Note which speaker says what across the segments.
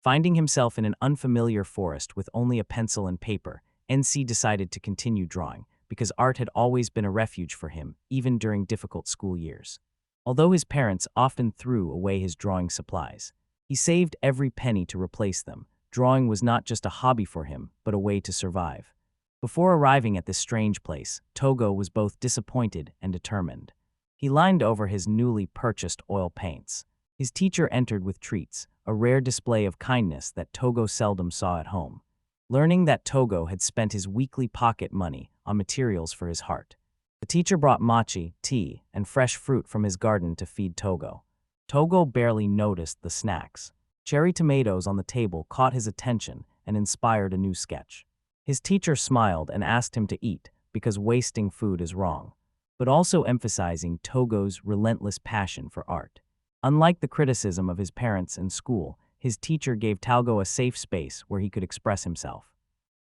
Speaker 1: Finding himself in an unfamiliar forest with only a pencil and paper, NC decided to continue drawing, because art had always been a refuge for him, even during difficult school years. Although his parents often threw away his drawing supplies, he saved every penny to replace them. Drawing was not just a hobby for him, but a way to survive. Before arriving at this strange place, Togo was both disappointed and determined. He lined over his newly purchased oil paints. His teacher entered with treats, a rare display of kindness that Togo seldom saw at home. Learning that Togo had spent his weekly pocket money on materials for his heart, the teacher brought mochi, tea, and fresh fruit from his garden to feed Togo. Togo barely noticed the snacks. Cherry tomatoes on the table caught his attention and inspired a new sketch. His teacher smiled and asked him to eat, because wasting food is wrong, but also emphasizing Togo's relentless passion for art. Unlike the criticism of his parents and school, his teacher gave Togo a safe space where he could express himself.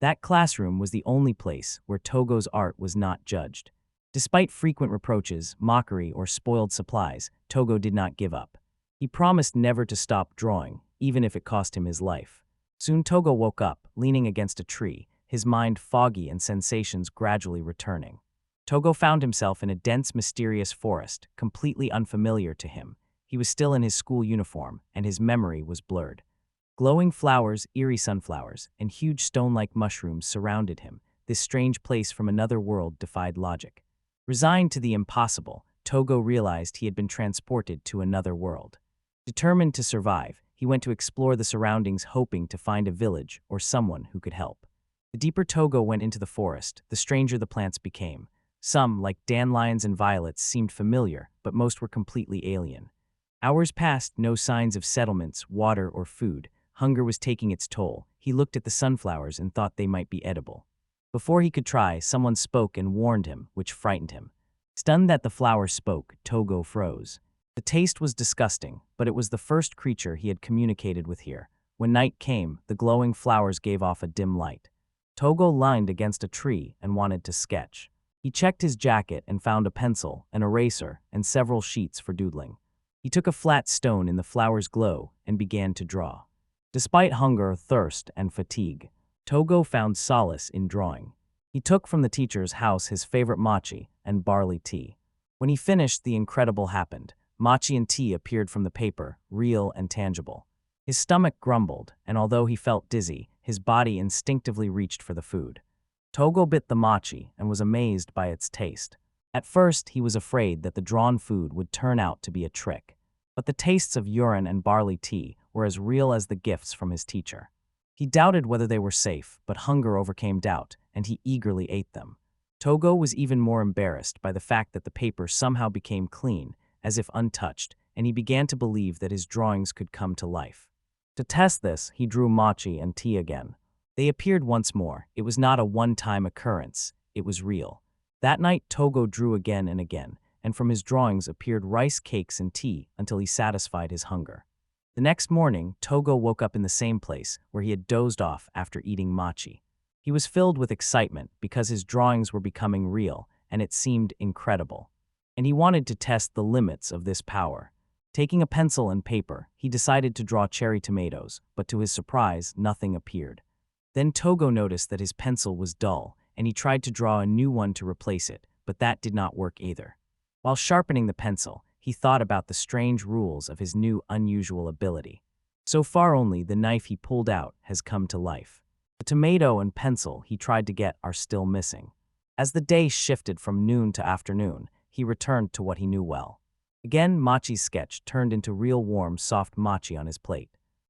Speaker 1: That classroom was the only place where Togo's art was not judged. Despite frequent reproaches, mockery, or spoiled supplies, Togo did not give up. He promised never to stop drawing, even if it cost him his life. Soon Togo woke up, leaning against a tree, his mind foggy and sensations gradually returning. Togo found himself in a dense, mysterious forest, completely unfamiliar to him. He was still in his school uniform, and his memory was blurred. Glowing flowers, eerie sunflowers, and huge stone-like mushrooms surrounded him. This strange place from another world defied logic. Resigned to the impossible, Togo realized he had been transported to another world. Determined to survive, he went to explore the surroundings, hoping to find a village or someone who could help. The deeper Togo went into the forest, the stranger the plants became. Some, like dandelions and violets, seemed familiar, but most were completely alien. Hours passed, no signs of settlements, water, or food. Hunger was taking its toll. He looked at the sunflowers and thought they might be edible. Before he could try, someone spoke and warned him, which frightened him. Stunned that the flower spoke, Togo froze. The taste was disgusting, but it was the first creature he had communicated with here. When night came, the glowing flowers gave off a dim light. Togo leaned against a tree and wanted to sketch. He checked his jacket and found a pencil, an eraser, and several sheets for doodling. He took a flat stone in the flower's glow and began to draw. Despite hunger, thirst, and fatigue, Togo found solace in drawing. He took from the teacher's house his favorite mochi and barley tea. When he finished, the incredible happened. Mochi and tea appeared from the paper, real and tangible. His stomach grumbled, and although he felt dizzy, his body instinctively reached for the food. Togo bit the mochi and was amazed by its taste. At first, he was afraid that the drawn food would turn out to be a trick. But the tastes of urine and barley tea were as real as the gifts from his teacher. He doubted whether they were safe, but hunger overcame doubt, and he eagerly ate them. Togo was even more embarrassed by the fact that the paper somehow became clean, as if untouched, and he began to believe that his drawings could come to life. To test this, he drew mochi and tea again. They appeared once more. It was not a one-time occurrence. It was real. That night, Togo drew again and again, and from his drawings appeared rice cakes and tea until he satisfied his hunger. The next morning, Togo woke up in the same place where he had dozed off after eating mochi. He was filled with excitement because his drawings were becoming real, and it seemed incredible. And he wanted to test the limits of this power. Taking a pencil and paper, he decided to draw cherry tomatoes, but to his surprise, nothing appeared. Then Togo noticed that his pencil was dull, and he tried to draw a new one to replace it, but that did not work either. While sharpening the pencil, he thought about the strange rules of his new unusual ability. So far only the knife he pulled out has come to life. The tomato and pencil he tried to get are still missing. As the day shifted from noon to afternoon, he returned to what he knew well. Again, Mochi's sketch turned into real warm, soft mochi on his plate.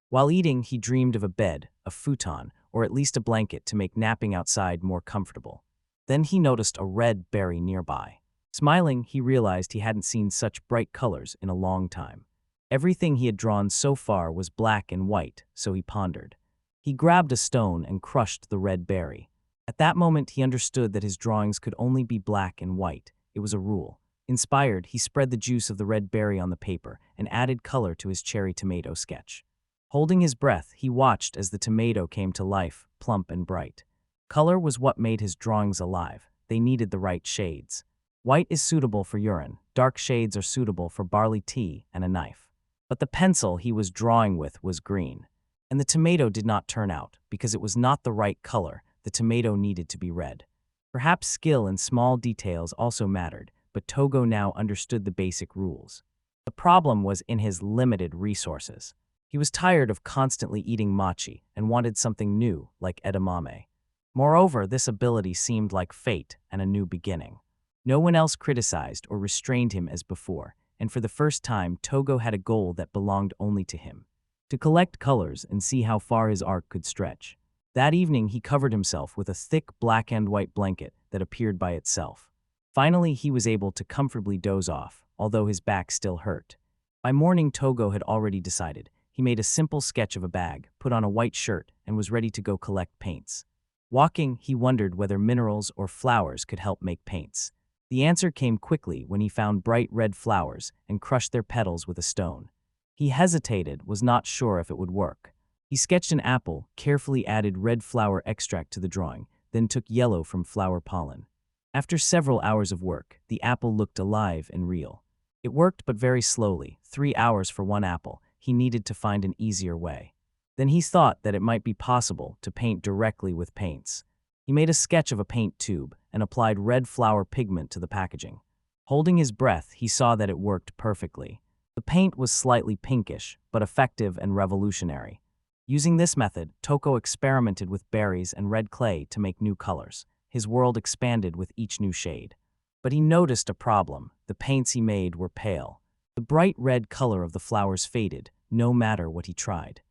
Speaker 1: While eating, he dreamed of a bed, a futon, or at least a blanket to make napping outside more comfortable. Then he noticed a red berry nearby. Smiling, he realized he hadn't seen such bright colors in a long time. Everything he had drawn so far was black and white, so he pondered. He grabbed a stone and crushed the red berry. At that moment, he understood that his drawings could only be black and white. It was a rule. Inspired, he spread the juice of the red berry on the paper and added color to his cherry tomato sketch. Holding his breath, he watched as the tomato came to life, plump and bright. Color was what made his drawings alive. They needed the right shades. White is suitable for urine, dark shades are suitable for barley tea and a knife. But the pencil he was drawing with was green. And the tomato did not turn out because it was not the right color. The tomato needed to be red. Perhaps skill in small details also mattered, but Togo now understood the basic rules. The problem was in his limited resources. He was tired of constantly eating mochi and wanted something new, like edamame. Moreover, this ability seemed like fate and a new beginning. No one else criticized or restrained him as before, and for the first time, Togo had a goal that belonged only to him: to collect colors and see how far his art could stretch. That evening, he covered himself with a thick black and white blanket that appeared by itself. Finally, he was able to comfortably doze off, although his back still hurt. By morning, Togo had already decided. He made a simple sketch of a bag, put on a white shirt, and was ready to go collect paints. Walking, he wondered whether minerals or flowers could help make paints. The answer came quickly when he found bright red flowers and crushed their petals with a stone. He hesitated, was not sure if it would work. He sketched an apple, carefully added red flower extract to the drawing, then took yellow from flower pollen. After several hours of work, the apple looked alive and real. It worked, but very slowly, 3 hours for one apple. He needed to find an easier way. Then he thought that it might be possible to paint directly with paints. He made a sketch of a paint tube and applied red flower pigment to the packaging. Holding his breath, he saw that it worked perfectly. The paint was slightly pinkish, but effective and revolutionary. Using this method, Togo experimented with berries and red clay to make new colors. His world expanded with each new shade. But he noticed a problem. The paints he made were pale. The bright red color of the flowers faded, no matter what he tried.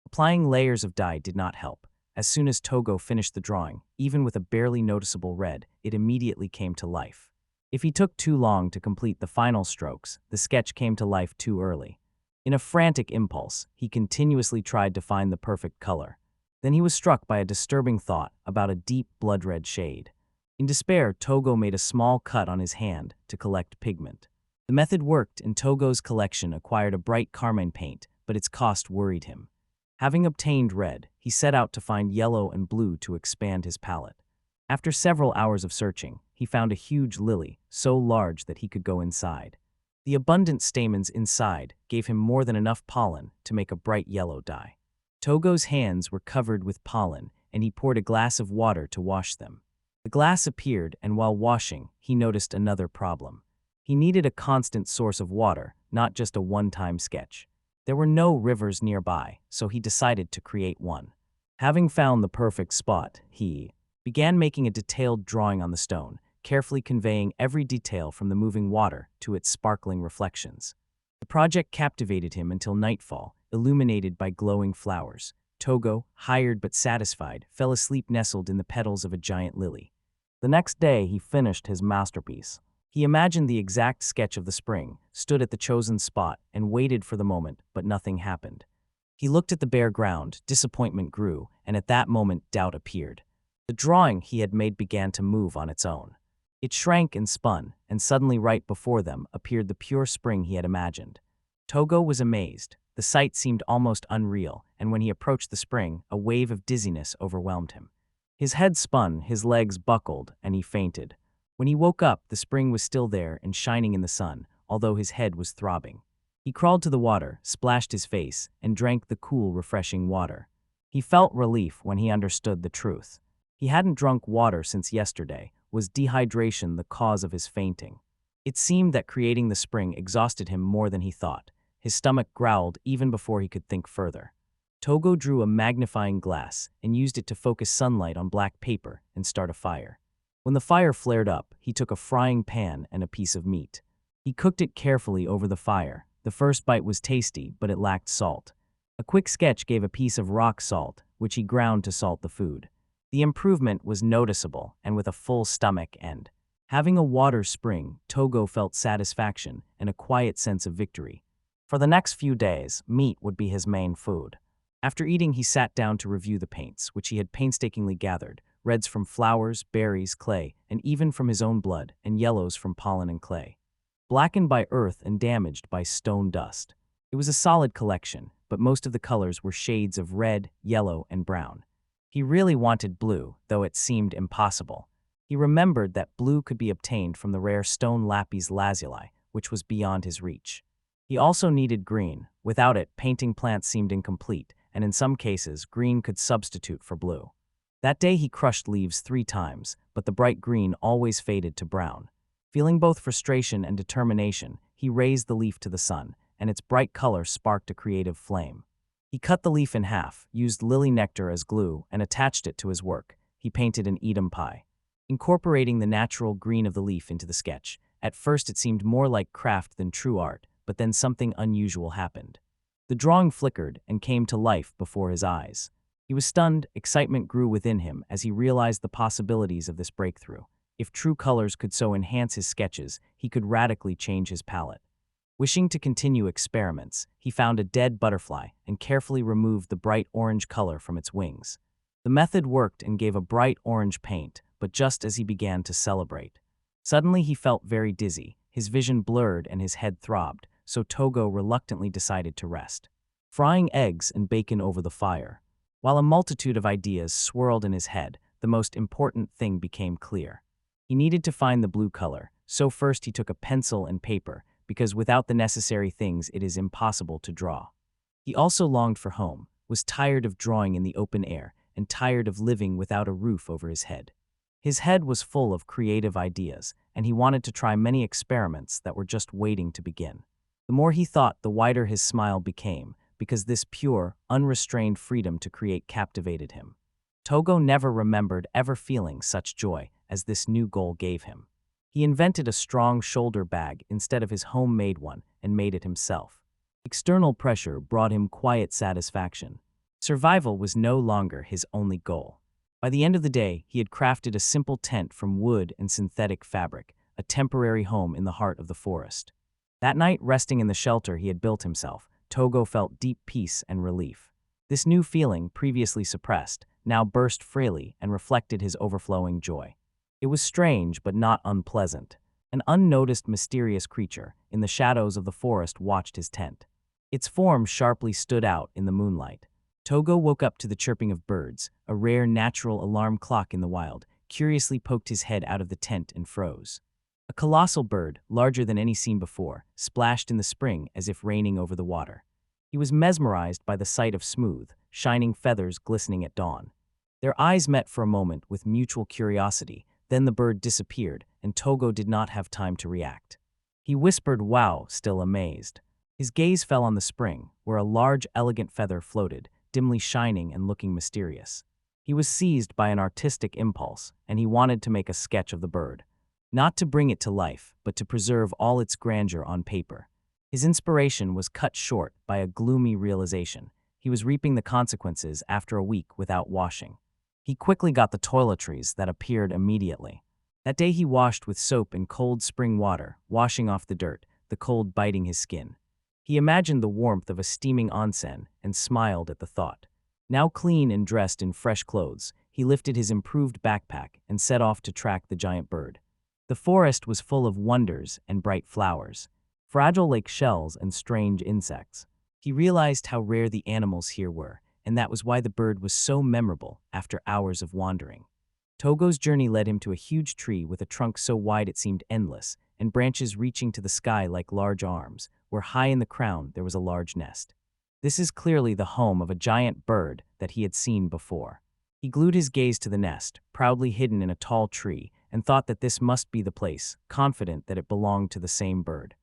Speaker 1: Applying layers of dye did not help. As soon as Togo finished the drawing, even with a barely noticeable red, it immediately came to life. If he took too long to complete the final strokes, the sketch came to life too early. In a frantic impulse, he continuously tried to find the perfect color. Then he was struck by a disturbing thought about a deep blood-red shade. In despair, Togo made a small cut on his hand to collect pigment. The method worked, and Togo's collection acquired a bright carmine paint, but its cost worried him. Having obtained red, he set out to find yellow and blue to expand his palette. After several hours of searching, he found a huge lily, so large that he could go inside. The abundant stamens inside gave him more than enough pollen to make a bright yellow dye. Togo's hands were covered with pollen, and he poured a glass of water to wash them. The glass appeared, and while washing, he noticed another problem. He needed a constant source of water, not just a one-time sketch. There were no rivers nearby, so he decided to create one. Having found the perfect spot, he began making a detailed drawing on the stone, carefully conveying every detail from the moving water to its sparkling reflections. The project captivated him until nightfall, illuminated by glowing flowers. Togo, tired but satisfied, fell asleep nestled in the petals of a giant lily. The next day, he finished his masterpiece. He imagined the exact sketch of the spring, stood at the chosen spot, and waited for the moment, but nothing happened. He looked at the bare ground, disappointment grew, and at that moment doubt appeared. The drawing he had made began to move on its own. It shrank and spun, and suddenly right before them appeared the pure spring he had imagined. Togo was amazed. The sight seemed almost unreal, and when he approached the spring, a wave of dizziness overwhelmed him. His head spun, his legs buckled, and he fainted. When he woke up, the spring was still there and shining in the sun, although his head was throbbing. He crawled to the water, splashed his face, and drank the cool, refreshing water. He felt relief when he understood the truth. He hadn't drunk water since yesterday. Was dehydration the cause of his fainting? It seemed that creating the spring exhausted him more than he thought. His stomach growled even before he could think further. Togo drew a magnifying glass and used it to focus sunlight on black paper and start a fire. When the fire flared up, he took a frying pan and a piece of meat. He cooked it carefully over the fire. The first bite was tasty, but it lacked salt. A quick sketch gave a piece of rock salt, which he ground to salt the food. The improvement was noticeable, and with a full stomach and having a water spring, Togo felt satisfaction and a quiet sense of victory. For the next few days, meat would be his main food. After eating, he sat down to review the paints, which he had painstakingly gathered. Reds from flowers, berries, clay, and even from his own blood, and yellows from pollen and clay. Blackened by earth and damaged by stone dust. It was a solid collection, but most of the colors were shades of red, yellow, and brown. He really wanted blue, though it seemed impossible. He remembered that blue could be obtained from the rare stone lapis lazuli, which was beyond his reach. He also needed green. Without it, painting plants seemed incomplete, and in some cases, green could substitute for blue. That day he crushed leaves 3 times, but the bright green always faded to brown. Feeling both frustration and determination, he raised the leaf to the sun, and its bright color sparked a creative flame. He cut the leaf in half, used lily nectar as glue, and attached it to his work. He painted an Edam pie. Incorporating the natural green of the leaf into the sketch, at first it seemed more like craft than true art, but then something unusual happened. The drawing flickered and came to life before his eyes. He was stunned, excitement grew within him as he realized the possibilities of this breakthrough. If true colors could so enhance his sketches, he could radically change his palette. Wishing to continue experiments, he found a dead butterfly and carefully removed the bright orange color from its wings. The method worked and gave a bright orange paint, but just as he began to celebrate. Suddenly he felt very dizzy, his vision blurred and his head throbbed, so Togo reluctantly decided to rest. Frying eggs and bacon over the fire. While a multitude of ideas swirled in his head, the most important thing became clear. He needed to find the blue color, so first he took a pencil and paper, because without the necessary things it is impossible to draw. He also longed for home, was tired of drawing in the open air, and tired of living without a roof over his head. His head was full of creative ideas, and he wanted to try many experiments that were just waiting to begin. The more he thought, the wider his smile became, because this pure, unrestrained freedom to create captivated him. Togo never remembered ever feeling such joy as this new goal gave him. He invented a strong shoulder bag instead of his homemade one and made it himself. External pressure brought him quiet satisfaction. Survival was no longer his only goal. By the end of the day, he had crafted a simple tent from wood and synthetic fabric, a temporary home in the heart of the forest. That night, resting in the shelter he had built himself, Togo felt deep peace and relief. This new feeling, previously suppressed, now burst freely and reflected his overflowing joy. It was strange but not unpleasant. An unnoticed mysterious creature, in the shadows of the forest, watched his tent. Its form sharply stood out in the moonlight. Togo woke up to the chirping of birds, a rare natural alarm clock in the wild, curiously poked his head out of the tent and froze. A colossal bird, larger than any seen before, splashed in the spring as if raining over the water. He was mesmerized by the sight of smooth, shining feathers glistening at dawn. Their eyes met for a moment with mutual curiosity, then the bird disappeared, and Togo did not have time to react. He whispered, "Wow," still amazed. His gaze fell on the spring, where a large, elegant feather floated, dimly shining and looking mysterious. He was seized by an artistic impulse, and he wanted to make a sketch of the bird. Not to bring it to life, but to preserve all its grandeur on paper. His inspiration was cut short by a gloomy realization. He was reaping the consequences after a week without washing. He quickly got the toiletries that appeared immediately. That day he washed with soap and cold spring water, washing off the dirt, the cold biting his skin. He imagined the warmth of a steaming onsen and smiled at the thought. Now clean and dressed in fresh clothes, he lifted his improved backpack and set off to track the giant bird. The forest was full of wonders and bright flowers, fragile like shells and strange insects. He realized how rare the animals here were, and that was why the bird was so memorable after hours of wandering. Togo's journey led him to a huge tree with a trunk so wide it seemed endless, and branches reaching to the sky like large arms, where high in the crown there was a large nest. This is clearly the home of a giant bird that he had seen before. He glued his gaze to the nest, proudly hidden in a tall tree, and thought that this must be the place, confident that it belonged to the same bird.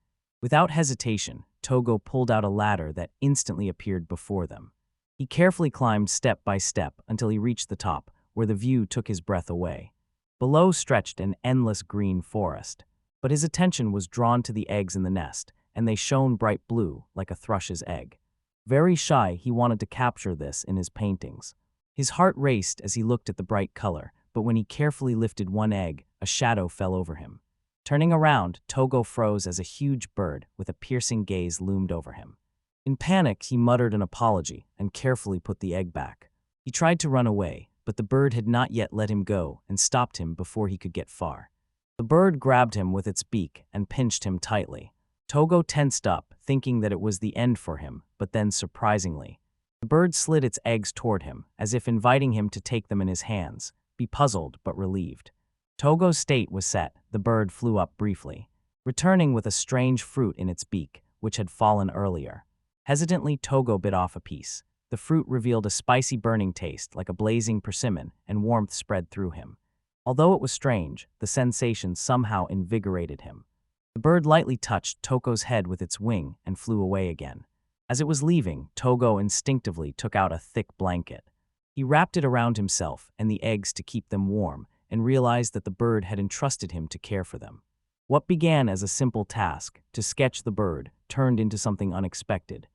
Speaker 1: Without hesitation, Togo pulled out a ladder that instantly appeared before them. He carefully climbed step by step until he reached the top, where the view took his breath away. Below stretched an endless green forest, but his attention was drawn to the eggs in the nest, and they shone bright blue like a thrush's egg. Very shy, he wanted to capture this in his paintings. His heart raced as he looked at the bright color, but when he carefully lifted one egg, a shadow fell over him. Turning around, Togo froze as a huge bird with a piercing gaze loomed over him. In panic, he muttered an apology and carefully put the egg back. He tried to run away, but the bird had not yet let him go and stopped him before he could get far. The bird grabbed him with its beak and pinched him tightly. Togo tensed up, thinking that it was the end for him, but then surprisingly, the bird slid its eggs toward him, as if inviting him to take them in his hands, be puzzled but relieved. Togo's state was set. The bird flew up briefly, returning with a strange fruit in its beak, which had fallen earlier. Hesitantly, Togo bit off a piece. The fruit revealed a spicy burning taste like a blazing persimmon, and warmth spread through him. Although it was strange, the sensation somehow invigorated him. The bird lightly touched Toko's head with its wing and flew away again. As it was leaving, Togo instinctively took out a thick blanket. He wrapped it around himself and the eggs to keep them warm, and realized that the bird had entrusted him to care for them. What began as a simple task, to sketch the bird, turned into something unexpected.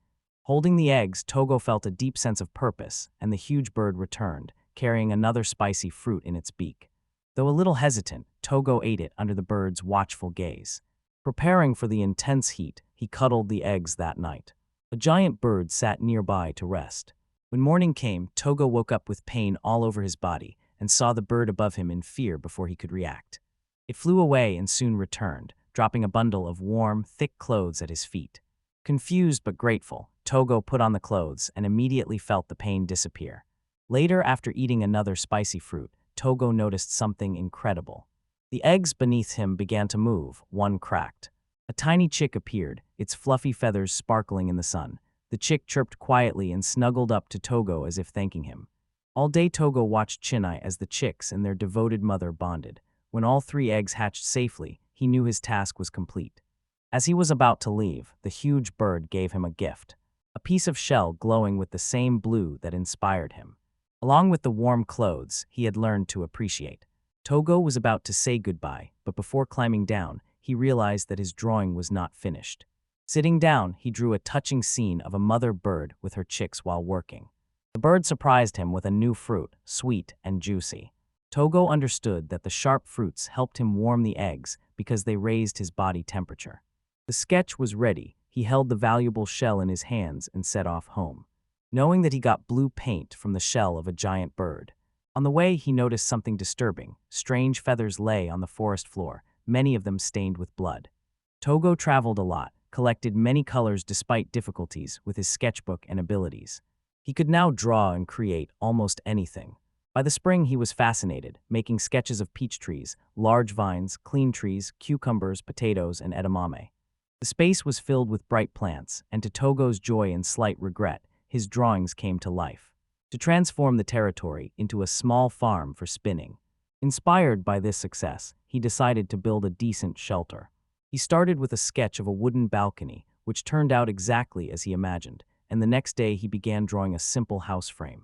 Speaker 1: Holding the eggs, Togo felt a deep sense of purpose, and the huge bird returned, carrying another spicy fruit in its beak. Though a little hesitant, Togo ate it under the bird's watchful gaze. Preparing for the intense heat, he cuddled the eggs that night. A giant bird sat nearby to rest. When morning came, Togo woke up with pain all over his body and saw the bird above him in fear before he could react. It flew away and soon returned, dropping a bundle of warm, thick clothes at his feet. Confused but grateful, Togo put on the clothes and immediately felt the pain disappear. Later, after eating another spicy fruit, Togo noticed something incredible. The eggs beneath him began to move, one cracked. A tiny chick appeared, its fluffy feathers sparkling in the sun. The chick chirped quietly and snuggled up to Togo as if thanking him. All day Togo watched Chinai as the chicks and their devoted mother bonded. When all 3 eggs hatched safely, he knew his task was complete. As he was about to leave, the huge bird gave him a gift. A piece of shell glowing with the same blue that inspired him. Along with the warm clothes he had learned to appreciate. Togo was about to say goodbye, but before climbing down, he realized that his drawing was not finished. Sitting down, he drew a touching scene of a mother bird with her chicks while working. The bird surprised him with a new fruit, sweet and juicy. Togo understood that the sharp fruits helped him warm the eggs because they raised his body temperature. The sketch was ready. He held the valuable shell in his hands and set off home, knowing that he got blue paint from the shell of a giant bird. On the way, he noticed something disturbing. Strange feathers lay on the forest floor, many of them stained with blood. Togo traveled a lot, collected many colors despite difficulties with his sketchbook and abilities. He could now draw and create almost anything. By the spring, he was fascinated, making sketches of peach trees, large vines, clean trees, cucumbers, potatoes, and edamame. The space was filled with bright plants, and to Togo's joy and slight regret, his drawings came to life. To transform the territory into a small farm for spinning. Inspired by this success, he decided to build a decent shelter. He started with a sketch of a wooden balcony, which turned out exactly as he imagined, and the next day he began drawing a simple house frame.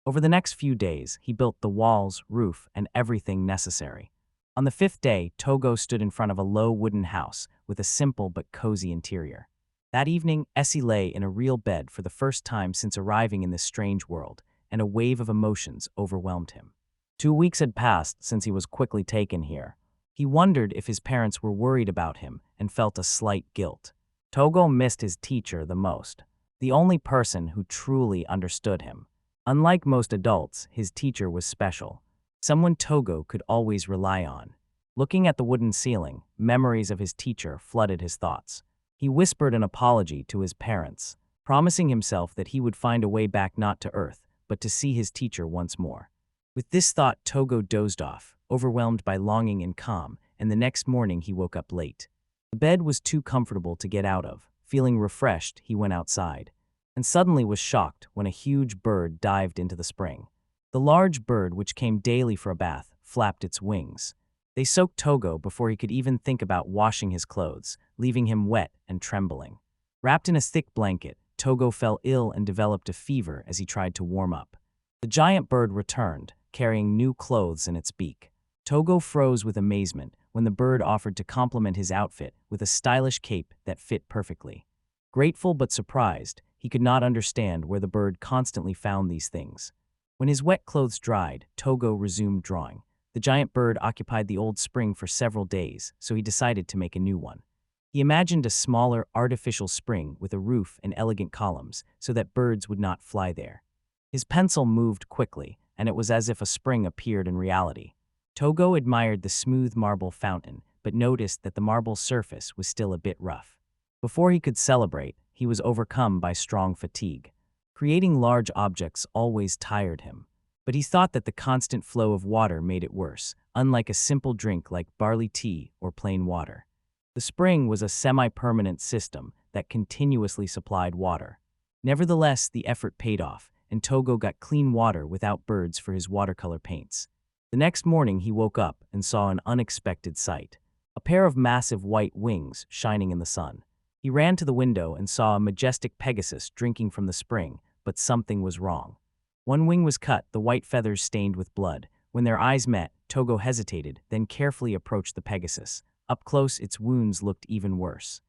Speaker 1: Over the next few days, he built the walls, roof, and everything necessary. On the 5th day, Togo stood in front of a low wooden house with a simple but cozy interior. That evening, Essie lay in a real bed for the first time since arriving in this strange world, and a wave of emotions overwhelmed him. 2 weeks had passed since he was quickly taken here. He wondered if his parents were worried about him and felt a slight guilt. Togo missed his teacher the most, the only person who truly understood him. Unlike most adults, his teacher was special. Someone Togo could always rely on. Looking at the wooden ceiling, memories of his teacher flooded his thoughts. He whispered an apology to his parents, promising himself that he would find a way back not to Earth, but to see his teacher once more. With this thought, Togo dozed off, overwhelmed by longing and calm, and the next morning he woke up late. The bed was too comfortable to get out of. Feeling refreshed, he went outside, and suddenly was shocked when a huge bird dived into the spring. The large bird, which came daily for a bath, flapped its wings. They soaked Togo before he could even think about washing his clothes, leaving him wet and trembling. Wrapped in a thick blanket, Togo fell ill and developed a fever as he tried to warm up. The giant bird returned, carrying new clothes in its beak. Togo froze with amazement when the bird offered to complement his outfit with a stylish cape that fit perfectly. Grateful but surprised, he could not understand where the bird constantly found these things. When his wet clothes dried, Togo resumed drawing. The giant bird occupied the old spring for several days, so he decided to make a new one. He imagined a smaller, artificial spring with a roof and elegant columns so that birds would not fly there. His pencil moved quickly, and it was as if a spring appeared in reality. Togo admired the smooth marble fountain, but noticed that the marble surface was still a bit rough. Before he could celebrate, he was overcome by strong fatigue. Creating large objects always tired him, but he thought that the constant flow of water made it worse, unlike a simple drink like barley tea or plain water. The spring was a semi-permanent system that continuously supplied water. Nevertheless, the effort paid off, and Togo got clean water without birds for his watercolor paints. The next morning he woke up and saw an unexpected sight. A pair of massive white wings shining in the sun. He ran to the window and saw a majestic Pegasus drinking from the spring, but something was wrong. One wing was cut, the white feathers stained with blood. When their eyes met, Togo hesitated, then carefully approached the Pegasus. Up close, its wounds looked even worse.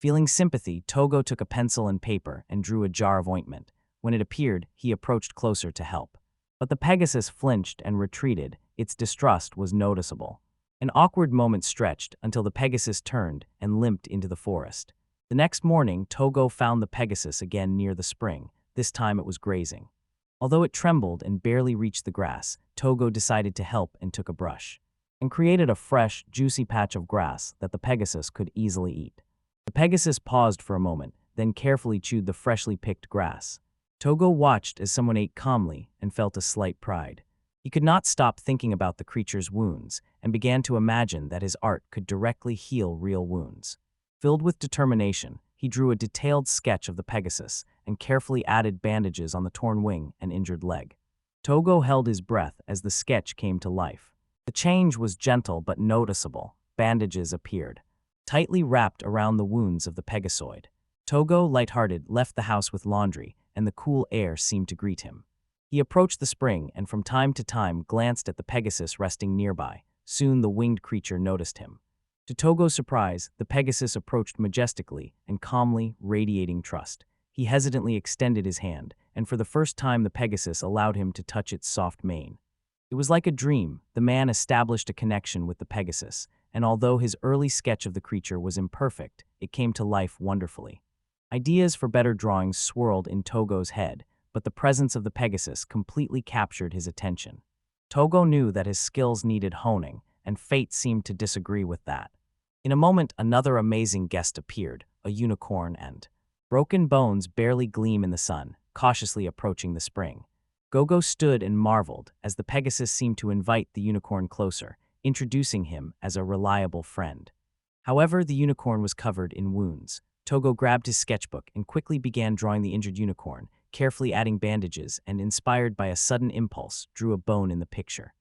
Speaker 1: Feeling sympathy, Togo took a pencil and paper and drew a jar of ointment. When it appeared, he approached closer to help. But the Pegasus flinched and retreated. Its distrust was noticeable. An awkward moment stretched until the Pegasus turned and limped into the forest. The next morning, Togo found the Pegasus again near the spring. This time it was grazing. Although it trembled and barely reached the grass, Togo decided to help and took a brush and created a fresh, juicy patch of grass that the Pegasus could easily eat. The Pegasus paused for a moment, then carefully chewed the freshly picked grass. Togo watched as someone ate calmly and felt a slight pride. He could not stop thinking about the creature's wounds and began to imagine that his art could directly heal real wounds. Filled with determination, he drew a detailed sketch of the Pegasus and carefully added bandages on the torn wing and injured leg. Togo held his breath as the sketch came to life. The change was gentle but noticeable. Bandages appeared, tightly wrapped around the wounds of the Pegasoid. Togo, lighthearted, left the house with laundry, and the cool air seemed to greet him. He approached the spring and from time to time glanced at the Pegasus resting nearby. Soon the winged creature noticed him. To Togo's surprise, the Pegasus approached majestically and calmly, radiating trust. He hesitantly extended his hand, and for the first time the Pegasus allowed him to touch its soft mane. It was like a dream. The man established a connection with the Pegasus, and although his early sketch of the creature was imperfect, it came to life wonderfully. Ideas for better drawings swirled in Togo's head, but the presence of the Pegasus completely captured his attention. Togo knew that his skills needed honing, and fate seemed to disagree with that. In a moment, another amazing guest appeared, a unicorn, and broken bones barely gleam in the sun, cautiously approaching the spring. Gogo stood and marveled as the Pegasus seemed to invite the unicorn closer, introducing him as a reliable friend. However, the unicorn was covered in wounds. Togo grabbed his sketchbook and quickly began drawing the injured unicorn, carefully adding bandages and, inspired by a sudden impulse, drew a bone in the picture.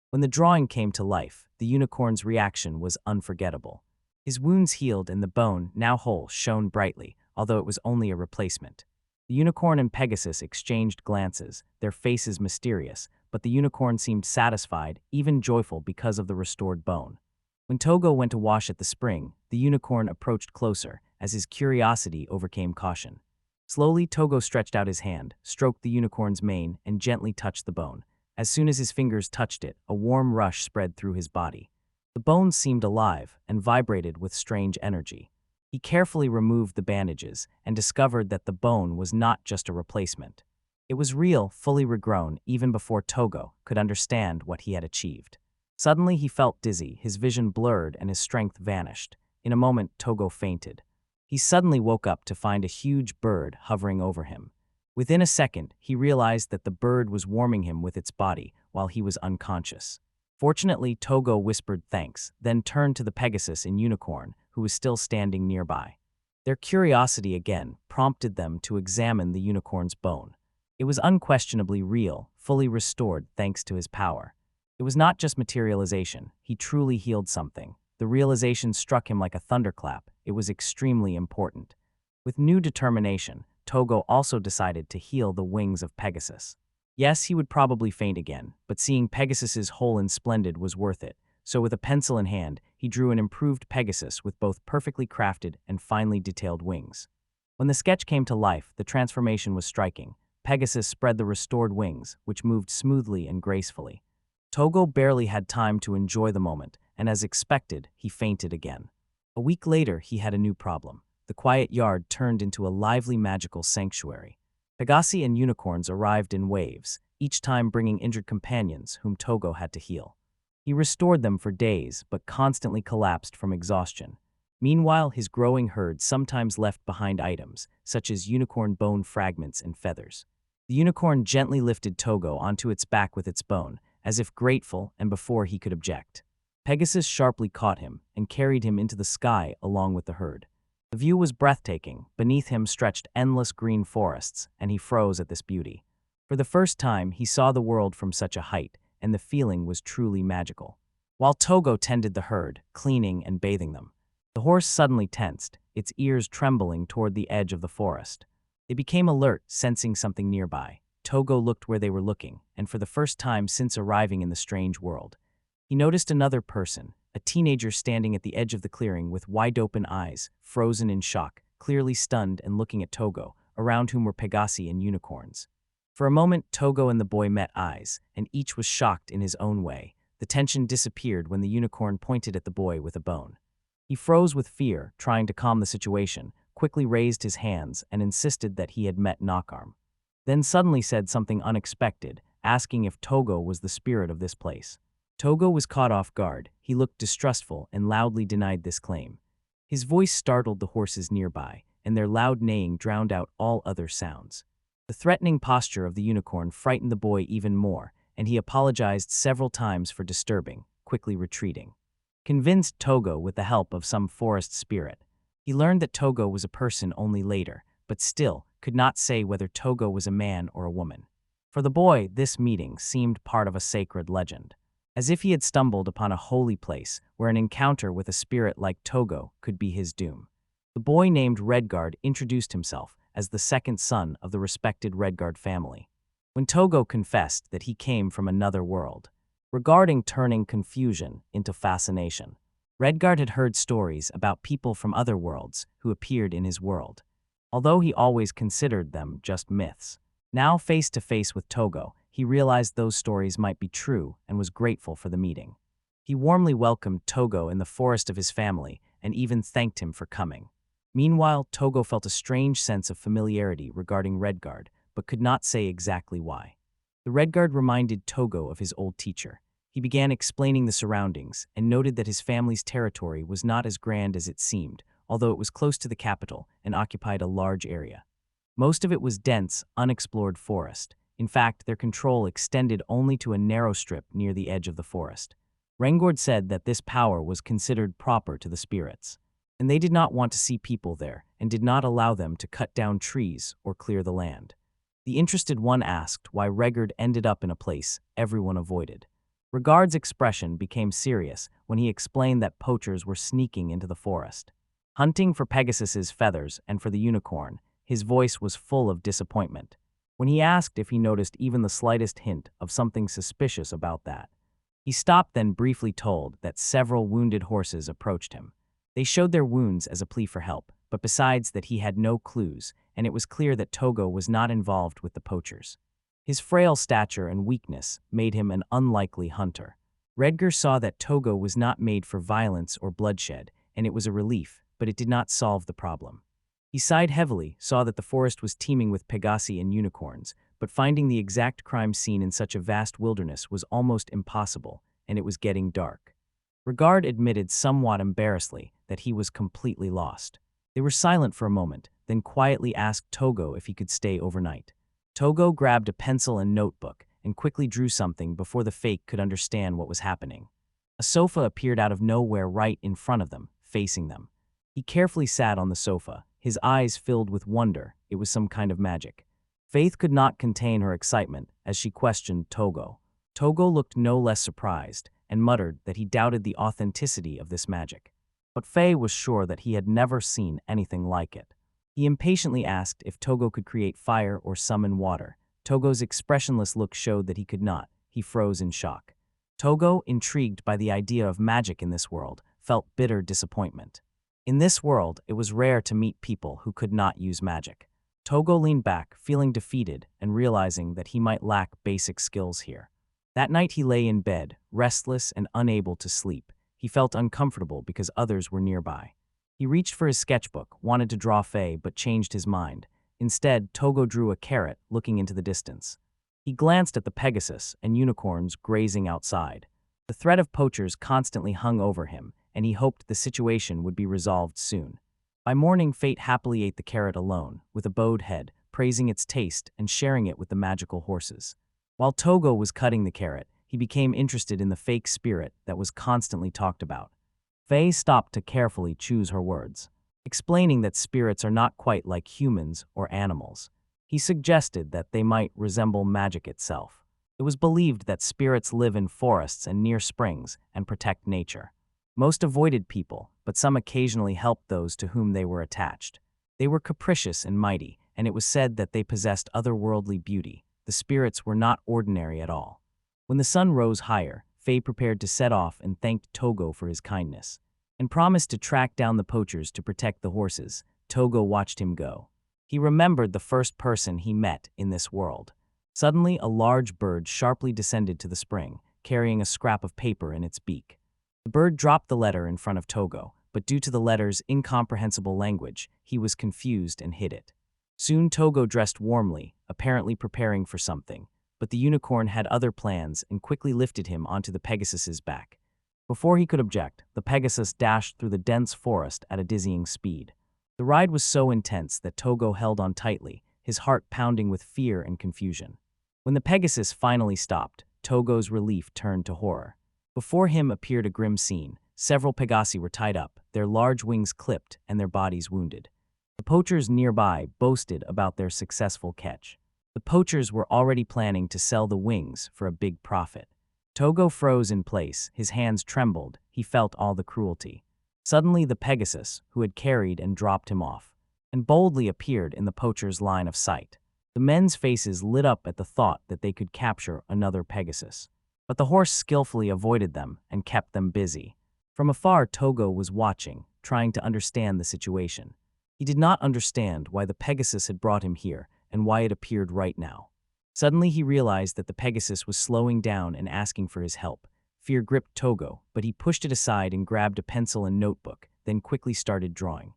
Speaker 1: When the drawing came to life, the unicorn's reaction was unforgettable. His wounds healed and the bone, now whole, shone brightly, although it was only a replacement. The unicorn and Pegasus exchanged glances, their faces mysterious, but the unicorn seemed satisfied, even joyful because of the restored bone. When Togo went to wash at the spring, the unicorn approached closer, as his curiosity overcame caution. Slowly, Togo stretched out his hand, stroked the unicorn's mane, and gently touched the bone. As soon as his fingers touched it, a warm rush spread through his body. The bone seemed alive and vibrated with strange energy. He carefully removed the bandages and discovered that the bone was not just a replacement. It was real, fully regrown, even before Togo could understand what he had achieved. Suddenly he felt dizzy, his vision blurred, and his strength vanished. In a moment, Togo fainted. He suddenly woke up to find a huge bird hovering over him. Within a second, he realized that the bird was warming him with its body while he was unconscious. Fortunately, Togo whispered thanks, then turned to the Pegasus and unicorn, who was still standing nearby. Their curiosity again prompted them to examine the unicorn's bone. It was unquestionably real, fully restored thanks to his power. It was not just materialization, he truly healed something. The realization struck him like a thunderclap. It was extremely important. With new determination, Togo also decided to heal the wings of Pegasus. Yes, he would probably faint again, but seeing Pegasus's whole and splendid was worth it. So with a pencil in hand, he drew an improved Pegasus with both perfectly crafted and finely detailed wings. When the sketch came to life, the transformation was striking. Pegasus spread the restored wings, which moved smoothly and gracefully. Togo barely had time to enjoy the moment, and as expected, he fainted again. A week later, he had a new problem. The quiet yard turned into a lively magical sanctuary. Pegasi and unicorns arrived in waves, each time bringing injured companions whom Togo had to heal. He restored them for days, but constantly collapsed from exhaustion. Meanwhile, his growing herd sometimes left behind items, such as unicorn bone fragments and feathers. The unicorn gently lifted Togo onto its back with its bone, as if grateful and before he could object. Pegasus sharply caught him and carried him into the sky along with the herd. The view was breathtaking. Beneath him stretched endless green forests, and he froze at this beauty. For the first time, he saw the world from such a height, and the feeling was truly magical. While Togo tended the herd, cleaning and bathing them, the horse suddenly tensed, its ears trembling toward the edge of the forest. They became alert, sensing something nearby. Togo looked where they were looking, and for the first time since arriving in the strange world, he noticed another person, a teenager standing at the edge of the clearing with wide-open eyes, frozen in shock, clearly stunned and looking at Togo, around whom were Pegasi and unicorns. For a moment, Togo and the boy met eyes, and each was shocked in his own way. The tension disappeared when the unicorn pointed at the boy with a bone. He froze with fear, trying to calm the situation, quickly raised his hands and insisted that he had met Knockarm. Then suddenly said something unexpected, asking if Togo was the spirit of this place. Togo was caught off guard. He looked distrustful and loudly denied this claim. His voice startled the horses nearby, and their loud neighing drowned out all other sounds. The threatening posture of the unicorn frightened the boy even more, and he apologized several times for disturbing, quickly retreating. Convinced Togo with the help of some forest spirit. He learned that Togo was a person only later, but still could not say whether Togo was a man or a woman. For the boy, this meeting seemed part of a sacred legend, as if he had stumbled upon a holy place where an encounter with a spirit like Togo could be his doom. The boy named Redguard introduced himself as the second son of the respected Redguard family. When Togo confessed that he came from another world, regarding turning confusion into fascination. Redguard had heard stories about people from other worlds who appeared in his world, although he always considered them just myths. Now face to face with Togo, he realized those stories might be true and was grateful for the meeting. He warmly welcomed Togo in the forest of his family and even thanked him for coming. Meanwhile, Togo felt a strange sense of familiarity regarding Redguard, but could not say exactly why. The Redguard reminded Togo of his old teacher. He began explaining the surroundings and noted that his family's territory was not as grand as it seemed, although it was close to the capital and occupied a large area. Most of it was dense, unexplored forest. In fact, their control extended only to a narrow strip near the edge of the forest. Rengord said that this power was considered proper to the spirits, and they did not want to see people there and did not allow them to cut down trees or clear the land. The interested one asked why Regard ended up in a place everyone avoided. Regard's expression became serious when he explained that poachers were sneaking into the forest, hunting for Pegasus's feathers and for the unicorn. His voice was full of disappointment. When he asked if he noticed even the slightest hint of something suspicious about that, he stopped, then briefly told that several wounded horses approached him. They showed their wounds as a plea for help, but besides that he had no clues, and it was clear that Togo was not involved with the poachers. His frail stature and weakness made him an unlikely hunter. Redgar saw that Togo was not made for violence or bloodshed, and it was a relief, but it did not solve the problem. He sighed heavily, saw that the forest was teeming with Pegasi and unicorns, but finding the exact crime scene in such a vast wilderness was almost impossible, and it was getting dark. Regard admitted somewhat embarrassedly that he was completely lost. They were silent for a moment, then quietly asked Togo if he could stay overnight. Togo grabbed a pencil and notebook and quickly drew something before the fake could understand what was happening. A sofa appeared out of nowhere right in front of them, facing them. He carefully sat on the sofa, his eyes filled with wonder. It was some kind of magic. Faith could not contain her excitement as she questioned Togo. Togo looked no less surprised and muttered that he doubted the authenticity of this magic. But Faye was sure that he had never seen anything like it. He impatiently asked if Togo could create fire or summon water. Togo's expressionless look showed that he could not. He froze in shock. Togo, intrigued by the idea of magic in this world, felt bitter disappointment. In this world, it was rare to meet people who could not use magic. Togo leaned back, feeling defeated and realizing that he might lack basic skills here. That night he lay in bed, restless and unable to sleep. He felt uncomfortable because others were nearby. He reached for his sketchbook, wanted to draw Faye, but changed his mind. Instead, Togo drew a carrot, looking into the distance. He glanced at the Pegasus and unicorns grazing outside. The threat of poachers constantly hung over him, and he hoped the situation would be resolved soon. By morning, Fate happily ate the carrot alone, with a bowed head, praising its taste and sharing it with the magical horses. While Togo was cutting the carrot, he became interested in the fake spirit that was constantly talked about. Faye stopped to carefully choose her words, explaining that spirits are not quite like humans or animals. He suggested that they might resemble magic itself. It was believed that spirits live in forests and near springs and protect nature. Most avoided people, but some occasionally helped those to whom they were attached. They were capricious and mighty, and it was said that they possessed otherworldly beauty. The spirits were not ordinary at all. When the sun rose higher, Faye prepared to set off and thanked Togo for his kindness, and promised to track down the poachers to protect the horses. Togo watched him go. He remembered the first person he met in this world. Suddenly, a large bird sharply descended to the spring, carrying a scrap of paper in its beak. The bird dropped the letter in front of Togo, but due to the letter's incomprehensible language, he was confused and hid it. Soon Togo dressed warmly, apparently preparing for something, but the unicorn had other plans and quickly lifted him onto the Pegasus's back. Before he could object, the Pegasus dashed through the dense forest at a dizzying speed. The ride was so intense that Togo held on tightly, his heart pounding with fear and confusion. When the Pegasus finally stopped, Togo's relief turned to horror. Before him appeared a grim scene. Several Pegasi were tied up, their large wings clipped and their bodies wounded. The poachers nearby boasted about their successful catch. The poachers were already planning to sell the wings for a big profit. Togo froze in place, his hands trembled, he felt all the cruelty. Suddenly the Pegasus, who had carried and dropped him off, and boldly appeared in the poachers' line of sight. The men's faces lit up at the thought that they could capture another Pegasus. But the horse skillfully avoided them and kept them busy. From afar, Togo was watching, trying to understand the situation. He did not understand why the Pegasus had brought him here and why it appeared right now. Suddenly he realized that the Pegasus was slowing down and asking for his help. Fear gripped Togo, but he pushed it aside and grabbed a pencil and notebook, then quickly started drawing.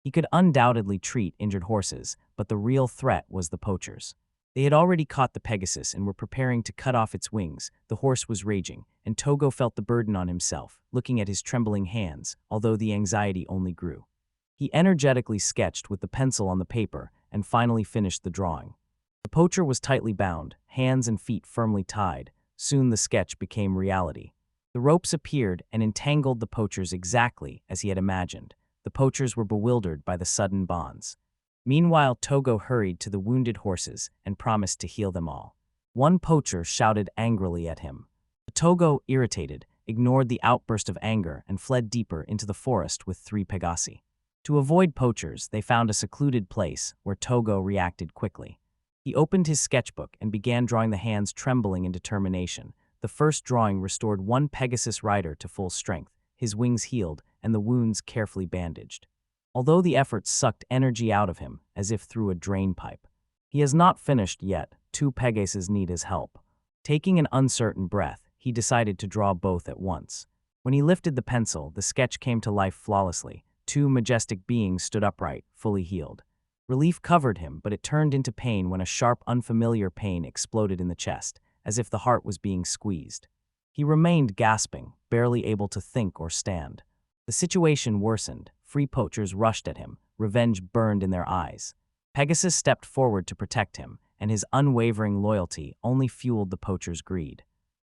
Speaker 1: He could undoubtedly treat injured horses, but the real threat was the poachers. They had already caught the Pegasus and were preparing to cut off its wings. The horse was raging, and Togo felt the burden on himself, looking at his trembling hands, although the anxiety only grew. He energetically sketched with the pencil on the paper and finally finished the drawing. The poacher was tightly bound, hands and feet firmly tied. Soon the sketch became reality. The ropes appeared and entangled the poachers exactly as he had imagined. The poachers were bewildered by the sudden bonds. Meanwhile, Togo hurried to the wounded horses and promised to heal them all. One poacher shouted angrily at him. Togo, irritated, ignored the outburst of anger and fled deeper into the forest with 3 Pegasi. To avoid poachers, they found a secluded place where Togo reacted quickly. He opened his sketchbook and began drawing, the hands trembling in determination. The first drawing restored one Pegasus rider to full strength, his wings healed, and the wounds carefully bandaged. Although the effort sucked energy out of him, as if through a drain pipe. He has not finished yet. 2 Pegasus need his help. Taking an uncertain breath, he decided to draw both at once. When he lifted the pencil, the sketch came to life flawlessly. 2 majestic beings stood upright, fully healed. Relief covered him, but it turned into pain when a sharp, unfamiliar pain exploded in the chest, as if the heart was being squeezed. He remained gasping, barely able to think or stand. The situation worsened. 3 poachers rushed at him, revenge burned in their eyes. Pegasus stepped forward to protect him, and his unwavering loyalty only fueled the poacher's greed.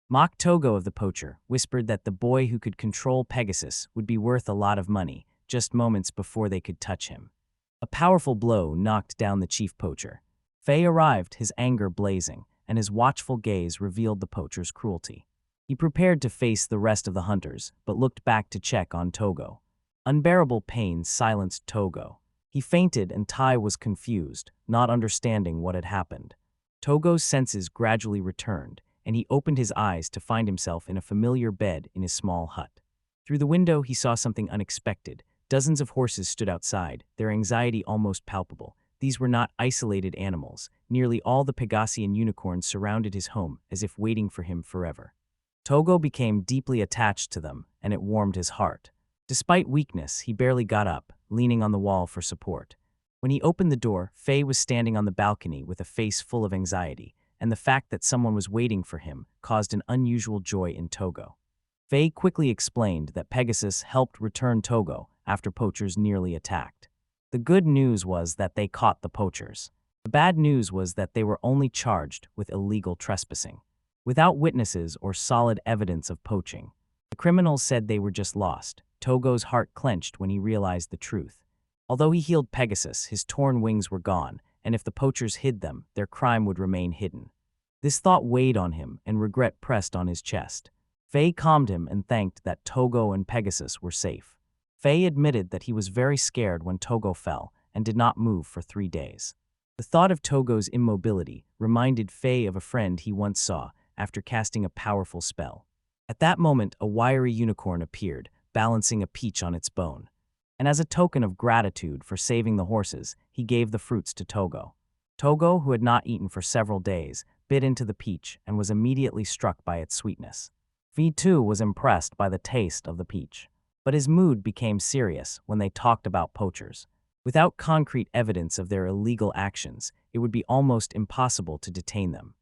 Speaker 1: Mock Togo of the poacher whispered that the boy who could control Pegasus would be worth a lot of money, just moments before they could touch him. A powerful blow knocked down the chief poacher. Faye arrived, his anger blazing, and his watchful gaze revealed the poacher's cruelty. He prepared to face the rest of the hunters, but looked back to check on Togo. Unbearable pain silenced Togo. He fainted and Tai was confused, not understanding what had happened. Togo's senses gradually returned, and he opened his eyes to find himself in a familiar bed in his small hut. Through the window, he saw something unexpected. Dozens of horses stood outside, their anxiety almost palpable. These were not isolated animals. Nearly all the Pegasi and unicorns surrounded his home, as if waiting for him forever. Togo became deeply attached to them, and it warmed his heart. Despite weakness, he barely got up, leaning on the wall for support. When he opened the door, Faye was standing on the balcony with a face full of anxiety, and the fact that someone was waiting for him caused an unusual joy in Togo. Faye quickly explained that Pegasus helped return Togo after poachers nearly attacked. The good news was that they caught the poachers. The bad news was that they were only charged with illegal trespassing, without witnesses or solid evidence of poaching. The criminals said they were just lost. Togo's heart clenched when he realized the truth. Although he healed Pegasus, his torn wings were gone, and if the poachers hid them, their crime would remain hidden. This thought weighed on him, and regret pressed on his chest. Faye calmed him and thanked that Togo and Pegasus were safe. Faye admitted that he was very scared when Togo fell and did not move for 3 days. The thought of Togo's immobility reminded Faye of a friend he once saw after casting a powerful spell. At that moment, a wiry unicorn appeared, balancing a peach on its bone. And as a token of gratitude for saving the horses, he gave the fruits to Togo. Togo, who had not eaten for several days, bit into the peach and was immediately struck by its sweetness. V2 was impressed by the taste of the peach. But his mood became serious when they talked about poachers. Without concrete evidence of their illegal actions, it would be almost impossible to detain them.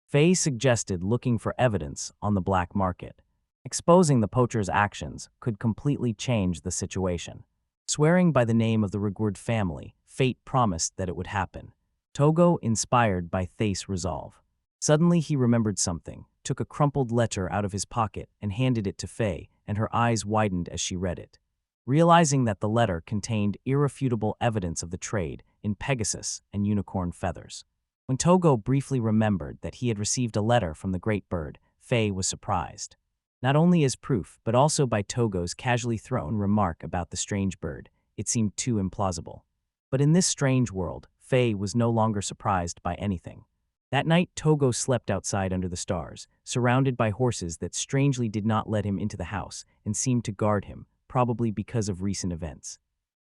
Speaker 1: Faye suggested looking for evidence on the black market. Exposing the poachers' actions could completely change the situation. Swearing by the name of the Rigward family, fate promised that it would happen. Togo, inspired by Faye's resolve. Suddenly he remembered something, took a crumpled letter out of his pocket and handed it to Faye, and her eyes widened as she read it. Realizing that the letter contained irrefutable evidence of the trade in Pegasus and unicorn feathers. When Togo briefly remembered that he had received a letter from the great bird, Faye was surprised. Not only as proof, but also by Togo's casually thrown remark about the strange bird. It seemed too implausible. But in this strange world, Faye was no longer surprised by anything. That night, Togo slept outside under the stars, surrounded by horses that strangely did not let him into the house and seemed to guard him, probably because of recent events.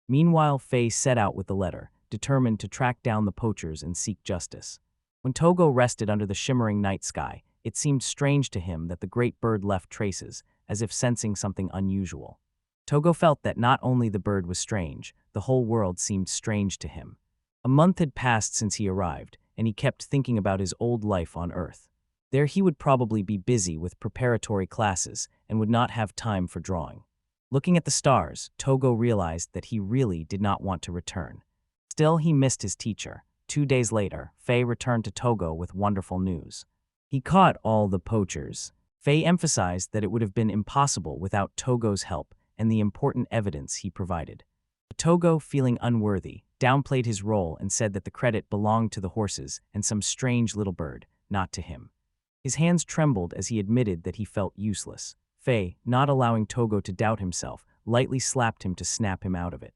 Speaker 1: Meanwhile, Faye set out with the letter, determined to track down the poachers and seek justice. When Togo rested under the shimmering night sky, it seemed strange to him that the great bird left traces, as if sensing something unusual. Togo felt that not only the bird was strange, the whole world seemed strange to him. A month had passed since he arrived, and he kept thinking about his old life on Earth. There he would probably be busy with preparatory classes and would not have time for drawing. Looking at the stars, Togo realized that he really did not want to return. Still, he missed his teacher. 2 days later, Faye returned to Togo with wonderful news. He caught all the poachers. Faye emphasized that it would have been impossible without Togo's help and the important evidence he provided. But Togo, feeling unworthy, downplayed his role and said that the credit belonged to the horses and some strange little bird, not to him. His hands trembled as he admitted that he felt useless. Faye, not allowing Togo to doubt himself, lightly slapped him to snap him out of it.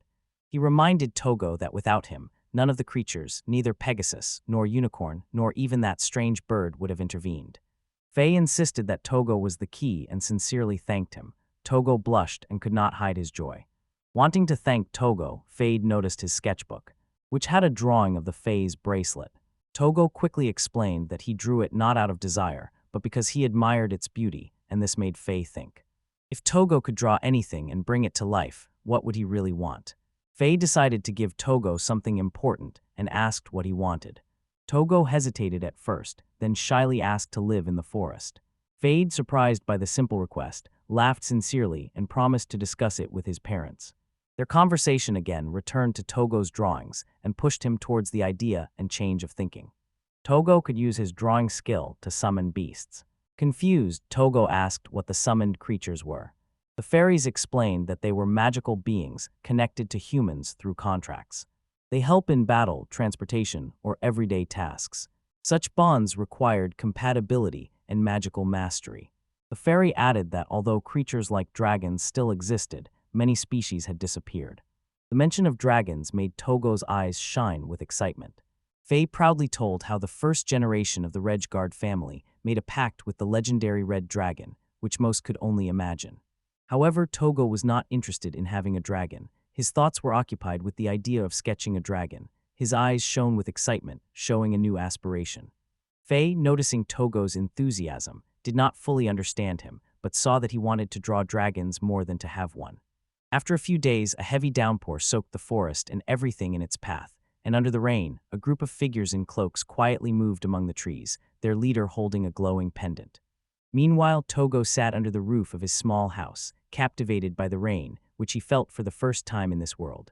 Speaker 1: He reminded Togo that without him, none of the creatures, neither Pegasus, nor unicorn, nor even that strange bird would have intervened. Faye insisted that Togo was the key and sincerely thanked him. Togo blushed and could not hide his joy. Wanting to thank Togo, Faye noticed his sketchbook, which had a drawing of the Fae's bracelet. Togo quickly explained that he drew it not out of desire, but because he admired its beauty, and this made Faye think. If Togo could draw anything and bring it to life, what would he really want? Faye decided to give Togo something important and asked what he wanted. Togo hesitated at first, then shyly asked to live in the forest. Faye, surprised by the simple request, laughed sincerely and promised to discuss it with his parents. Their conversation again returned to Togo's drawings and pushed him towards the idea and change of thinking. Togo could use his drawing skill to summon beasts. Confused, Togo asked what the summoned creatures were. The fairies explained that they were magical beings connected to humans through contracts. They help in battle, transportation, or everyday tasks. Such bonds required compatibility and magical mastery. The fairy added that although creatures like dragons still existed, many species had disappeared. The mention of dragons made Togo's eyes shine with excitement. Faye proudly told how the first generation of the Redguard family made a pact with the legendary red dragon, which most could only imagine. However, Togo was not interested in having a dragon. His thoughts were occupied with the idea of sketching a dragon. His eyes shone with excitement, showing a new aspiration. Faye, noticing Togo's enthusiasm, did not fully understand him, but saw that he wanted to draw dragons more than to have one. After a few days, a heavy downpour soaked the forest and everything in its path, and under the rain, a group of figures in cloaks quietly moved among the trees, their leader holding a glowing pendant. Meanwhile, Togo sat under the roof of his small house, captivated by the rain, which he felt for the first time in this world.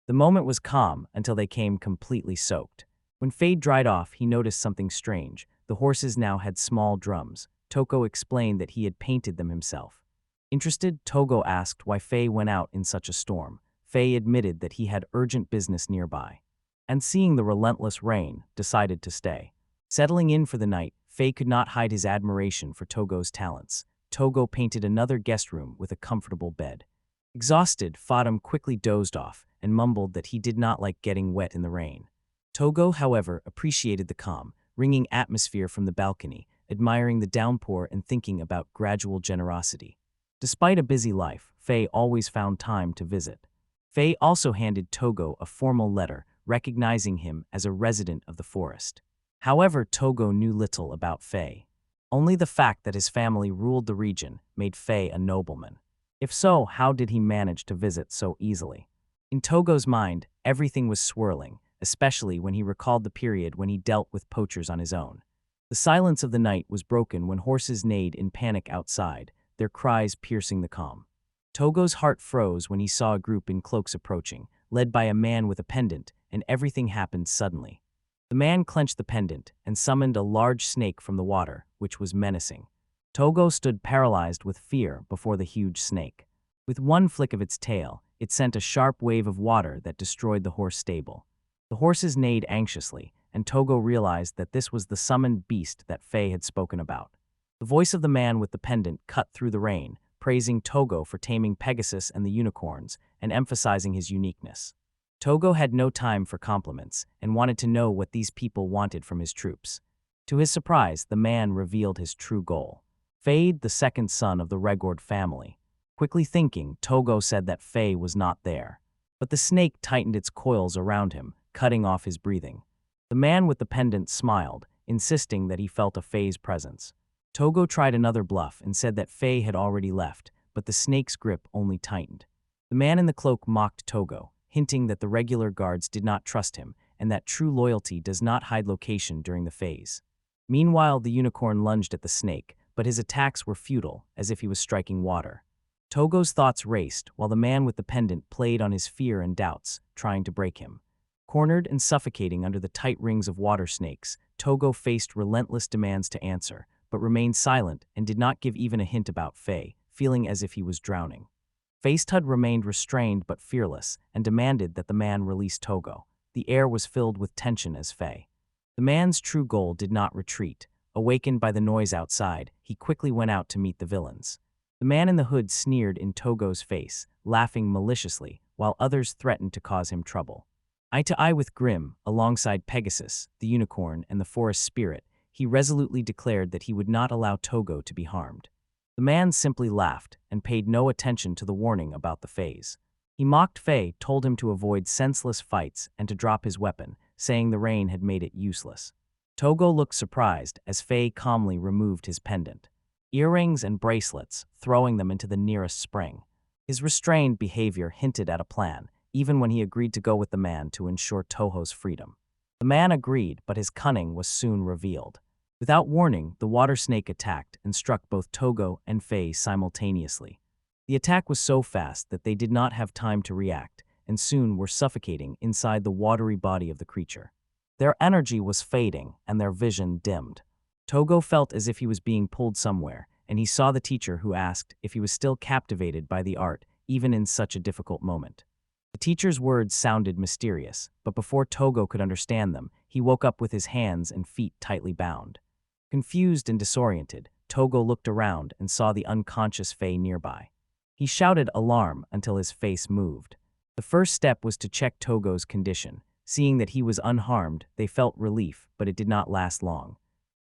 Speaker 1: The moment was calm until they came completely soaked. When Faye dried off, he noticed something strange. The horses now had small drums. Togo explained that he had painted them himself. Interested, Togo asked why Faye went out in such a storm. Faye admitted that he had urgent business nearby. and seeing the relentless rain, decided to stay. Settling in for the night, Faye could not hide his admiration for Togo's talents. Togo painted another guest room with a comfortable bed. Exhausted, Fatum quickly dozed off and mumbled that he did not like getting wet in the rain. Togo, however, appreciated the calm, ringing atmosphere from the balcony, admiring the downpour and thinking about gradual generosity. Despite a busy life, Faye always found time to visit. Faye also handed Togo a formal letter recognizing him as a resident of the forest. However, Togo knew little about Faye. Only the fact that his family ruled the region made Faye a nobleman. If so, how did he manage to visit so easily? In Togo's mind, everything was swirling, especially when he recalled the period when he dealt with poachers on his own. The silence of the night was broken when horses neighed in panic outside, their cries piercing the calm. Togo's heart froze when he saw a group in cloaks approaching, led by a man with a pendant, and everything happened suddenly. The man clenched the pendant and summoned a large snake from the water, which was menacing. Togo stood paralyzed with fear before the huge snake. With one flick of its tail, it sent a sharp wave of water that destroyed the horse stable. The horses neighed anxiously, and Togo realized that this was the summoned beast that Faye had spoken about. The voice of the man with the pendant cut through the rain, praising Togo for taming Pegasus and the unicorns and emphasizing his uniqueness. Togo had no time for compliments and wanted to know what these people wanted from his troops. To his surprise, the man revealed his true goal. Fade, the second son of the Regord family. Quickly thinking, Togo said that Faye was not there. But the snake tightened its coils around him, cutting off his breathing. The man with the pendant smiled, insisting that he felt a Faye's presence. Togo tried another bluff and said that Faye had already left, but the snake's grip only tightened. The man in the cloak mocked Togo, hinting that the regular guards did not trust him and that true loyalty does not hide location during the phase. Meanwhile, the unicorn lunged at the snake, but his attacks were futile, as if he was striking water. Togo's thoughts raced while the man with the pendant played on his fear and doubts, trying to break him. Cornered and suffocating under the tight rings of water snakes, Togo faced relentless demands to answer, but remained silent and did not give even a hint about Faye, feeling as if he was drowning. Facetud remained restrained but fearless and demanded that the man release Togo. The air was filled with tension as Faye. The man's true goal did not retreat. Awakened by the noise outside, he quickly went out to meet the villains. The man in the hood sneered in Togo's face, laughing maliciously, while others threatened to cause him trouble. Eye to eye with Grimm, alongside Pegasus, the unicorn, and the forest spirit, he resolutely declared that he would not allow Togo to be harmed. The man simply laughed and paid no attention to the warning about the phase. He mocked Faye, told him to avoid senseless fights and to drop his weapon, saying the rain had made it useless. Togo looked surprised as Faye calmly removed his pendant. Earrings and bracelets, throwing them into the nearest spring. His restrained behavior hinted at a plan, even when he agreed to go with the man to ensure Toho's freedom. The man agreed, but his cunning was soon revealed. Without warning, the water snake attacked and struck both Togo and Faye simultaneously. The attack was so fast that they did not have time to react, and soon were suffocating inside the watery body of the creature. Their energy was fading, and their vision dimmed. Togo felt as if he was being pulled somewhere, and he saw the teacher who asked if he was still captivated by the art, even in such a difficult moment. The teacher's words sounded mysterious, but before Togo could understand them, he woke up with his hands and feet tightly bound. Confused and disoriented, Togo looked around and saw the unconscious Faye nearby. He shouted alarm until his face moved. The first step was to check Togo's condition. Seeing that he was unharmed, they felt relief, but it did not last long.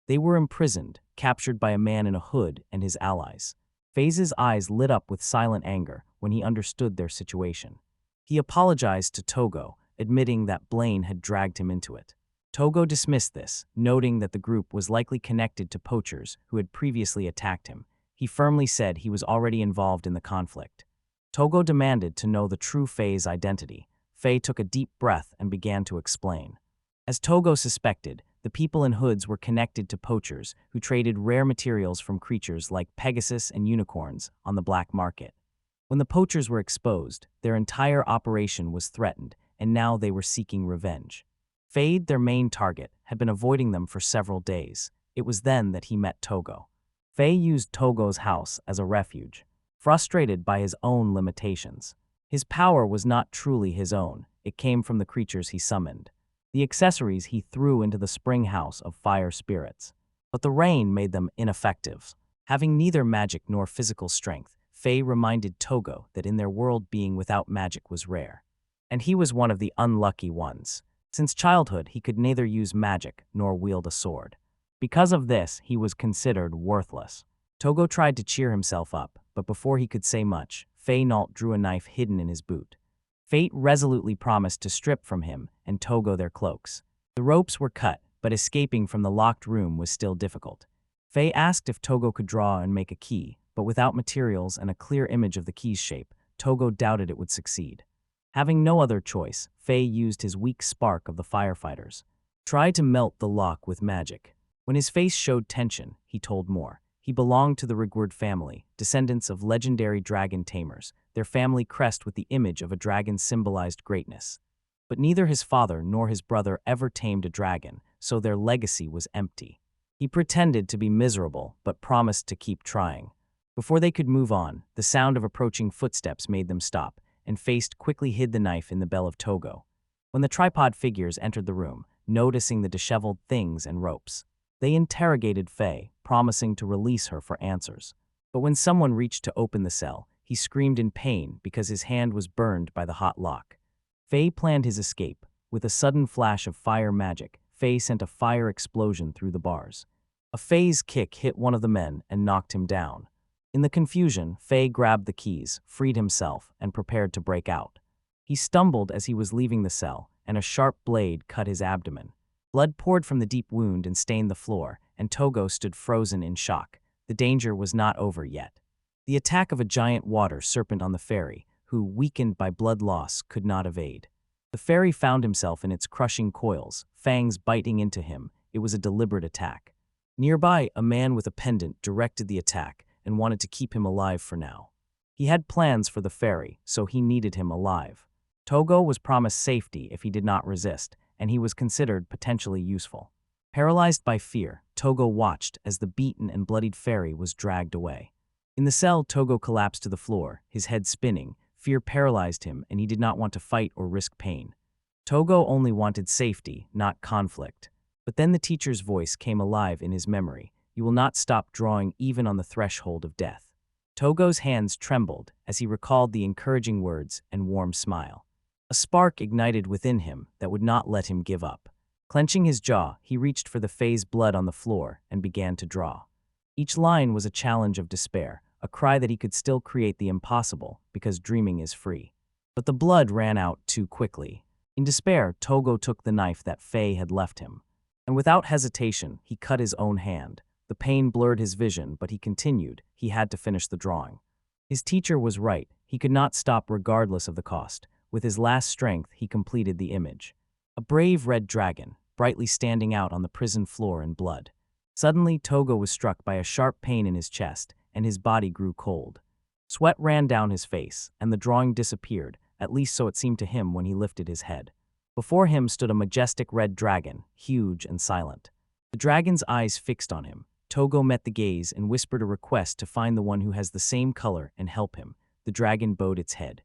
Speaker 1: They were imprisoned, captured by a man in a hood and his allies. Faye's eyes lit up with silent anger when he understood their situation. He apologized to Togo, admitting that Blaine had dragged him into it. Togo dismissed this, noting that the group was likely connected to poachers who had previously attacked him. He firmly said he was already involved in the conflict. Togo demanded to know the true Faye's identity. Faye took a deep breath and began to explain. As Togo suspected, the people in hoods were connected to poachers who traded rare materials from creatures like Pegasus and unicorns on the black market. When the poachers were exposed, their entire operation was threatened, and now they were seeking revenge. Fade, their main target, had been avoiding them for several days. It was then that he met Togo. Faye used Togo's house as a refuge, frustrated by his own limitations. His power was not truly his own, it came from the creatures he summoned. The accessories he threw into the spring house of fire spirits. But the rain made them ineffective. Having neither magic nor physical strength, Faye reminded Togo that in their world being without magic was rare. And he was one of the unlucky ones. Since childhood, he could neither use magic nor wield a sword. Because of this, he was considered worthless. Togo tried to cheer himself up, but before he could say much, Faye Nault drew a knife hidden in his boot. Fate resolutely promised to strip from him and Togo their cloaks. The ropes were cut, but escaping from the locked room was still difficult. Faye asked if Togo could draw and make a key, but without materials and a clear image of the key's shape, Togo doubted it would succeed. Having no other choice, Faye used his weak spark of the firefighters. Try to melt the lock with magic. When his face showed tension, he told more. He belonged to the Rigward family, descendants of legendary dragon tamers. Their family crest with the image of a dragon symbolized greatness. But neither his father nor his brother ever tamed a dragon, so their legacy was empty. He pretended to be miserable, but promised to keep trying. Before they could move on, the sound of approaching footsteps made them stop, and Faye quickly hid the knife in the bell of Togo. When the tripod figures entered the room, noticing the disheveled things and ropes, they interrogated Faye, promising to release her for answers. But when someone reached to open the cell, he screamed in pain because his hand was burned by the hot lock. Faye planned his escape. With a sudden flash of fire magic, Faye sent a fire explosion through the bars. A Faye's kick hit one of the men and knocked him down. In the confusion, Faye grabbed the keys, freed himself, and prepared to break out. He stumbled as he was leaving the cell, and a sharp blade cut his abdomen. Blood poured from the deep wound and stained the floor, and Togo stood frozen in shock. The danger was not over yet. The attack of a giant water serpent on the fairy, who, weakened by blood loss, could not evade. The fairy found himself in its crushing coils, fangs biting into him. It was a deliberate attack. Nearby, a man with a pendant directed the attack and wanted to keep him alive for now. He had plans for the fairy, so he needed him alive. Togo was promised safety if he did not resist, and he was considered potentially useful. Paralyzed by fear, Togo watched as the beaten and bloodied fairy was dragged away. In the cell, Togo collapsed to the floor, his head spinning. Fear paralyzed him, and he did not want to fight or risk pain. Togo only wanted safety, not conflict. But then the teacher's voice came alive in his memory. You will not stop drawing even on the threshold of death. Togo's hands trembled as he recalled the encouraging words and warm smile. A spark ignited within him that would not let him give up. Clenching his jaw, he reached for the Fae's blood on the floor and began to draw. Each line was a challenge of despair, a cry that he could still create the impossible because dreaming is free. But the blood ran out too quickly. In despair, Togo took the knife that Fae had left him. And without hesitation, he cut his own hand. The pain blurred his vision, but he continued. He had to finish the drawing. His teacher was right. He could not stop regardless of the cost. With his last strength, he completed the image. A brave red dragon, brightly standing out on the prison floor in blood. Suddenly, Togo was struck by a sharp pain in his chest, and his body grew cold. Sweat ran down his face, and the drawing disappeared, at least so it seemed to him when he lifted his head. Before him stood a majestic red dragon, huge and silent. The dragon's eyes fixed on him. Togo met the gaze and whispered a request to find the one who has the same color and help him. The dragon bowed its head.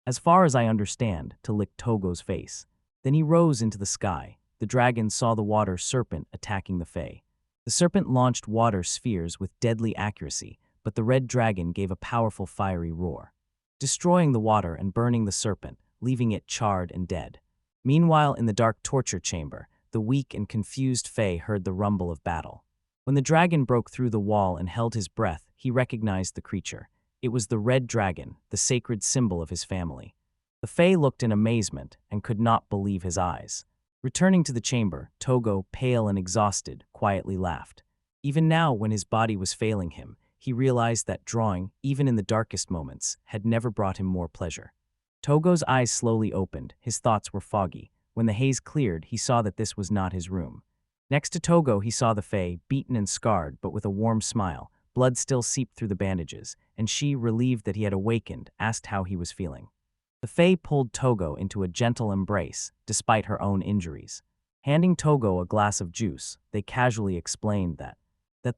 Speaker 1: As far as I understand, to lick Togo's face. Then he rose into the sky. The dragon saw the water serpent attacking the Fae. The serpent launched water spheres with deadly accuracy, but the red dragon gave a powerful fiery roar, destroying the water and burning the serpent, leaving it charred and dead. Meanwhile, in the dark torture chamber, the weak and confused Fae heard the rumble of battle. When the dragon broke through the wall and held his breath, he recognized the creature. It was the red dragon, the sacred symbol of his family. The Fae looked in amazement and could not believe his eyes. Returning to the chamber, Togo, pale and exhausted, quietly laughed. Even now, when his body was failing him, he realized that drawing, even in the darkest moments, had never brought him more pleasure. Togo's eyes slowly opened. His thoughts were foggy. When the haze cleared, he saw that this was not his room. Next to Togo, he saw the Fae, beaten and scarred, but with a warm smile. Blood still seeped through the bandages, and she, relieved that he had awakened, asked how he was feeling. The Fae pulled Togo into a gentle embrace, despite her own injuries. Handing Togo a glass of juice, they casually explained that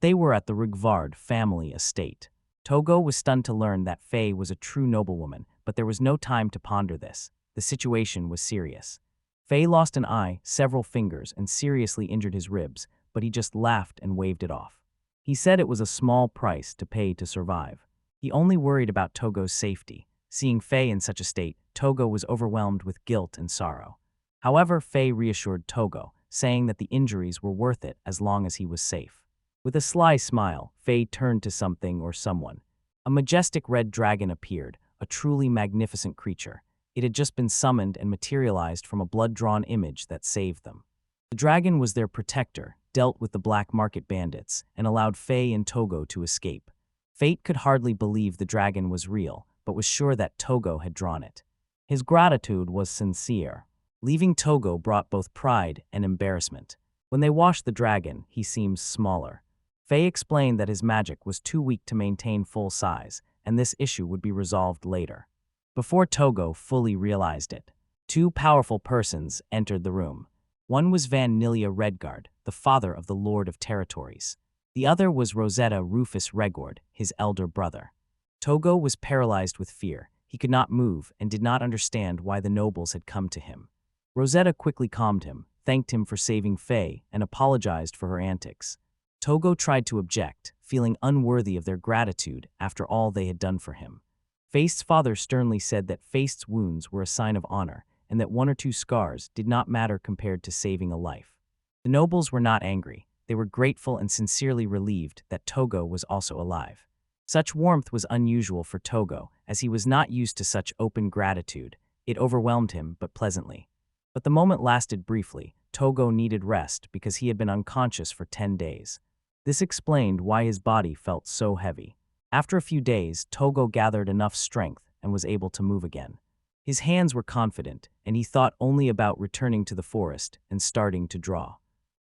Speaker 1: they were at the Rigvard family estate. Togo was stunned to learn that Fae was a true noblewoman, but there was no time to ponder this. The situation was serious. Faye lost an eye, several fingers, and seriously injured his ribs, but he just laughed and waved it off. He said it was a small price to pay to survive. He only worried about Togo's safety. Seeing Faye in such a state, Togo was overwhelmed with guilt and sorrow. However, Faye reassured Togo, saying that the injuries were worth it as long as he was safe. With a sly smile, Faye turned to something or someone. A majestic red dragon appeared, a truly magnificent creature. It had just been summoned and materialized from a blood-drawn image that saved them. The dragon was their protector, dealt with the black market bandits, and allowed Faye and Togo to escape. Fate could hardly believe the dragon was real, but was sure that Togo had drawn it. His gratitude was sincere. Leaving Togo brought both pride and embarrassment. When they washed the dragon, he seemed smaller. Faye explained that his magic was too weak to maintain full size, and this issue would be resolved later. Before Togo fully realized it, two powerful persons entered the room. One was Van Nilia Redguard, the father of the Lord of Territories. The other was Rosetta Rufus Regord, his elder brother. Togo was paralyzed with fear. He could not move and did not understand why the nobles had come to him. Rosetta quickly calmed him, thanked him for saving Faye, and apologized for her antics. Togo tried to object, feeling unworthy of their gratitude after all they had done for him. Faye's father sternly said that Faye's wounds were a sign of honor, and that one or two scars did not matter compared to saving a life. The nobles were not angry. They were grateful and sincerely relieved that Togo was also alive. Such warmth was unusual for Togo, as he was not used to such open gratitude. It overwhelmed him, but pleasantly. But the moment lasted briefly. Togo needed rest because he had been unconscious for 10 days. This explained why his body felt so heavy. After a few days, Togo gathered enough strength and was able to move again. His hands were confident, and he thought only about returning to the forest and starting to draw.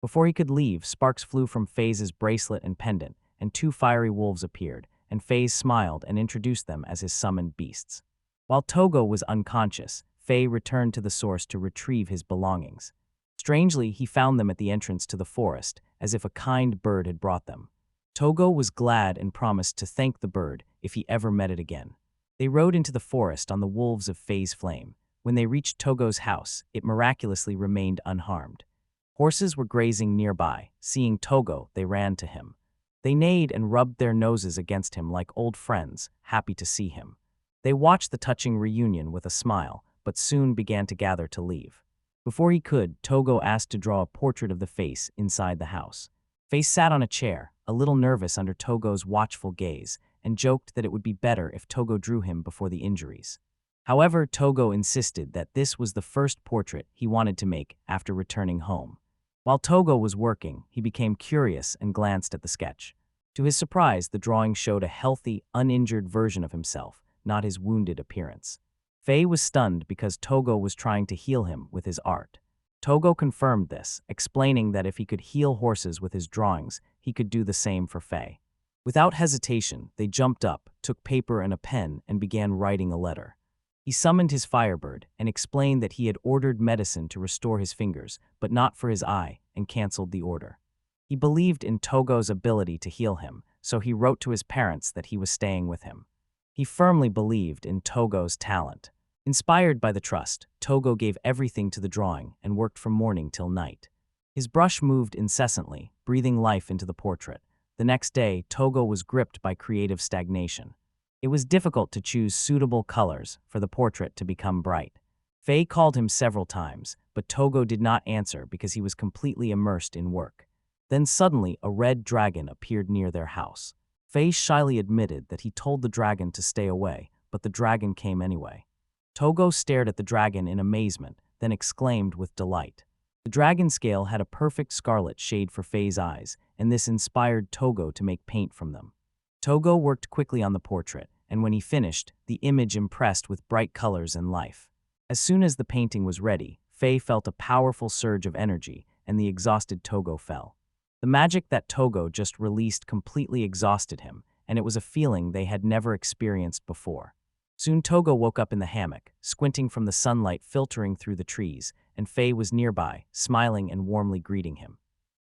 Speaker 1: Before he could leave, sparks flew from Faye's bracelet and pendant, and two fiery wolves appeared, and Faye smiled and introduced them as his summoned beasts. While Togo was unconscious, Faye returned to the source to retrieve his belongings. Strangely, he found them at the entrance to the forest, as if a kind bird had brought them. Togo was glad and promised to thank the bird if he ever met it again. They rode into the forest on the wolves of Faye's flame. When they reached Togo's house, it miraculously remained unharmed. Horses were grazing nearby. Seeing Togo, they ran to him. They neighed and rubbed their noses against him like old friends, happy to see him. They watched the touching reunion with a smile, but soon began to gather to leave. Before he could, Togo asked to draw a portrait of the face inside the house. Face sat on a chair, a little nervous under Togo's watchful gaze, and joked that it would be better if Togo drew him before the injuries. However, Togo insisted that this was the first portrait he wanted to make after returning home. While Togo was working, he became curious and glanced at the sketch. To his surprise, the drawing showed a healthy, uninjured version of himself, not his wounded appearance. Faye was stunned because Togo was trying to heal him with his art. Togo confirmed this, explaining that if he could heal horses with his drawings, he could do the same for Faye. Without hesitation, they jumped up, took paper and a pen, and began writing a letter. He summoned his firebird and explained that he had ordered medicine to restore his fingers, but not for his eye, and canceled the order. He believed in Togo's ability to heal him, so he wrote to his parents that he was staying with him. He firmly believed in Togo's talent. Inspired by the trust, Togo gave everything to the drawing and worked from morning till night. His brush moved incessantly, breathing life into the portrait. The next day, Togo was gripped by creative stagnation. It was difficult to choose suitable colors for the portrait to become bright. Faye called him several times, but Togo did not answer because he was completely immersed in work. Then suddenly, a red dragon appeared near their house. Faye shyly admitted that he told the dragon to stay away, but the dragon came anyway. Togo stared at the dragon in amazement, then exclaimed with delight. The dragon scale had a perfect scarlet shade for Faye's eyes, and this inspired Togo to make paint from them. Togo worked quickly on the portrait, and when he finished, the image impressed with bright colors and life. As soon as the painting was ready, Faye felt a powerful surge of energy, and the exhausted Togo fell. The magic that Togo just released completely exhausted him, and it was a feeling they had never experienced before. Soon Togo woke up in the hammock, squinting from the sunlight filtering through the trees, and Faye was nearby, smiling and warmly greeting him.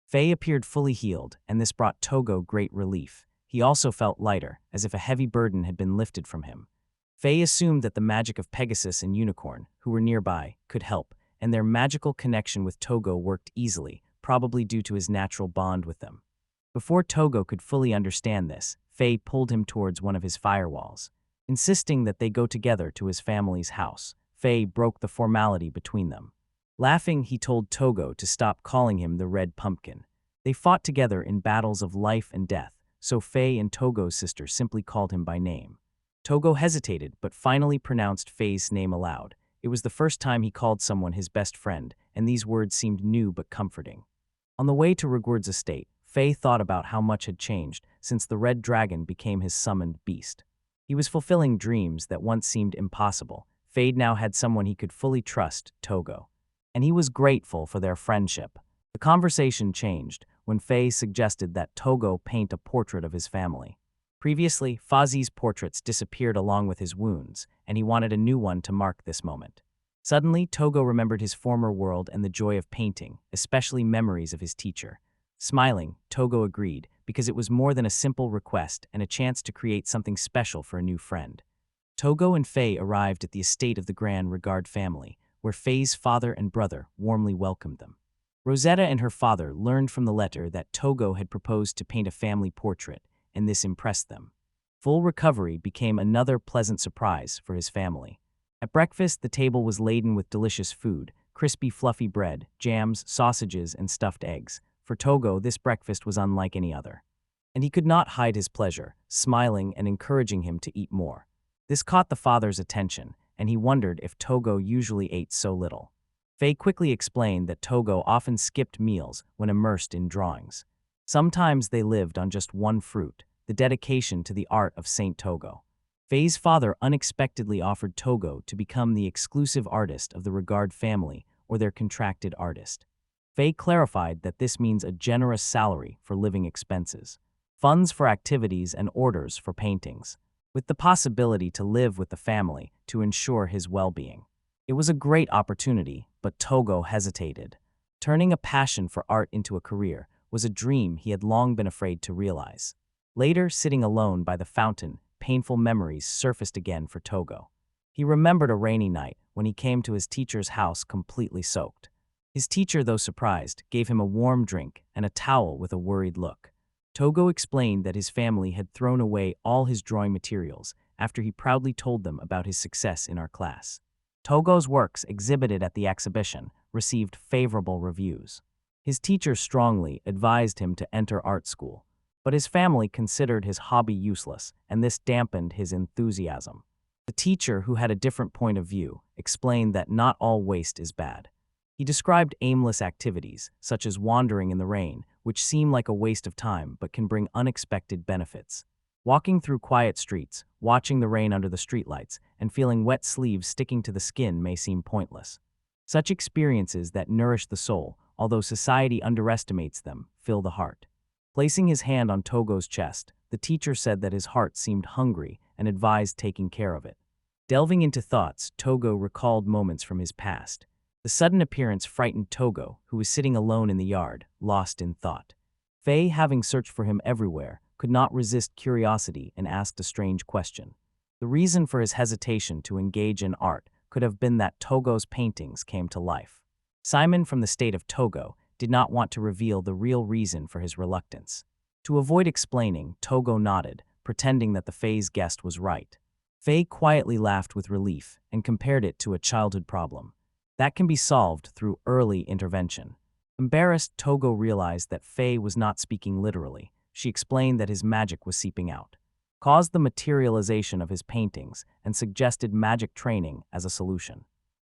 Speaker 1: Faye appeared fully healed, and this brought Togo great relief. He also felt lighter, as if a heavy burden had been lifted from him. Faye assumed that the magic of Pegasus and Unicorn, who were nearby, could help, and their magical connection with Togo worked easily, probably due to his natural bond with them. Before Togo could fully understand this, Faye pulled him towards one of his firewalls. Insisting that they go together to his family's house, Faye broke the formality between them. Laughing, he told Togo to stop calling him the Red Pumpkin. They fought together in battles of life and death, so Faye and Togo's sister simply called him by name. Togo hesitated but finally pronounced Faye's name aloud. It was the first time he called someone his best friend, and these words seemed new but comforting. On the way to Rigord's estate, Faye thought about how much had changed since the red dragon became his summoned beast. He was fulfilling dreams that once seemed impossible. Faye now had someone he could fully trust, Togo. And he was grateful for their friendship. The conversation changed when Faye suggested that Togo paint a portrait of his family. Previously, Fazi's portraits disappeared along with his wounds, and he wanted a new one to mark this moment. Suddenly, Togo remembered his former world and the joy of painting, especially memories of his teacher. Smiling, Togo agreed, because it was more than a simple request and a chance to create something special for a new friend. Togo and Faye arrived at the estate of the Grand Regard family, where Faye's father and brother warmly welcomed them. Rosetta and her father learned from the letter that Togo had proposed to paint a family portrait, and this impressed them. Full recovery became another pleasant surprise for his family. At breakfast, the table was laden with delicious food, crispy fluffy bread, jams, sausages, and stuffed eggs. For Togo, this breakfast was unlike any other. And he could not hide his pleasure, smiling and encouraging him to eat more. This caught the father's attention, and he wondered if Togo usually ate so little. Faye quickly explained that Togo often skipped meals when immersed in drawings. Sometimes they lived on just one fruit, the dedication to the art of Saint Togo. Faye's father unexpectedly offered Togo to become the exclusive artist of the Regard family or their contracted artist. Faye clarified that this means a generous salary for living expenses, funds for activities and orders for paintings, with the possibility to live with the family to ensure his well-being. It was a great opportunity, but Togo hesitated. Turning a passion for art into a career was a dream he had long been afraid to realize. Later, sitting alone by the fountain, painful memories surfaced again for Togo. He remembered a rainy night when he came to his teacher's house completely soaked. His teacher, though surprised, gave him a warm drink and a towel with a worried look. Togo explained that his family had thrown away all his drawing materials after he proudly told them about his success in our class. Togo's works exhibited at the exhibition received favorable reviews. His teacher strongly advised him to enter art school, but his family considered his hobby useless, and this dampened his enthusiasm. The teacher, who had a different point of view, explained that not all waste is bad. He described aimless activities, such as wandering in the rain, which seem like a waste of time but can bring unexpected benefits. Walking through quiet streets, watching the rain under the streetlights, and feeling wet sleeves sticking to the skin may seem pointless. Such experiences that nourish the soul, although society underestimates them, fill the heart. Placing his hand on Togo's chest, the teacher said that his heart seemed hungry and advised taking care of it. Delving into thoughts, Togo recalled moments from his past. The sudden appearance frightened Togo, who was sitting alone in the yard, lost in thought. Faye, having searched for him everywhere, could not resist curiosity and asked a strange question. The reason for his hesitation to engage in art could have been that Togo's paintings came to life. Simon from the state of Togo did not want to reveal the real reason for his reluctance. To avoid explaining, Togo nodded, pretending that the Faye's guest was right. Faye quietly laughed with relief and compared it to a childhood problem. That can be solved through early intervention. Embarrassed, Togo realized that Faye was not speaking literally. She explained that his magic was seeping out, caused the materialization of his paintings, and suggested magic training as a solution.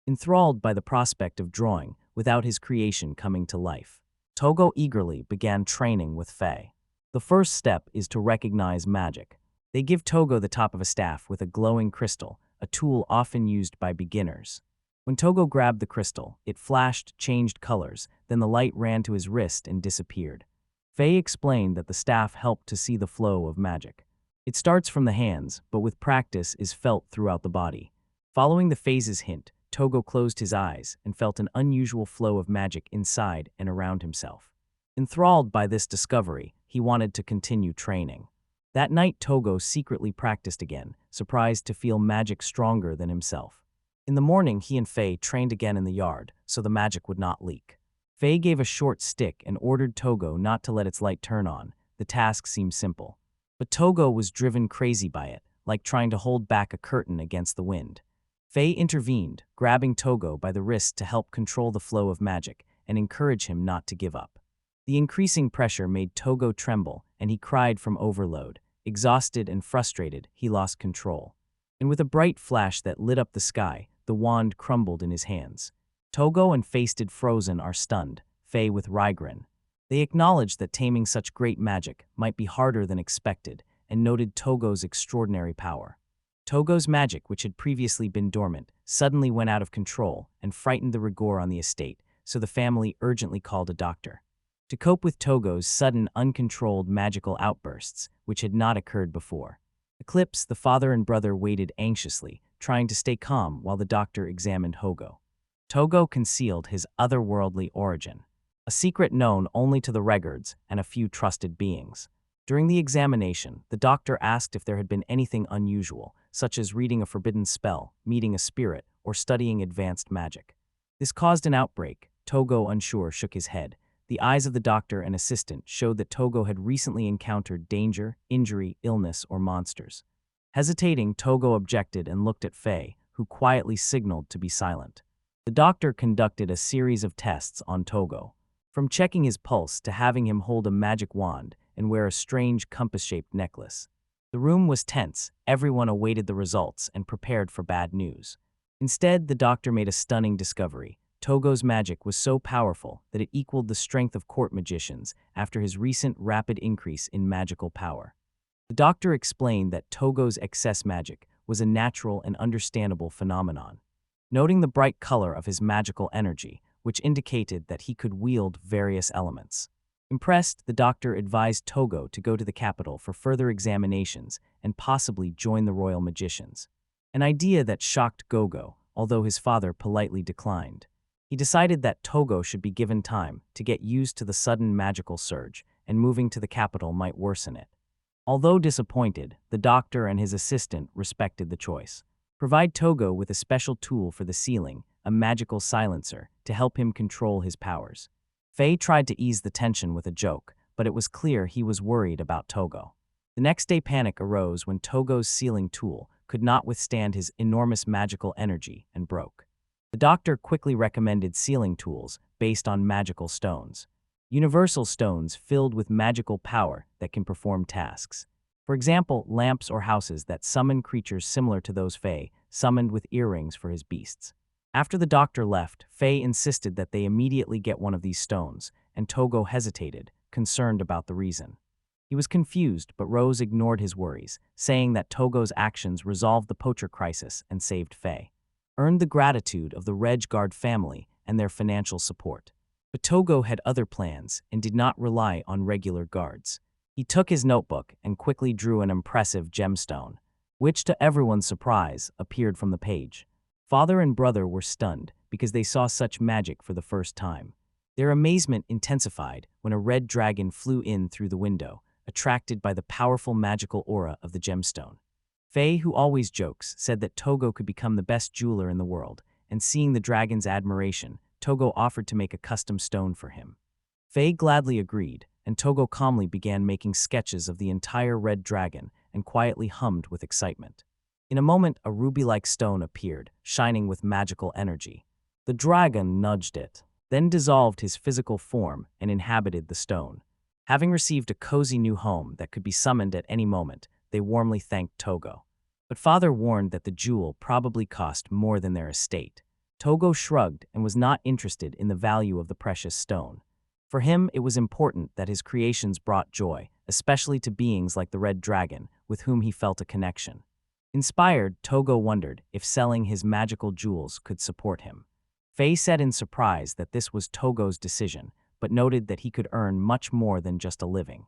Speaker 1: Enthralled by the prospect of drawing without his creation coming to life, Togo eagerly began training with Faye. The first step is to recognize magic. They give Togo the top of a staff with a glowing crystal, a tool often used by beginners. When Togo grabbed the crystal, it flashed, changed colors, then the light ran to his wrist and disappeared. Faye explained that the staff helped to see the flow of magic. It starts from the hands, but with practice is felt throughout the body. Following the Faye's hint, Togo closed his eyes and felt an unusual flow of magic inside and around himself. Enthralled by this discovery, he wanted to continue training. That night, Togo secretly practiced again, surprised to feel magic stronger than himself. In the morning, he and Faye trained again in the yard, so the magic would not leak. Faye gave a short stick and ordered Togo not to let its light turn on. The task seemed simple. But Togo was driven crazy by it, like trying to hold back a curtain against the wind. Faye intervened, grabbing Togo by the wrist to help control the flow of magic and encourage him not to give up. The increasing pressure made Togo tremble, and he cried from overload. Exhausted and frustrated, he lost control. And with a bright flash that lit up the sky, the wand crumbled in his hands. Togo and Fasted Frozen are stunned, Faye with Rygrin. They acknowledged that taming such great magic might be harder than expected, and noted Togo's extraordinary power. Togo's magic, which had previously been dormant, suddenly went out of control and frightened the rigor on the estate, so the family urgently called a doctor. To cope with Togo's sudden, uncontrolled magical outbursts, which had not occurred before. Eclipse, the father and brother waited anxiously, trying to stay calm while the doctor examined Togo. Togo concealed his otherworldly origin, a secret known only to the regards and a few trusted beings. During the examination, the doctor asked if there had been anything unusual, such as reading a forbidden spell, meeting a spirit, or studying advanced magic. This caused an outbreak. Togo, unsure, shook his head. The eyes of the doctor and assistant showed that Togo had recently encountered danger, injury, illness, or monsters. Hesitating, Togo objected and looked at Faye, who quietly signaled to be silent. The doctor conducted a series of tests on Togo, from checking his pulse to having him hold a magic wand and wear a strange compass-shaped necklace. The room was tense. Everyone awaited the results and prepared for bad news. Instead, the doctor made a stunning discovery. Togo's magic was so powerful that it equaled the strength of court magicians after his recent rapid increase in magical power. The doctor explained that Togo's excess magic was a natural and understandable phenomenon, noting the bright color of his magical energy, which indicated that he could wield various elements. Impressed, the doctor advised Togo to go to the capital for further examinations and possibly join the royal magicians, an idea that shocked Gogo, although his father politely declined. He decided that Togo should be given time to get used to the sudden magical surge, and moving to the capital might worsen it. Although disappointed, the doctor and his assistant respected the choice. Provide Togo with a special tool for the ceiling, a magical silencer, to help him control his powers. Faye tried to ease the tension with a joke, but it was clear he was worried about Togo. The next day, panic arose when Togo's sealing tool could not withstand his enormous magical energy and broke. The doctor quickly recommended sealing tools based on magical stones, universal stones filled with magical power that can perform tasks. For example, lamps or houses that summon creatures similar to those Faye summoned with earrings for his beasts. After the doctor left, Faye insisted that they immediately get one of these stones, and Togo hesitated, concerned about the reason. He was confused, but Rose ignored his worries, saying that Togo's actions resolved the poacher crisis and saved Faye, earned the gratitude of the Reg Guard family and their financial support. But Togo had other plans and did not rely on regular guards. He took his notebook and quickly drew an impressive gemstone, which, to everyone's surprise, appeared from the page. Father and brother were stunned because they saw such magic for the first time. Their amazement intensified when a red dragon flew in through the window, attracted by the powerful magical aura of the gemstone. Faye, who always jokes, said that Togo could become the best jeweler in the world, and seeing the dragon's admiration, Togo offered to make a custom stone for him. Faye gladly agreed, and Togo calmly began making sketches of the entire red dragon and quietly hummed with excitement. In a moment, a ruby-like stone appeared, shining with magical energy. The dragon nudged it, then dissolved his physical form and inhabited the stone. Having received a cozy new home that could be summoned at any moment, they warmly thanked Togo. But father warned that the jewel probably cost more than their estate. Togo shrugged and was not interested in the value of the precious stone. For him, it was important that his creations brought joy, especially to beings like the red dragon, with whom he felt a connection. Inspired, Togo wondered if selling his magical jewels could support him. Faye said in surprise that this was Togo's decision, but noted that he could earn much more than just a living.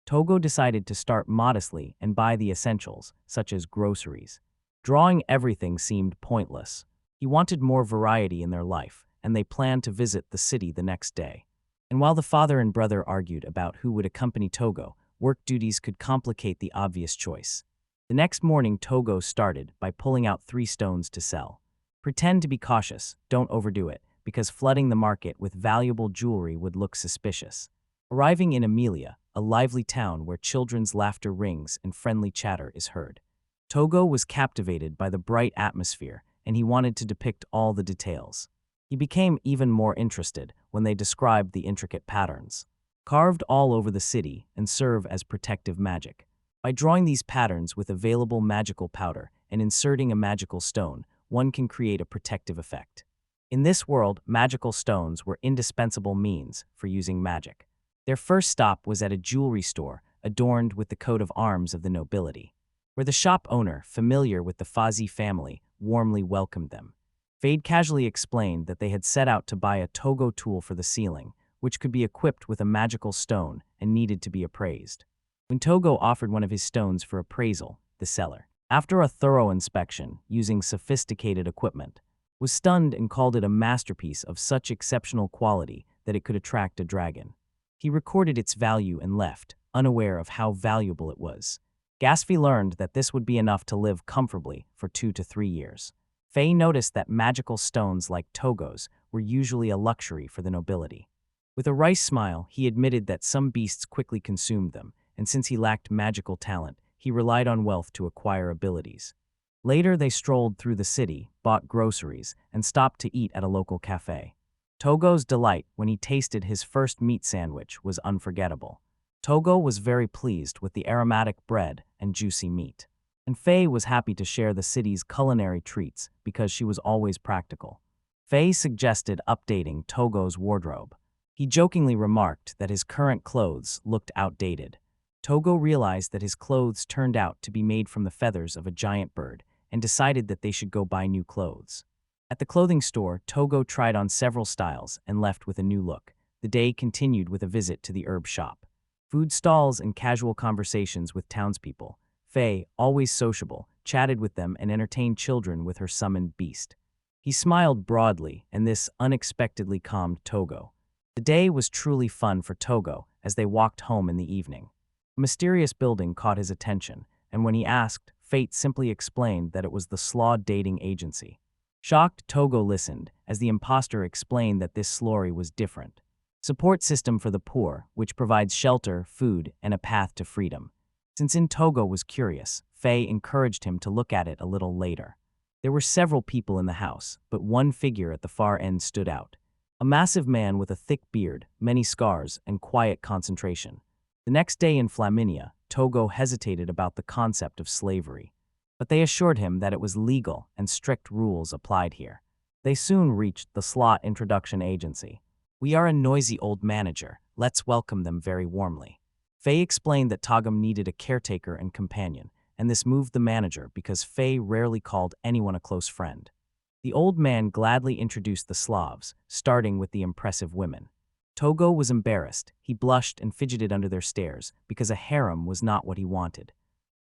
Speaker 1: Togo decided to start modestly and buy the essentials, such as groceries. Drawing everything seemed pointless. He wanted more variety in their life, and they planned to visit the city the next day. And while the father and brother argued about who would accompany Togo, work duties could complicate the obvious choice. The next morning, Togo started by pulling out 3 stones to sell. Pretend to be cautious, don't overdo it, because flooding the market with valuable jewelry would look suspicious. Arriving in Amelia, a lively town where children's laughter rings and friendly chatter is heard. Togo was captivated by the bright atmosphere, and he wanted to depict all the details. He became even more interested when they described the intricate patterns, carved all over the city and serve as protective magic. By drawing these patterns with available magical powder and inserting a magical stone, one can create a protective effect. In this world, magical stones were indispensable means for using magic. Their first stop was at a jewelry store adorned with the coat of arms of the nobility, where the shop owner, familiar with the Fazi family, warmly welcomed them. Fade casually explained that they had set out to buy a Togo tool for the ceiling, which could be equipped with a magical stone and needed to be appraised. When Togo offered one of his stones for appraisal, the seller, after a thorough inspection using sophisticated equipment, was stunned and called it a masterpiece of such exceptional quality that it could attract a dragon. He recorded its value and left, unaware of how valuable it was. Gasfi learned that this would be enough to live comfortably for 2 to 3 years. Faye noticed that magical stones like Togo's were usually a luxury for the nobility. With a wry smile, he admitted that some beasts quickly consumed them, and since he lacked magical talent, he relied on wealth to acquire abilities. Later, they strolled through the city, bought groceries, and stopped to eat at a local cafe. Togo's delight when he tasted his first meat sandwich was unforgettable. Togo was very pleased with the aromatic bread and juicy meat, and Faye was happy to share the city's culinary treats because she was always practical. Faye suggested updating Togo's wardrobe. He jokingly remarked that his current clothes looked outdated. Togo realized that his clothes turned out to be made from the feathers of a giant bird and decided that they should go buy new clothes. At the clothing store, Togo tried on several styles and left with a new look. The day continued with a visit to the herb shop, food stalls, and casual conversations with townspeople. Faye, always sociable, chatted with them and entertained children with her summoned beast. He smiled broadly, and this unexpectedly calmed Togo. The day was truly fun for Togo as they walked home in the evening. A mysterious building caught his attention, and when he asked, Fate simply explained that it was the Slaw dating agency. Shocked, Togo listened as the imposter explained that this slurry was different. Support system for the poor, which provides shelter, food, and a path to freedom. Since Togo was curious, Faye encouraged him to look at it a little later. There were several people in the house, but one figure at the far end stood out. A massive man with a thick beard, many scars, and quiet concentration. The next day in Flaminia, Togo hesitated about the concept of slavery, but they assured him that it was legal and strict rules applied here. They soon reached the slot introduction agency. We are a noisy old manager. Let's welcome them very warmly. Faye explained that Togum needed a caretaker and companion, and this moved the manager because Faye rarely called anyone a close friend. The old man gladly introduced the Slavs, starting with the impressive women. Togo was embarrassed. He blushed and fidgeted under their stares because a harem was not what he wanted.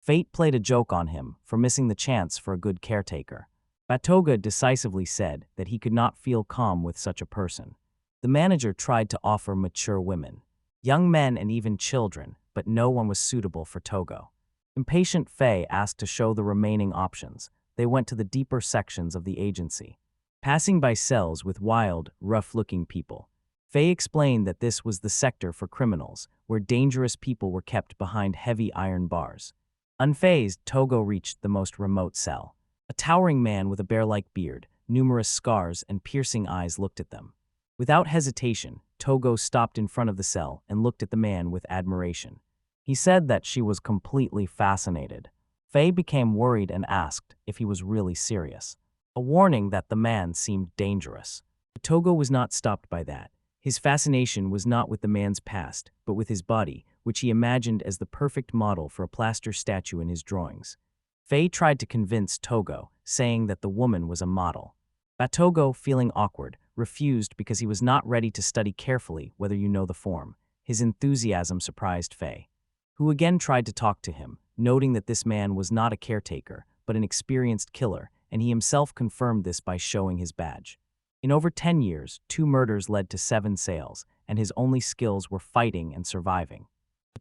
Speaker 1: Fate played a joke on him for missing the chance for a good caretaker. Batoga decisively said that he could not feel calm with such a person. The manager tried to offer mature women, young men, and even children, but no one was suitable for Togo. Impatient Faye asked to show the remaining options. They went to the deeper sections of the agency, passing by cells with wild, rough-looking people. Faye explained that this was the sector for criminals, where dangerous people were kept behind heavy iron bars. Unfazed, Togo reached the most remote cell. A towering man with a bear-like beard, numerous scars, and piercing eyes looked at them. Without hesitation, Togo stopped in front of the cell and looked at the man with admiration. He said that she was completely fascinated. Faye became worried and asked if he was really serious, a warning that the man seemed dangerous. But Togo was not stopped by that. His fascination was not with the man's past, but with his body, which he imagined as the perfect model for a plaster statue in his drawings. Faye tried to convince Togo, saying that the woman was a model. Batogo, feeling awkward, refused because he was not ready to study carefully whether you know the form. His enthusiasm surprised Faye, who again tried to talk to him, noting that this man was not a caretaker, but an experienced killer, and he himself confirmed this by showing his badge. In over 10 years, 2 murders led to 7 sales, and his only skills were fighting and surviving.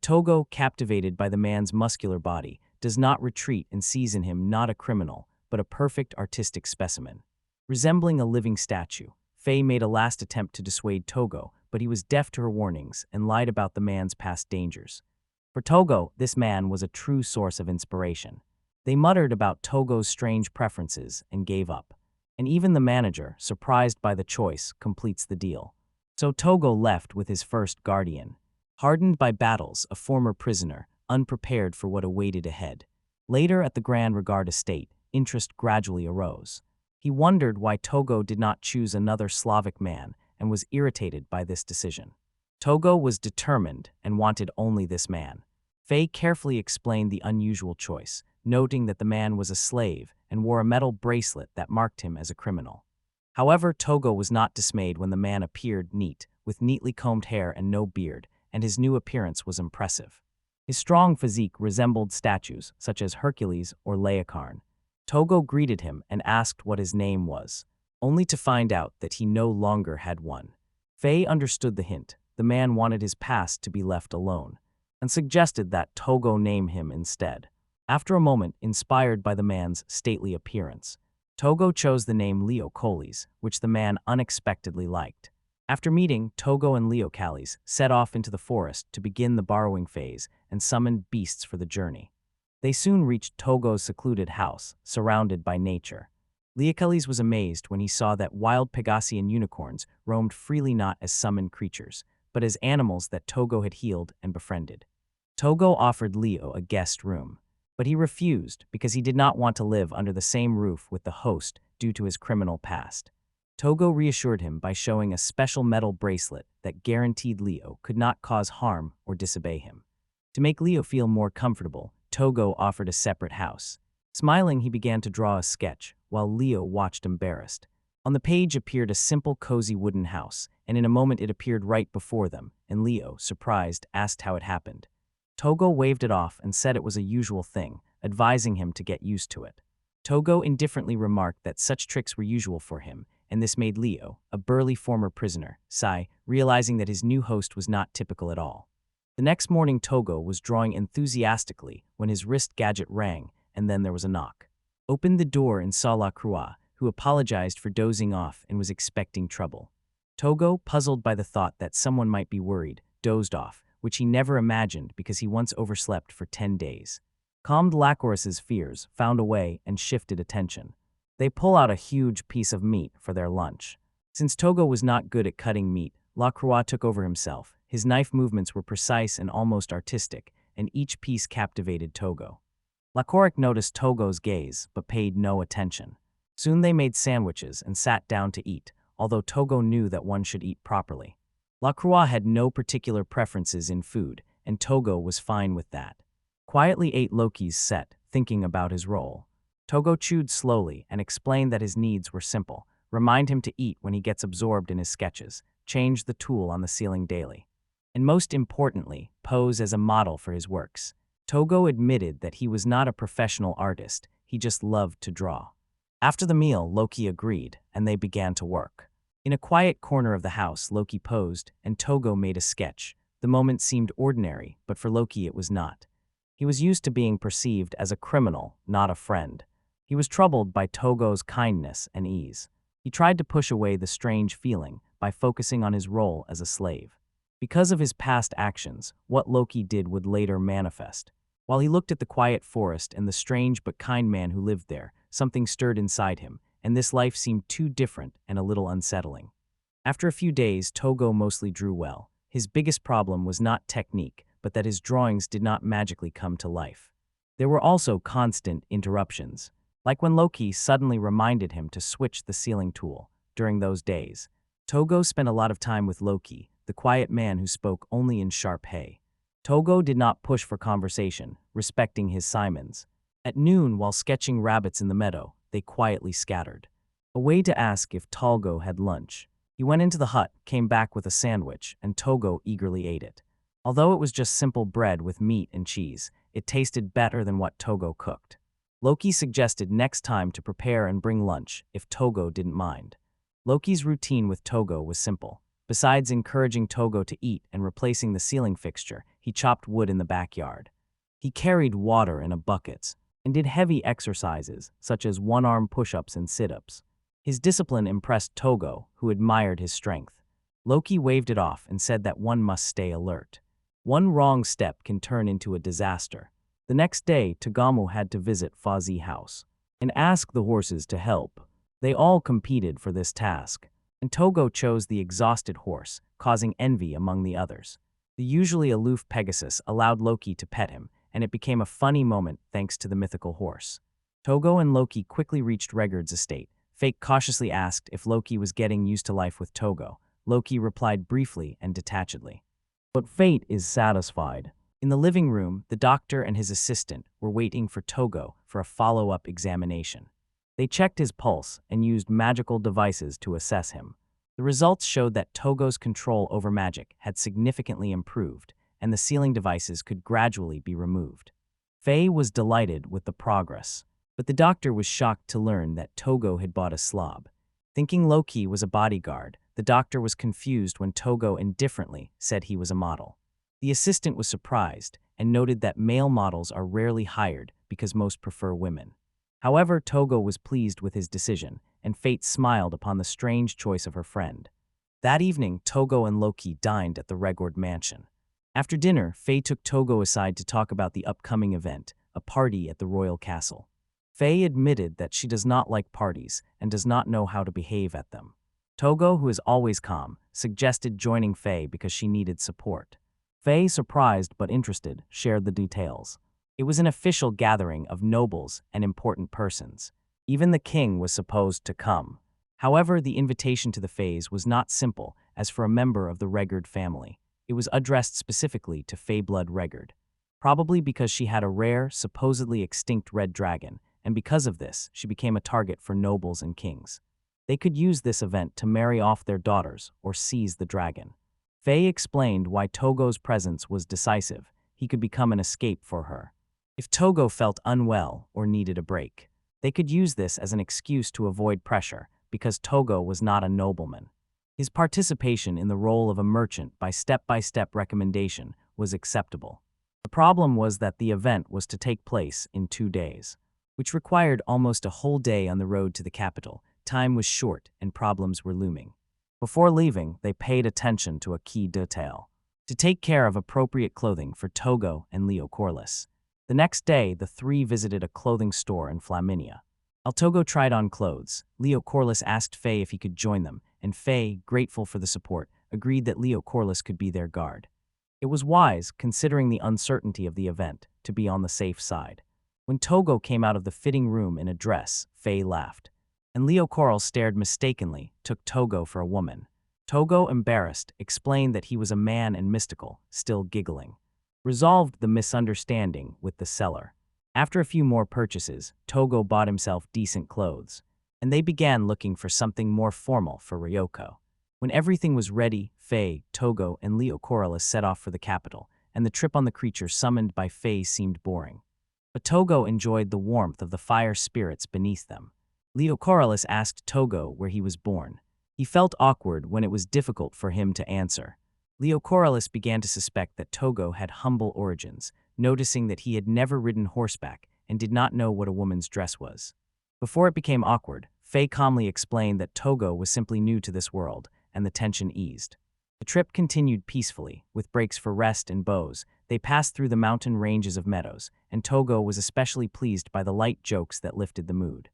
Speaker 1: Togo, captivated by the man's muscular body, does not retreat and sees in him not a criminal, but a perfect artistic specimen. Resembling a living statue, Faye made a last attempt to dissuade Togo, but he was deaf to her warnings and lied about the man's past dangers. For Togo, this man was a true source of inspiration. They muttered about Togo's strange preferences and gave up. And even the manager, surprised by the choice, completes the deal. So Togo left with his first guardian. Hardened by battles, a former prisoner, unprepared for what awaited ahead. Later at the Grand Regard estate, interest gradually arose. He wondered why Togo did not choose another Slavic man and was irritated by this decision. Togo was determined and wanted only this man. Faye carefully explained the unusual choice, noting that the man was a slave and wore a metal bracelet that marked him as a criminal. However, Togo was not dismayed when the man appeared neat, with neatly combed hair and no beard, and his new appearance was impressive. His strong physique resembled statues such as Hercules or Laocoon. Togo greeted him and asked what his name was, only to find out that he no longer had one. Faye understood the hint. The man wanted his past to be left alone, and suggested that Togo name him instead. After a moment, inspired by the man's stately appearance, Togo chose the name Leo Coles, which the man unexpectedly liked. After meeting, Togo and Leo Coles set off into the forest to begin the borrowing phase and summoned beasts for the journey. They soon reached Togo's secluded house, surrounded by nature. Leocalis was amazed when he saw that wild Pegasean unicorns roamed freely not as summoned creatures, but as animals that Togo had healed and befriended. Togo offered Leo a guest room, but he refused because he did not want to live under the same roof with the host due to his criminal past. Togo reassured him by showing a special metal bracelet that guaranteed Leo could not cause harm or disobey him. To make Leo feel more comfortable, Togo offered a separate house. Smiling, he began to draw a sketch, while Leo watched embarrassed. On the page appeared a simple, cozy wooden house, and in a moment it appeared right before them, and Leo, surprised, asked how it happened. Togo waved it off and said it was a usual thing, advising him to get used to it. Togo indifferently remarked that such tricks were usual for him, and this made Leo, a burly former prisoner, sigh, realizing that his new host was not typical at all. The next morning, Togo was drawing enthusiastically when his wrist gadget rang, and then there was a knock. Opened the door and saw La Croix, who apologized for dozing off and was expecting trouble. Togo, puzzled by the thought that someone might be worried, dozed off, which he never imagined because he once overslept for 10 days. Calmed Lacoris's fears, found a way, and shifted attention. They pull out a huge piece of meat for their lunch. Since Togo was not good at cutting meat, La Croix took over himself. His knife movements were precise and almost artistic, and each piece captivated Togo. Lacoric noticed Togo's gaze, but paid no attention. Soon they made sandwiches and sat down to eat, although Togo knew that one should eat properly. La Croix had no particular preferences in food, and Togo was fine with that. Quietly ate Loki's set, thinking about his role. Togo chewed slowly and explained that his needs were simple. Remind him to eat when he gets absorbed in his sketches, change the tool on the ceiling daily, and most importantly, pose as a model for his works. Togo admitted that he was not a professional artist, he just loved to draw. After the meal, Loki agreed, and they began to work. In a quiet corner of the house, Loki posed, and Togo made a sketch. The moment seemed ordinary, but for Loki it was not. He was used to being perceived as a criminal, not a friend. He was troubled by Togo's kindness and ease. He tried to push away the strange feeling by focusing on his role as a slave. Because of his past actions, what Loki did would later manifest. While he looked at the quiet forest and the strange but kind man who lived there, something stirred inside him, and this life seemed too different and a little unsettling. After a few days, Togo mostly drew well. His biggest problem was not technique, but that his drawings did not magically come to life. There were also constant interruptions, like when Loki suddenly reminded him to switch the ceiling tool. During those days, Togo spent a lot of time with Loki, the quiet man who spoke only in sharp hey. Togo did not push for conversation, respecting his Simons. At noon, while sketching rabbits in the meadow, they quietly scattered. A way to ask if Togo had lunch. He went into the hut, came back with a sandwich, and Togo eagerly ate it. Although it was just simple bread with meat and cheese, it tasted better than what Togo cooked. Loki suggested next time to prepare and bring lunch, if Togo didn't mind. Loki's routine with Togo was simple. Besides encouraging Togo to eat and replacing the ceiling fixture, he chopped wood in the backyard. He carried water in a bucket and did heavy exercises, such as one-arm push-ups and sit-ups. His discipline impressed Togo, who admired his strength. Loki waved it off and said that one must stay alert. One wrong step can turn into a disaster. The next day, Tagamu had to visit Fazi's house and ask the horses to help. They all competed for this task, and Togo chose the exhausted horse, causing envy among the others. The usually aloof Pegasus allowed Loki to pet him, and it became a funny moment thanks to the mythical horse. Togo and Loki quickly reached Regard's estate. Fate cautiously asked if Loki was getting used to life with Togo. Loki replied briefly and detachedly. But Fate is satisfied. In the living room, the doctor and his assistant were waiting for Togo for a follow-up examination. They checked his pulse and used magical devices to assess him. The results showed that Togo's control over magic had significantly improved, and the sealing devices could gradually be removed. Faye was delighted with the progress, but the doctor was shocked to learn that Togo had bought a slob. Thinking Loki was a bodyguard, the doctor was confused when Togo indifferently said he was a model. The assistant was surprised and noted that male models are rarely hired because most prefer women. However, Togo was pleased with his decision, and Fate smiled upon the strange choice of her friend. That evening, Togo and Loki dined at the Regard mansion. After dinner, Faye took Togo aside to talk about the upcoming event, a party at the royal castle. Faye admitted that she does not like parties and does not know how to behave at them. Togo, who is always calm, suggested joining Faye because she needed support. Faye, surprised but interested, shared the details. It was an official gathering of nobles and important persons. Even the king was supposed to come. However, the invitation to the Fays was not simple, as for a member of the Regard family. It was addressed specifically to Fayblood Regard. Probably because she had a rare, supposedly extinct red dragon, and because of this, she became a target for nobles and kings. They could use this event to marry off their daughters or seize the dragon. Faye explained why Togo's presence was decisive. He could become an escape for her. If Togo felt unwell or needed a break, they could use this as an excuse to avoid pressure, because Togo was not a nobleman. His participation in the role of a merchant by step-by-step recommendation was acceptable. The problem was that the event was to take place in 2 days, which required almost a whole day on the road to the capital. Time was short and problems were looming. Before leaving, they paid attention to a key detail: to take care of appropriate clothing for Togo and Leo Corliss. The next day, the three visited a clothing store in Flaminia. While Togo tried on clothes, Leo Corliss asked Faye if he could join them, and Faye, grateful for the support, agreed that Leo Corliss could be their guard. It was wise, considering the uncertainty of the event, to be on the safe side. When Togo came out of the fitting room in a dress, Faye laughed, and Leo Corliss stared mistakenly, took Togo for a woman. Togo, embarrassed, explained that he was a man and mystical, still giggling. Resolved the misunderstanding with the seller. After a few more purchases, Togo bought himself decent clothes, and they began looking for something more formal for Ryoko. When everything was ready, Faye, Togo, and Leo Corliss set off for the capital, and the trip on the creature summoned by Faye seemed boring. But Togo enjoyed the warmth of the fire spirits beneath them. Leo Corliss asked Togo where he was born. He felt awkward when it was difficult for him to answer. Leo Corliss began to suspect that Togo had humble origins, noticing that he had never ridden horseback and did not know what a woman's dress was. Before it became awkward, Faye calmly explained that Togo was simply new to this world, and the tension eased. The trip continued peacefully, with breaks for rest and bows. They passed through the mountain ranges of meadows, and Togo was especially pleased by the light jokes that lifted the mood.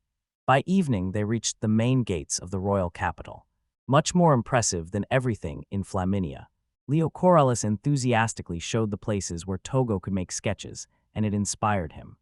Speaker 1: By evening, they reached the main gates of the royal capital. Much more impressive than everything in Flaminia. Leo Corliss enthusiastically showed the places where Togo could make sketches, and it inspired him.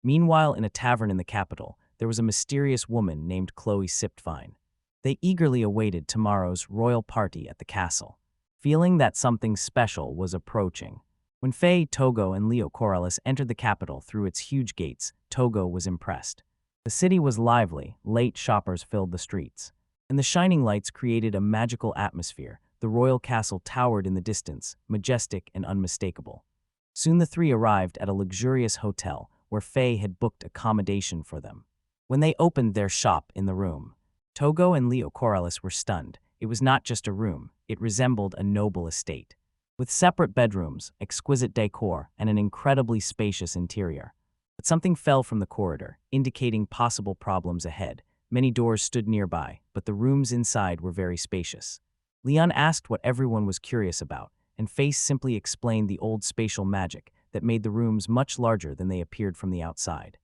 Speaker 1: Meanwhile, in a tavern in the capital, there was a mysterious woman named Chloe Siptvine. They eagerly awaited tomorrow's royal party at the castle, feeling that something special was approaching. When Faye, Togo, and Leo Corliss entered the capital through its huge gates, Togo was impressed. The city was lively, late shoppers filled the streets, and the shining lights created a magical atmosphere. The royal castle towered in the distance, majestic and unmistakable. Soon the three arrived at a luxurious hotel where Faye had booked accommodation for them. When they opened their shop in the room, Togo and Leo Corliss were stunned. It was not just a room, it resembled a noble estate, with separate bedrooms, exquisite decor, and an incredibly spacious interior. But something fell from the corridor, indicating possible problems ahead. Many doors stood nearby, but the rooms inside were very spacious. Leon asked what everyone was curious about, and Face simply explained the old spatial magic that made the rooms much larger than they appeared from the outside.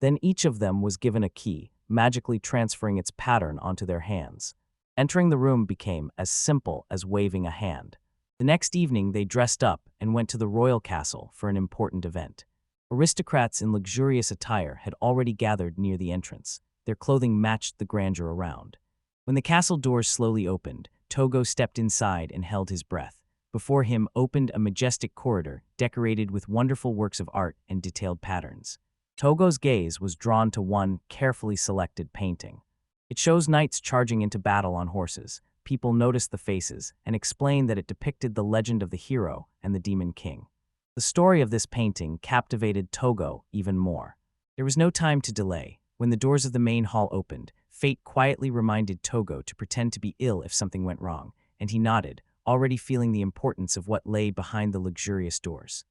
Speaker 1: Then each of them was given a key, magically transferring its pattern onto their hands. Entering the room became as simple as waving a hand. The next evening they dressed up and went to the royal castle for an important event. Aristocrats in luxurious attire had already gathered near the entrance. Their clothing matched the grandeur around. When the castle doors slowly opened, Togo stepped inside and held his breath. Before him opened a majestic corridor decorated with wonderful works of art and detailed patterns. Togo's gaze was drawn to one carefully selected painting. It shows knights charging into battle on horses. People noticed the faces and explained that it depicted the legend of the hero and the demon king. The story of this painting captivated Togo even more. There was no time to delay. When the doors of the main hall opened, fate quietly reminded Togo to pretend to be ill if something went wrong, and he nodded, already feeling the importance of what lay behind the luxurious doors.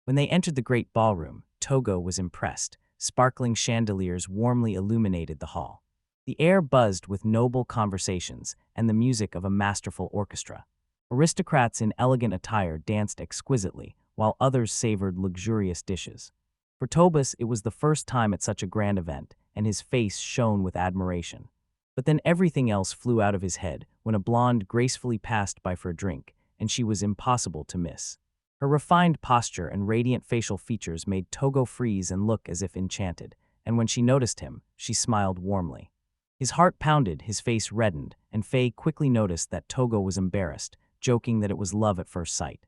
Speaker 1: When they entered the great ballroom, Togo was impressed. Sparkling chandeliers warmly illuminated the hall. The air buzzed with noble conversations and the music of a masterful orchestra. Aristocrats in elegant attire danced exquisitely, while others savored luxurious dishes. For Tobus, it was the first time at such a grand event, and his face shone with admiration. But then everything else flew out of his head when a blonde gracefully passed by for a drink, and she was impossible to miss. Her refined posture and radiant facial features made Togo freeze and look as if enchanted, and when she noticed him, she smiled warmly. His heart pounded, his face reddened, and Faye quickly noticed that Togo was embarrassed, joking that it was love at first sight.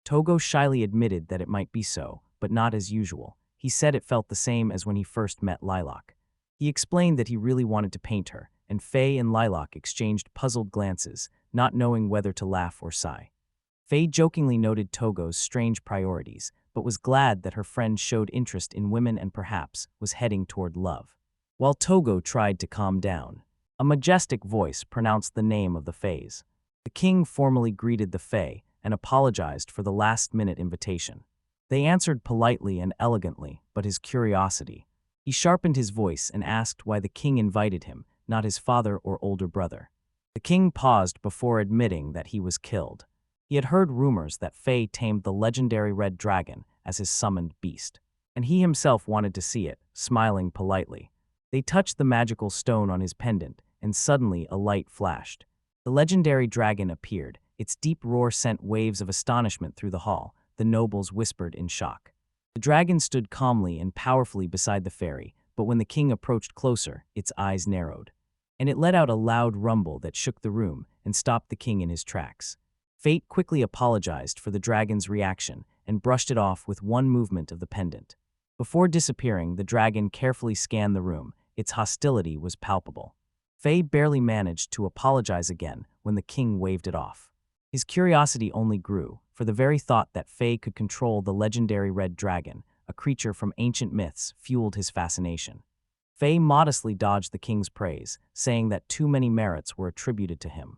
Speaker 1: Togo shyly admitted that it might be so, but not as usual. He said it felt the same as when he first met Lilac. He explained that he really wanted to paint her, and Faye and Lilac exchanged puzzled glances, not knowing whether to laugh or sigh. Faye jokingly noted Togo's strange priorities, but was glad that her friend showed interest in women and perhaps was heading toward love. While Togo tried to calm down, a majestic voice pronounced the name of the Fays. The king formally greeted the Fae and apologized for the last-minute invitation. They answered politely and elegantly, but his curiosity. He sharpened his voice and asked why the king invited him, not his father or older brother. The king paused before admitting that he was killed. He had heard rumors that Faye tamed the legendary red dragon as his summoned beast, and he himself wanted to see it, smiling politely. They touched the magical stone on his pendant, and suddenly a light flashed. The legendary dragon appeared. Its deep roar sent waves of astonishment through the hall. The nobles whispered in shock. The dragon stood calmly and powerfully beside the fairy, but when the king approached closer, its eyes narrowed. And it let out a loud rumble that shook the room and stopped the king in his tracks. Fate quickly apologized for the dragon's reaction and brushed it off with one movement of the pendant. Before disappearing, the dragon carefully scanned the room. Its hostility was palpable. Faye barely managed to apologize again when the king waved it off. His curiosity only grew, for the very thought that Faye could control the legendary red dragon, a creature from ancient myths, fueled his fascination. Faye modestly dodged the king's praise, saying that too many merits were attributed to him.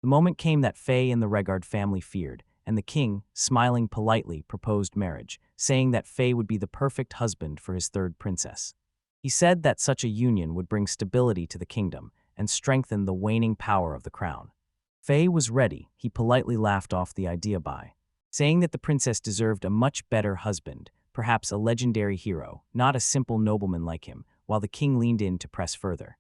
Speaker 1: The moment came that Faye and the Regard family feared, and the king, smiling politely, proposed marriage, saying that Faye would be the perfect husband for his third princess. He said that such a union would bring stability to the kingdom and strengthen the waning power of the crown. Faye was ready. He politely laughed off the idea by saying that the princess deserved a much better husband, perhaps a legendary hero, not a simple nobleman like him, while the king leaned in to press further.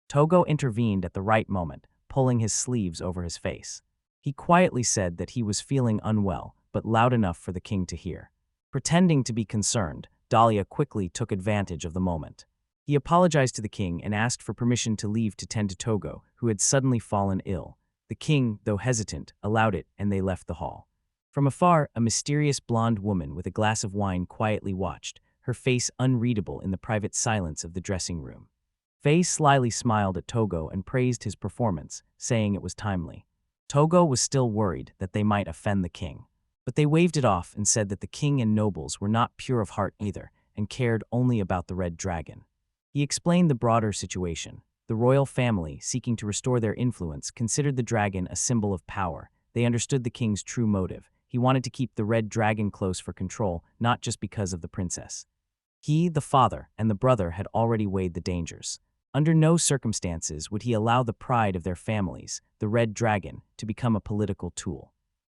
Speaker 1: Togo intervened at the right moment, pulling his sleeves over his face. He quietly said that he was feeling unwell, but loud enough for the king to hear. Pretending to be concerned, Dahlia quickly took advantage of the moment. He apologized to the king and asked for permission to leave to tend to Togo, who had suddenly fallen ill. The king, though hesitant, allowed it, and they left the hall. From afar, a mysterious blonde woman with a glass of wine quietly watched, her face unreadable in the private silence of the dressing room. Faye slyly smiled at Togo and praised his performance, saying it was timely. Togo was still worried that they might offend the king, but they waved it off and said that the king and nobles were not pure of heart either and cared only about the red dragon. He explained the broader situation. The royal family, seeking to restore their influence, considered the dragon a symbol of power. They understood the king's true motive. He wanted to keep the red dragon close for control, not just because of the princess. He, the father, and the brother had already weighed the dangers. Under no circumstances would he allow the pride of their families, the red dragon, to become a political tool.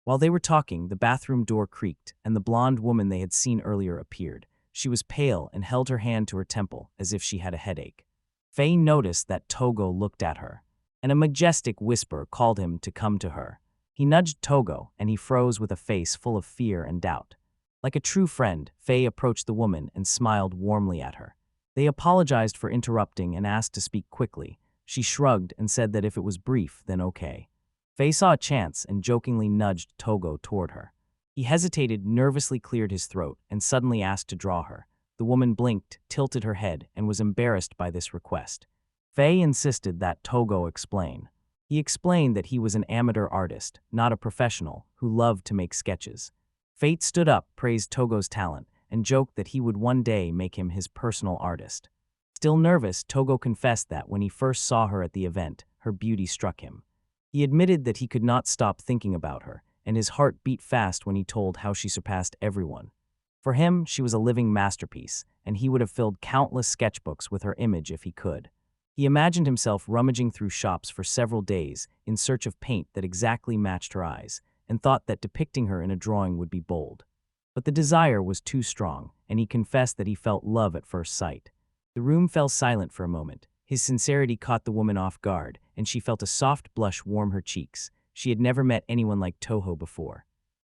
Speaker 1: While they were talking, the bathroom door creaked, and the blonde woman they had seen earlier appeared. She was pale and held her hand to her temple, as if she had a headache. Faye noticed that Togo looked at her, and a majestic whisper called him to come to her. He nudged Togo, and he froze with a face full of fear and doubt. Like a true friend, Faye approached the woman and smiled warmly at her. They apologized for interrupting and asked to speak quickly. She shrugged and said that if it was brief, then okay. Faye saw a chance and jokingly nudged Togo toward her. He hesitated, nervously cleared his throat, and suddenly asked to draw her. The woman blinked, tilted her head, and was embarrassed by this request. Faye insisted that Togo explain. He explained that he was an amateur artist, not a professional, who loved to make sketches. Fate stood up, praised Togo's talent, and joked that he would one day make him his personal artist. Still nervous, Togo confessed that when he first saw her at the event, her beauty struck him. He admitted that he could not stop thinking about her, and his heart beat fast when he told how she surpassed everyone. For him, she was a living masterpiece, and he would have filled countless sketchbooks with her image if he could. He imagined himself rummaging through shops for several days in search of paint that exactly matched her eyes, and thought that depicting her in a drawing would be bold. But the desire was too strong, and he confessed that he felt love at first sight. The room fell silent for a moment. His sincerity caught the woman off guard, and she felt a soft blush warm her cheeks. She had never met anyone like Toho before.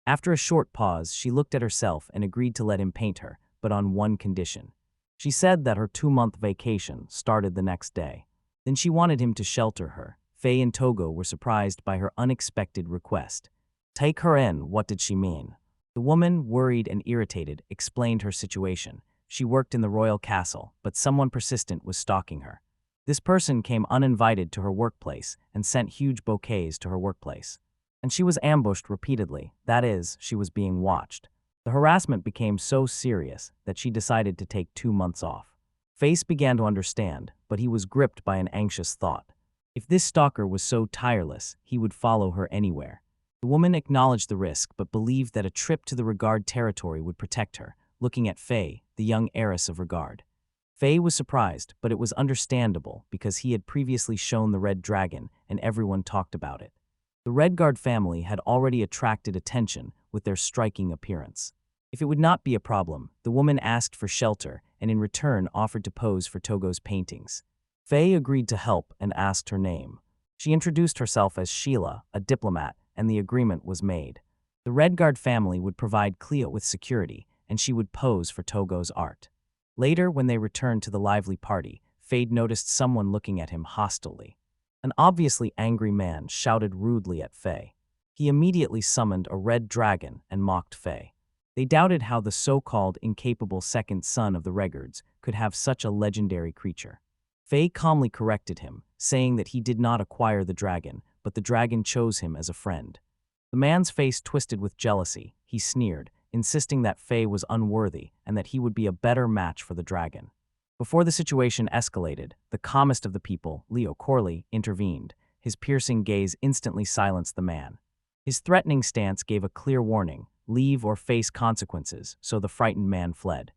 Speaker 1: After a short pause, she looked at herself and agreed to let him paint her, but on one condition. She said that her 2-month vacation started the next day. Then she wanted him to shelter her. Faye and Togo were surprised by her unexpected request. Take her in, what did she mean? The woman, worried and irritated, explained her situation. She worked in the royal castle, but someone persistent was stalking her. This person came uninvited to her workplace and sent huge bouquets to her workplace. And she was ambushed repeatedly, that is, she was being watched. The harassment became so serious that she decided to take 2 months off. Face began to understand, but he was gripped by an anxious thought. If this stalker was so tireless, he would follow her anywhere. The woman acknowledged the risk but believed that a trip to the Regard territory would protect her, looking at Faye, the young heiress of Regard. Faye was surprised, but it was understandable because he had previously shown the red dragon and everyone talked about it. The Redguard family had already attracted attention with their striking appearance. If it would not be a problem, the woman asked for shelter and in return offered to pose for Togo's paintings. Faye agreed to help and asked her name. She introduced herself as Sheila, a diplomat, and the agreement was made. The Redguard family would provide Cleo with security, and she would pose for Togo's art. Later, when they returned to the lively party, Faye noticed someone looking at him hostilely. An obviously angry man shouted rudely at Faye. He immediately summoned a red dragon and mocked Faye. They doubted how the so-called incapable second son of the Regards could have such a legendary creature. Faye calmly corrected him, saying that he did not acquire the dragon, but the dragon chose him as a friend. The man's face twisted with jealousy. He sneered, insisting that Faye was unworthy and that he would be a better match for the dragon. Before the situation escalated, the calmest of the people, Leo Corley, intervened. His piercing gaze instantly silenced the man. His threatening stance gave a clear warning, leave or face consequences, so the frightened man fled.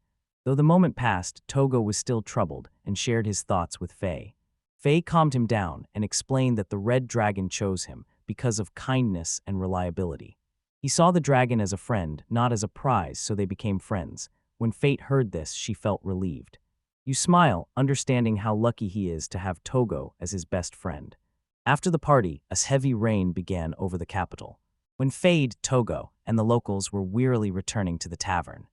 Speaker 1: Though the moment passed, Togo was still troubled and shared his thoughts with Faye. Faye calmed him down and explained that the red dragon chose him because of kindness and reliability. He saw the dragon as a friend, not as a prize, so they became friends. When Fate heard this, she felt relieved. You smile, understanding how lucky he is to have Togo as his best friend. After the party, a heavy rain began over the capital. When Fade, Togo, and the locals were wearily returning to the tavern,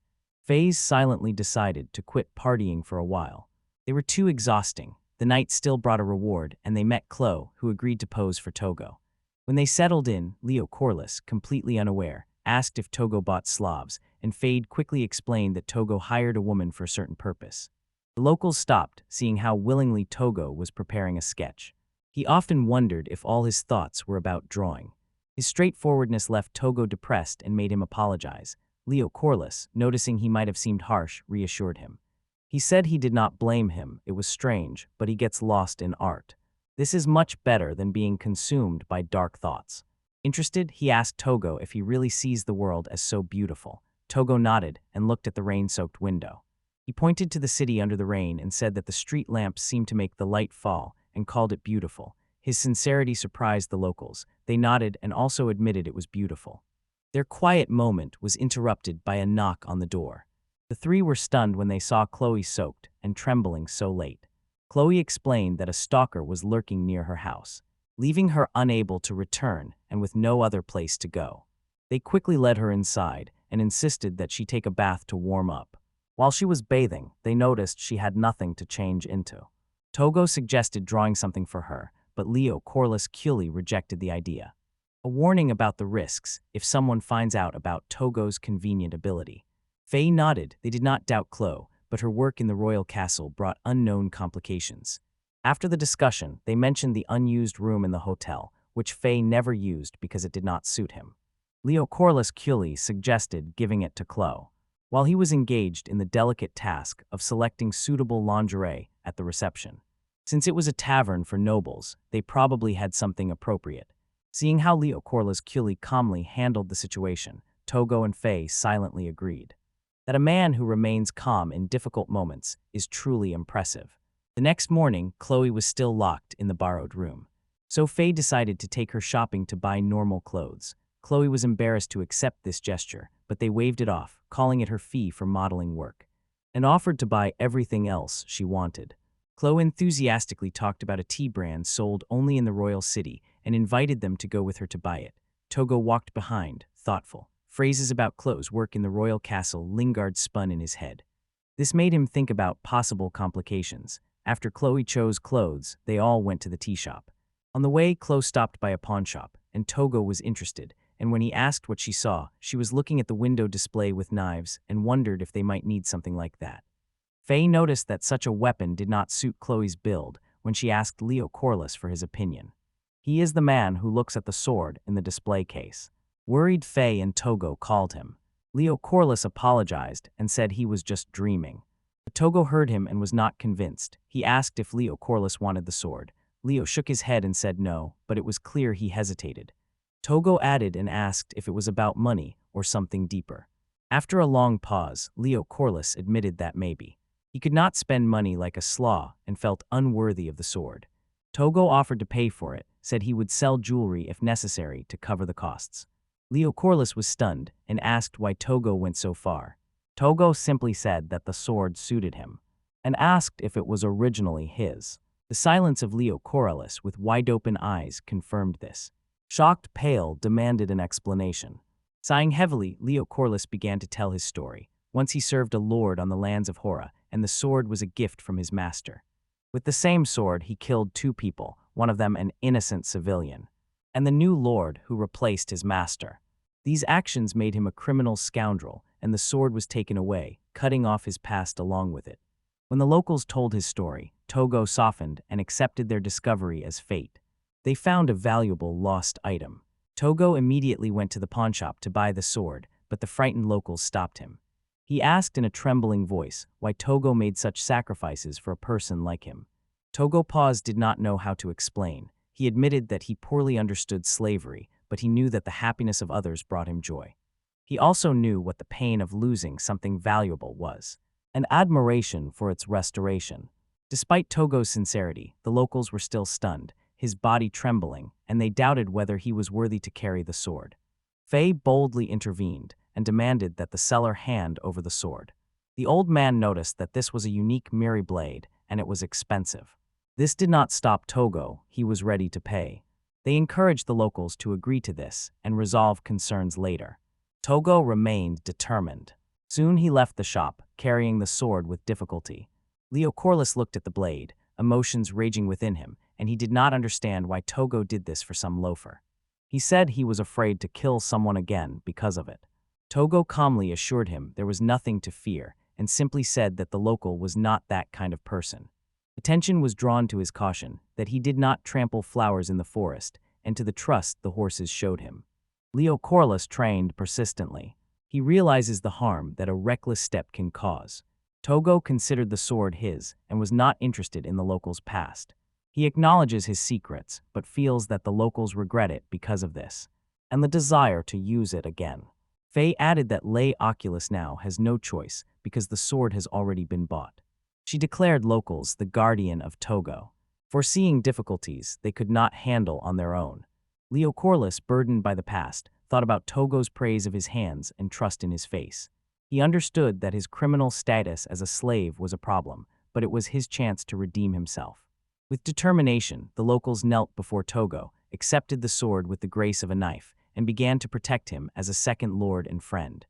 Speaker 1: Faze silently decided to quit partying for a while. They were too exhausting. The night still brought a reward, and they met Chloe, who agreed to pose for Togo. When they settled in, Leo Corliss, completely unaware, asked if Togo bought Slavs, and Fade quickly explained that Togo hired a woman for a certain purpose. The locals stopped, seeing how willingly Togo was preparing a sketch. He often wondered if all his thoughts were about drawing. His straightforwardness left Togo depressed and made him apologize. Leo Corliss, noticing he might have seemed harsh, reassured him. He said he did not blame him, it was strange, but he gets lost in art. This is much better than being consumed by dark thoughts. Interested, he asked Togo if he really sees the world as so beautiful. Togo nodded and looked at the rain-soaked window. He pointed to the city under the rain and said that the street lamps seemed to make the light fall and called it beautiful. His sincerity surprised the locals. They nodded and also admitted it was beautiful. Their quiet moment was interrupted by a knock on the door. The three were stunned when they saw Chloe soaked and trembling so late. Chloe explained that a stalker was lurking near her house, leaving her unable to return and with no other place to go. They quickly led her inside and insisted that she take a bath to warm up. While she was bathing, they noticed she had nothing to change into. Togo suggested drawing something for her, but Leo Corliss coolly rejected the idea. A warning about the risks if someone finds out about Togo's convenient ability. Faye nodded. They did not doubt Chloe, but her work in the royal castle brought unknown complications. After the discussion, they mentioned the unused room in the hotel, which Faye never used because it did not suit him. Leo Corliss coolly suggested giving it to Chloe, while he was engaged in the delicate task of selecting suitable lingerie at the reception. Since it was a tavern for nobles, they probably had something appropriate. Seeing how Leo Corliss coolly calmly handled the situation, Togo and Faye silently agreed that a man who remains calm in difficult moments is truly impressive. The next morning, Chloe was still locked in the borrowed room. So Faye decided to take her shopping to buy normal clothes. Chloe was embarrassed to accept this gesture, but they waved it off, calling it her fee for modeling work, and offered to buy everything else she wanted. Chloe enthusiastically talked about a tea brand sold only in the royal city and invited them to go with her to buy it. Togo walked behind, thoughtful. Phrases about Chloe's work in the royal castle lingered spun in his head. This made him think about possible complications. After Chloe chose clothes, they all went to the tea shop. On the way, Chloe stopped by a pawn shop, and Togo was interested, and when he asked what she saw, she was looking at the window display with knives and wondered if they might need something like that. Faye noticed that such a weapon did not suit Chloe's build when she asked Leo Corliss for his opinion. He is the man who looks at the sword in the display case. Worried, Faye and Togo called him. Leo Corliss apologized and said he was just dreaming. But Togo heard him and was not convinced. He asked if Leo Corliss wanted the sword. Leo shook his head and said no, but it was clear he hesitated. Togo added and asked if it was about money or something deeper. After a long pause, Leo Corliss admitted that maybe. He could not spend money like a slaw and felt unworthy of the sword. Togo offered to pay for it, said he would sell jewelry if necessary to cover the costs. Leo Corliss was stunned and asked why Togo went so far. Togo simply said that the sword suited him, and asked if it was originally his. The silence of Leo Corliss with wide-open eyes confirmed this. Shocked, Pale demanded an explanation. Sighing heavily, Leo Corliss began to tell his story. Once he served a lord on the lands of Hora, and the sword was a gift from his master. With the same sword, he killed 2 people, one of them an innocent civilian, and the new lord who replaced his master. These actions made him a criminal scoundrel, and the sword was taken away, cutting off his past along with it. When the locals told his story, Togo softened and accepted their discovery as fate. They found a valuable lost item. Togo immediately went to the pawnshop to buy the sword, but the frightened locals stopped him. He asked in a trembling voice why Togo made such sacrifices for a person like him. Togo paused, did not know how to explain. He admitted that he poorly understood slavery, but he knew that the happiness of others brought him joy. He also knew what the pain of losing something valuable was, an admiration for its restoration. Despite Togo's sincerity, the locals were still stunned, his body trembling, and they doubted whether he was worthy to carry the sword. Faye boldly intervened and demanded that the seller hand over the sword. The old man noticed that this was a unique Miri blade, and it was expensive. This did not stop Togo, he was ready to pay. They encouraged the locals to agree to this and resolve concerns later. Togo remained determined. Soon he left the shop, carrying the sword with difficulty. Leo Corliss looked at the blade, emotions raging within him, and he did not understand why Togo did this for some loafer. He said he was afraid to kill someone again because of it. Togo calmly assured him there was nothing to fear and simply said that the local was not that kind of person. Attention was drawn to his caution that he did not trample flowers in the forest and to the trust the horses showed him. Leo Corliss trained persistently. He realizes the harm that a reckless step can cause. Togo considered the sword his and was not interested in the locals' past. He acknowledges his secrets, but feels that the locals regret it because of this, and the desire to use it again. Faye added that Lei Oculus now has no choice because the sword has already been bought. She declared locals the guardian of Togo, foreseeing difficulties they could not handle on their own. Leo Corliss, burdened by the past, thought about Togo's praise of his hands and trust in his face. He understood that his criminal status as a slave was a problem, but it was his chance to redeem himself. With determination, the locals knelt before Togo, accepted the sword with the grace of a knife, and began to protect him as a second lord and friend.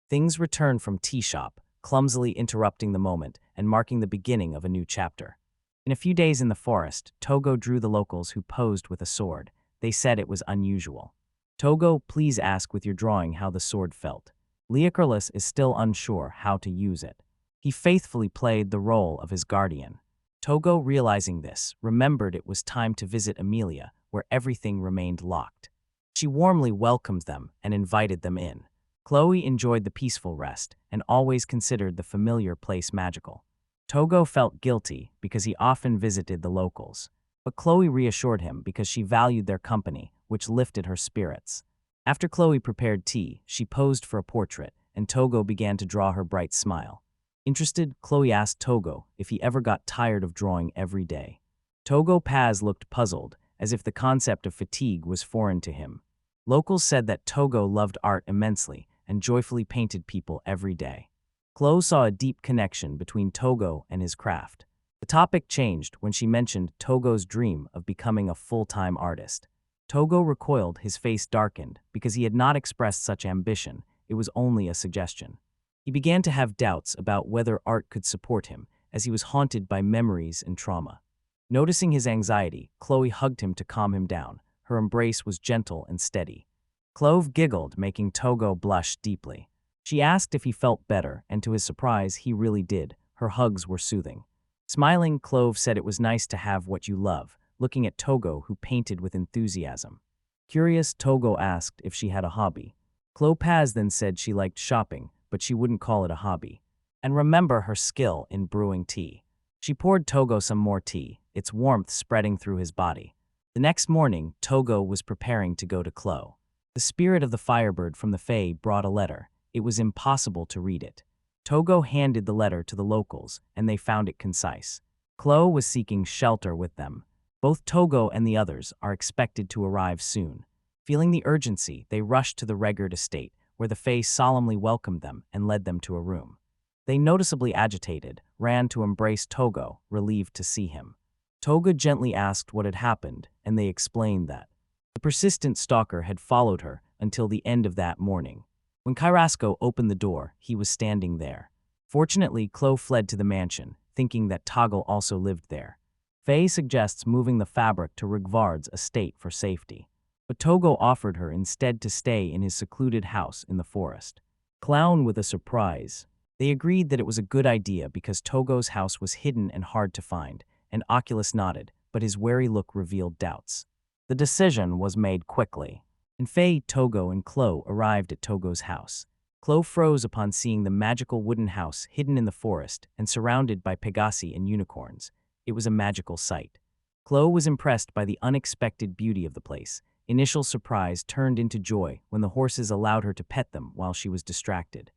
Speaker 1: Things returned from tea shop, clumsily interrupting the moment and marking the beginning of a new chapter. In a few days in the forest, Togo drew the locals who posed with a sword. They said it was unusual. Togo, please ask with your drawing how the sword felt. Leocorlus is still unsure how to use it. He faithfully played the role of his guardian. Togo, realizing this, remembered it was time to visit Amelia, where everything remained locked. She warmly welcomed them and invited them in. Chloe enjoyed the peaceful rest and always considered the familiar place magical. Togo felt guilty because he often visited the locals, but Chloe reassured him because she valued their company, which lifted her spirits. After Chloe prepared tea, she posed for a portrait, and Togo began to draw her bright smile. Interested, Chloe asked Togo if he ever got tired of drawing every day. Togo Paz looked puzzled, as if the concept of fatigue was foreign to him. Locals said that Togo loved art immensely and joyfully painted people every day. Chloe saw a deep connection between Togo and his craft. The topic changed when she mentioned Togo's dream of becoming a full-time artist. Togo recoiled, his face darkened, because he had not expressed such ambition. It was only a suggestion. He began to have doubts about whether art could support him, as he was haunted by memories and trauma. Noticing his anxiety, Chloe hugged him to calm him down. Her embrace was gentle and steady. Clove giggled, making Togo blush deeply. She asked if he felt better, and to his surprise, he really did. Her hugs were soothing. Smiling, Clove said it was nice to have what you love, looking at Togo, who painted with enthusiasm. Curious, Togo asked if she had a hobby. Clove Paz then said she liked shopping, but she wouldn't call it a hobby. And remember her skill in brewing tea. She poured Togo some more tea, its warmth spreading through his body. The next morning, Togo was preparing to go to Chloe. The spirit of the firebird from the Fae brought a letter. It was impossible to read it. Togo handed the letter to the locals, and they found it concise. Chloe was seeking shelter with them. Both Togo and the others are expected to arrive soon. Feeling the urgency, they rushed to the Regard estate, where the Fae solemnly welcomed them and led them to a room. They, noticeably agitated, ran to embrace Togo, relieved to see him. Togo gently asked what had happened, and they explained that the persistent stalker had followed her until the end of that morning. When Carrasco opened the door, he was standing there. Fortunately, Chloe fled to the mansion, thinking that Togo also lived there. Faye suggests moving the fabric to Rigvard's estate for safety, but Togo offered her instead to stay in his secluded house in the forest. Clown with a surprise. They agreed that it was a good idea because Togo's house was hidden and hard to find, and Oculus nodded, but his wary look revealed doubts. The decision was made quickly. And Faye, Togo, and Chloe arrived at Togo's house. Chloe froze upon seeing the magical wooden house hidden in the forest and surrounded by Pegasi and unicorns. It was a magical sight. Chloe was impressed by the unexpected beauty of the place. Initial surprise turned into joy when the horses allowed her to pet them while she was distracted.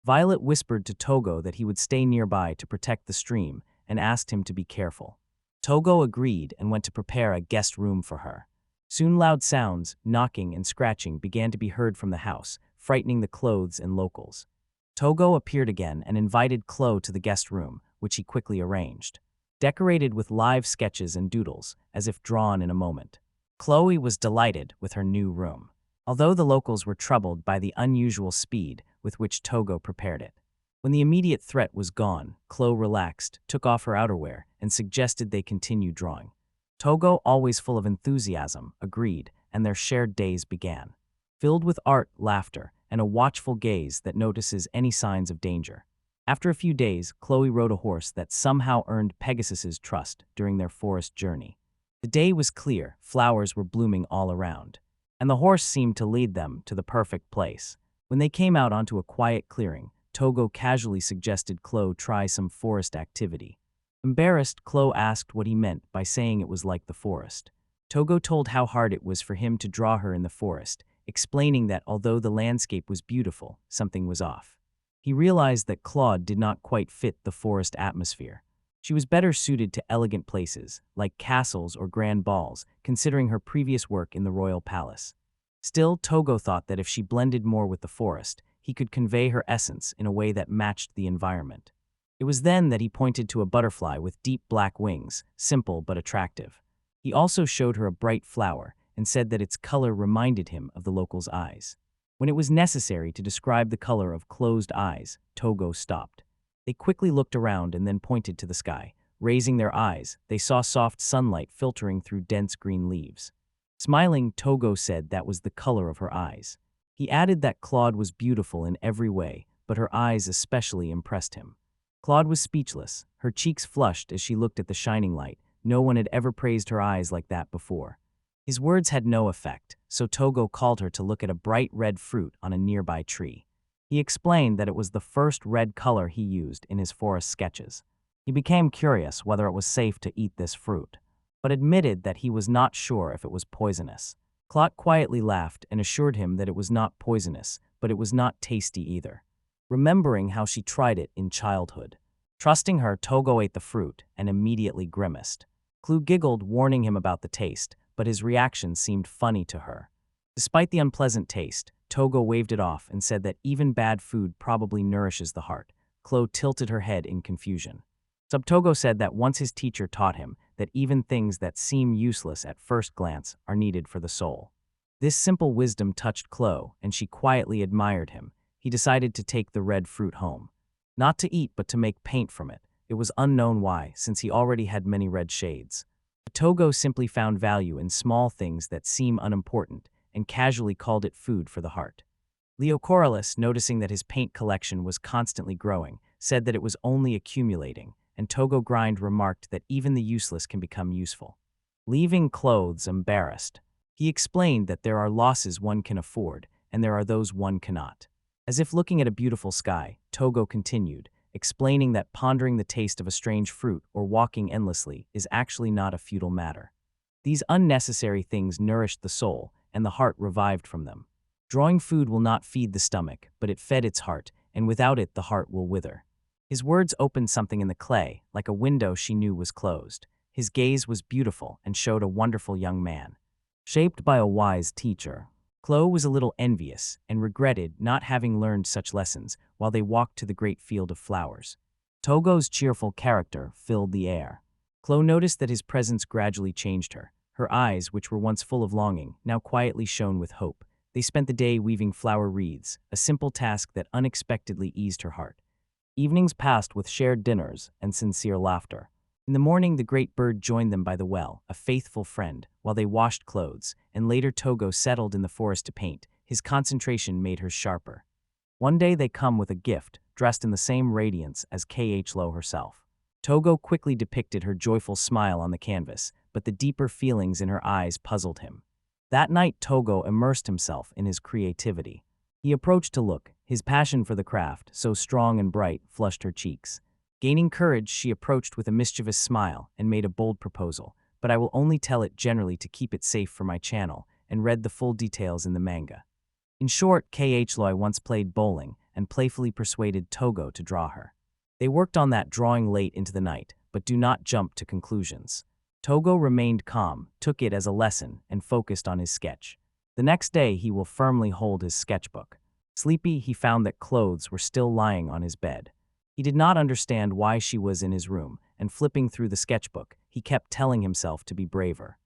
Speaker 1: Violet whispered to Togo that he would stay nearby to protect the stream and asked him to be careful. Togo agreed and went to prepare a guest room for her. Soon loud sounds, knocking and scratching began to be heard from the house, frightening the clothes and locals. Togo appeared again and invited Chloe to the guest room, which he quickly arranged. Decorated with live sketches and doodles, as if drawn in a moment. Chloe was delighted with her new room, although the locals were troubled by the unusual speed with which Togo prepared it. When the immediate threat was gone, Chloe relaxed, took off her outerwear, and suggested they continue drawing. Togo, always full of enthusiasm, agreed, and their shared days began. Filled with art, laughter, and a watchful gaze that notices any signs of danger. After a few days, Chloe rode a horse that somehow earned Pegasus's trust during their forest journey. The day was clear, flowers were blooming all around, and the horse seemed to lead them to the perfect place. When they came out onto a quiet clearing, Togo casually suggested Chloe try some forest activity. Embarrassed, Chloe asked what he meant by saying it was like the forest. Togo told how hard it was for him to draw her in the forest, explaining that although the landscape was beautiful, something was off. He realized that Claude did not quite fit the forest atmosphere. She was better suited to elegant places, like castles or grand balls, considering her previous work in the royal palace. Still, Togo thought that if she blended more with the forest, he could convey her essence in a way that matched the environment. It was then that he pointed to a butterfly with deep black wings, simple but attractive. He also showed her a bright flower and said that its color reminded him of the locals' eyes. When it was necessary to describe the color of closed eyes, Togo stopped. They quickly looked around and then pointed to the sky. Raising their eyes, they saw soft sunlight filtering through dense green leaves. Smiling, Togo said that was the color of her eyes. He added that Claude was beautiful in every way, but her eyes especially impressed him. Claude was speechless. Her cheeks flushed as she looked at the shining light. No one had ever praised her eyes like that before. His words had no effect, so Togo called her to look at a bright red fruit on a nearby tree. He explained that it was the first red color he used in his forest sketches. He became curious whether it was safe to eat this fruit, but admitted that he was not sure if it was poisonous. Claude quietly laughed and assured him that it was not poisonous, but it was not tasty either, remembering how she tried it in childhood. Trusting her, Togo ate the fruit and immediately grimaced. Clue giggled, warning him about the taste, but his reaction seemed funny to her. Despite the unpleasant taste, Togo waved it off and said that even bad food probably nourishes the heart. Chloe tilted her head in confusion. Togo said that once his teacher taught him that even things that seem useless at first glance are needed for the soul. This simple wisdom touched Chloe, and she quietly admired him. He decided to take the red fruit home. Not to eat, but to make paint from it. It was unknown why, since he already had many red shades. Togo simply found value in small things that seem unimportant, and casually called it food for the heart. Leo Corrales, noticing that his paint collection was constantly growing, said that it was only accumulating, and Togo Grind remarked that even the useless can become useful. Leaving clothes embarrassed, he explained that there are losses one can afford, and there are those one cannot. As if looking at a beautiful sky, Togo continued, explaining that pondering the taste of a strange fruit or walking endlessly is actually not a futile matter. These unnecessary things nourished the soul, and the heart revived from them. Drawing food will not feed the stomach, but it fed its heart, and without it the heart will wither. His words opened something in the clay, like a window she knew was closed. His gaze was beautiful and showed a wonderful young man, shaped by a wise teacher. Chloe was a little envious and regretted not having learned such lessons while they walked to the great field of flowers. Togo's cheerful character filled the air. Chloe noticed that his presence gradually changed her. Her eyes, which were once full of longing, now quietly shone with hope. They spent the day weaving flower wreaths, a simple task that unexpectedly eased her heart. Evenings passed with shared dinners and sincere laughter. In the morning, the great bird joined them by the well, a faithful friend, while they washed clothes, and later Togo settled in the forest to paint. His concentration made her sharper. One day they come with a gift, dressed in the same radiance as Khlo herself. Togo quickly depicted her joyful smile on the canvas, but the deeper feelings in her eyes puzzled him. That night, Togo immersed himself in his creativity. He approached to look. His passion for the craft, so strong and bright, flushed her cheeks. Gaining courage, she approached with a mischievous smile and made a bold proposal, but I will only tell it generally to keep it safe for my channel, and read the full details in the manga. In short, Khlo once played bowling and playfully persuaded Togo to draw her. They worked on that drawing late into the night, but do not jump to conclusions. Togo remained calm, took it as a lesson, and focused on his sketch. The next day, he will firmly hold his sketchbook. Sleepy, he found that clothes were still lying on his bed. He did not understand why she was in his room, and flipping through the sketchbook, he kept telling himself to be braver,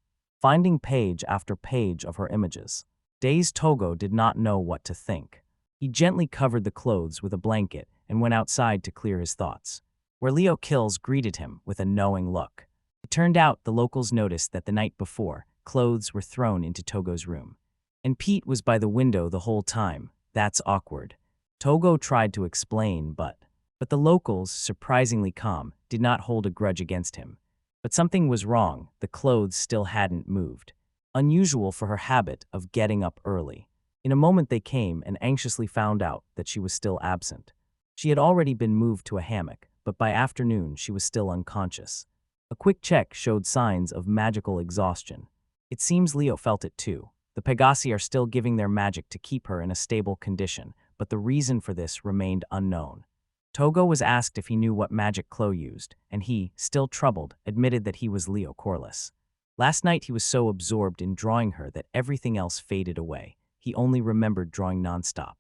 Speaker 1: finding page after page of her images. Dazed Togo did not know what to think. He gently covered the clothes with a blanket and went outside to clear his thoughts, where Leo Kills greeted him with a knowing look. It turned out the locals noticed that the night before, clothes were thrown into Togo's room. And Pete was by the window the whole time. That's awkward. Togo tried to explain, but the locals, surprisingly calm, did not hold a grudge against him. But something was wrong. The clothes still hadn't moved. Unusual for her habit of getting up early. In a moment they came and anxiously found out that she was still absent. She had already been moved to a hammock, but by afternoon she was still unconscious. A quick check showed signs of magical exhaustion. It seems Leo felt it too. The Pegasi are still giving their magic to keep her in a stable condition, but the reason for this remained unknown. Togo was asked if he knew what magic Chloe used, and he, still troubled, admitted that he was Leo Corliss. Last night he was so absorbed in drawing her that everything else faded away. He only remembered drawing nonstop.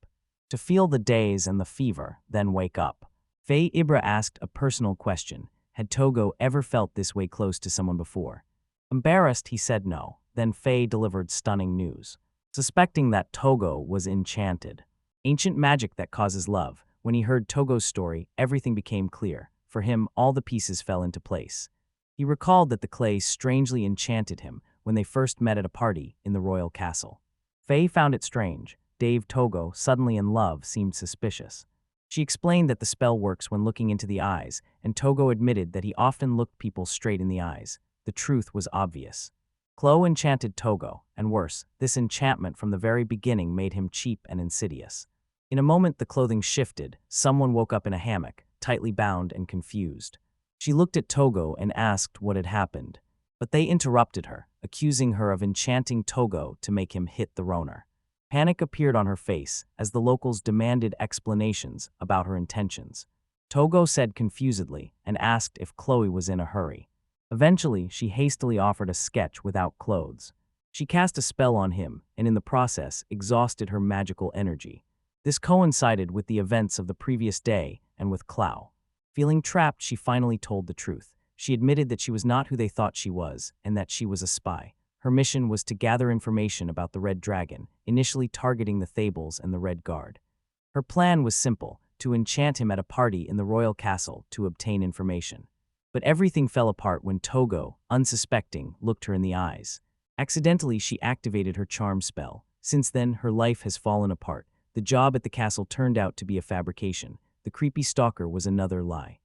Speaker 1: To feel the daze and the fever, then wake up. Faye Ibra asked a personal question. Had Togo ever felt this way close to someone before? Embarrassed, he said no. Then Faye delivered stunning news. Suspecting that Togo was enchanted. Ancient magic that causes love. When he heard Togo's story, everything became clear. For him, all the pieces fell into place. He recalled that the clay strangely enchanted him when they first met at a party in the royal castle. Faye found it strange. Dave Togo, suddenly in love, seemed suspicious. She explained that the spell works when looking into the eyes, and Togo admitted that he often looked people straight in the eyes. The truth was obvious. Chloe enchanted Togo, and worse, this enchantment from the very beginning made him cheap and insidious. In a moment the clothing shifted. Someone woke up in a hammock, tightly bound and confused. She looked at Togo and asked what had happened. But they interrupted her, accusing her of enchanting Togo to make him hit the Roner. Panic appeared on her face as the locals demanded explanations about her intentions. Togo said confusedly and asked if Chloe was in a hurry. Eventually, she hastily offered a sketch without clothes. She cast a spell on him and in the process exhausted her magical energy. This coincided with the events of the previous day and with Clow. Feeling trapped, she finally told the truth. She admitted that she was not who they thought she was and that she was a spy. Her mission was to gather information about the Red Dragon, initially targeting the Thables and the Red Guard. Her plan was simple, to enchant him at a party in the royal castle to obtain information. But everything fell apart when Togo, unsuspecting, looked her in the eyes. Accidentally, she activated her charm spell. Since then, her life has fallen apart. The job at the castle turned out to be a fabrication. The creepy stalker was another lie.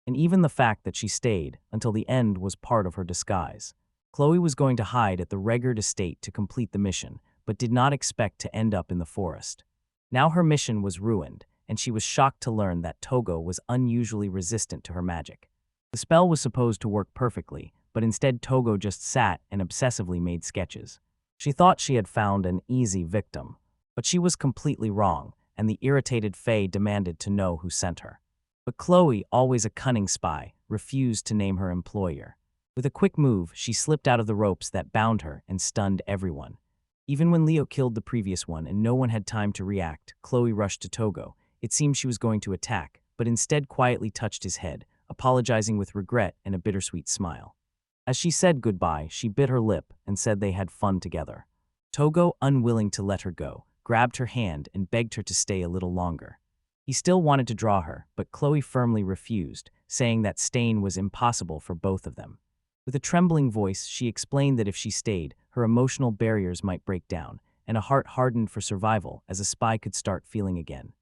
Speaker 1: And even the fact that she stayed until the end was part of her disguise. Chloe was going to hide at the Regard estate to complete the mission, but did not expect to end up in the forest. Now her mission was ruined, and she was shocked to learn that Togo was unusually resistant to her magic. The spell was supposed to work perfectly, but instead Togo just sat and obsessively made sketches. She thought she had found an easy victim, but she was completely wrong, and the irritated Faye demanded to know who sent her. But Chloe, always a cunning spy, refused to name her employer. With a quick move, she slipped out of the ropes that bound her and stunned everyone. Even when Leo killed the previous one and no one had time to react, Chloe rushed to Togo. It seemed she was going to attack, but instead quietly touched his head, apologizing with regret and a bittersweet smile. As she said goodbye, she bit her lip and said they had fun together. Togo, unwilling to let her go, grabbed her hand and begged her to stay a little longer. He still wanted to draw her, but Chloe firmly refused, saying that staying was impossible for both of them. With a trembling voice, she explained that if she stayed, her emotional barriers might break down, and a heart hardened for survival as a spy could start feeling again.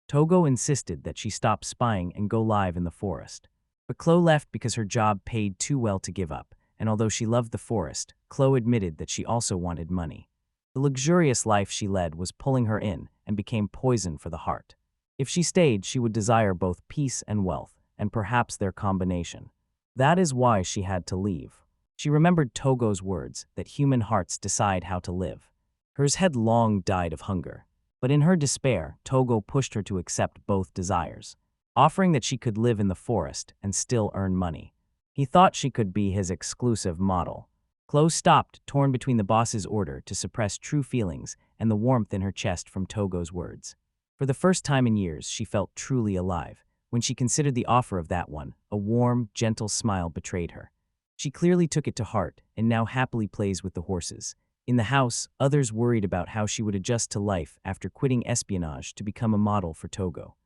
Speaker 1: Togo insisted that she stop spying and go live in the forest. But Chloe left because her job paid too well to give up, and although she loved the forest, Chloe admitted that she also wanted money. The luxurious life she led was pulling her in and became poison for the heart. If she stayed, she would desire both peace and wealth, and perhaps their combination. That is why she had to leave. She remembered Togo's words that human hearts decide how to live. Hers had long died of hunger. But in her despair, Togo pushed her to accept both desires, offering that she could live in the forest and still earn money. He thought she could be his exclusive model. Chloe stopped, torn between the boss's order to suppress true feelings and the warmth in her chest from Togo's words. For the first time in years, she felt truly alive. When she considered the offer of that one, a warm, gentle smile betrayed her. She clearly took it to heart and now happily plays with the horses. In the house, others worried about how she would adjust to life after quitting espionage to become a model for Togo.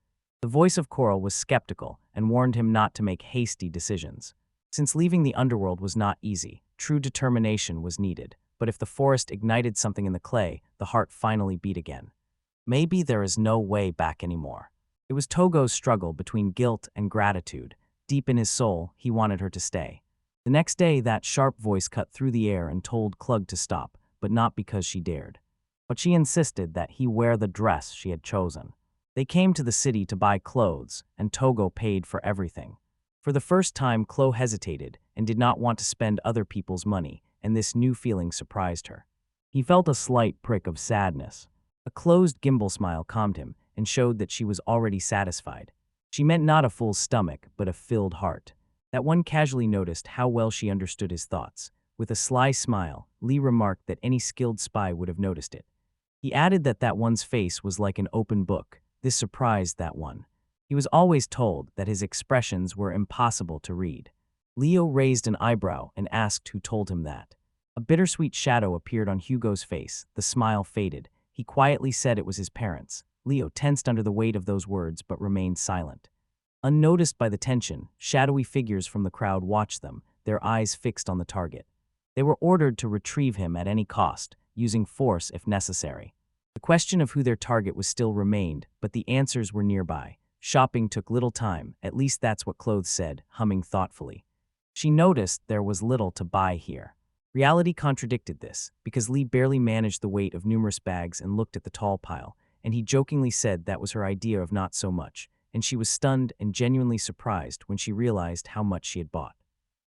Speaker 1: The voice of Coral was skeptical and warned him not to make hasty decisions. Since leaving the underworld was not easy, true determination was needed. But if the forest ignited something in the clay, the heart finally beat again. Maybe there is no way back anymore. It was Togo's struggle between guilt and gratitude. Deep in his soul, he wanted her to stay. The next day, that sharp voice cut through the air and told Clug to stop, but not because she dared. But she insisted that he wear the dress she had chosen. They came to the city to buy clothes, and Togo paid for everything. For the first time, Chloe hesitated and did not want to spend other people's money, and this new feeling surprised her. He felt a slight prick of sadness. A closed gimbal smile calmed him and showed that she was already satisfied. She meant not a full stomach, but a filled heart. That one casually noticed how well she understood his thoughts. With a sly smile, Lee remarked that any skilled spy would have noticed it. He added that that one's face was like an open book. This surprised that one. He was always told that his expressions were impossible to read. Leo raised an eyebrow and asked who told him that. A bittersweet shadow appeared on Hugo's face. The smile faded. He quietly said it was his parents. Leo tensed under the weight of those words but remained silent. Unnoticed by the tension, shadowy figures from the crowd watched them, their eyes fixed on the target. They were ordered to retrieve him at any cost, using force if necessary. The question of who their target was still remained, but the answers were nearby. Shopping took little time, at least that's what Clothes said, humming thoughtfully. She noticed there was little to buy here. Reality contradicted this, because Lee barely managed the weight of numerous bags and looked at the tall pile, and he jokingly said that was her idea of not so much, and she was stunned and genuinely surprised when she realized how much she had bought.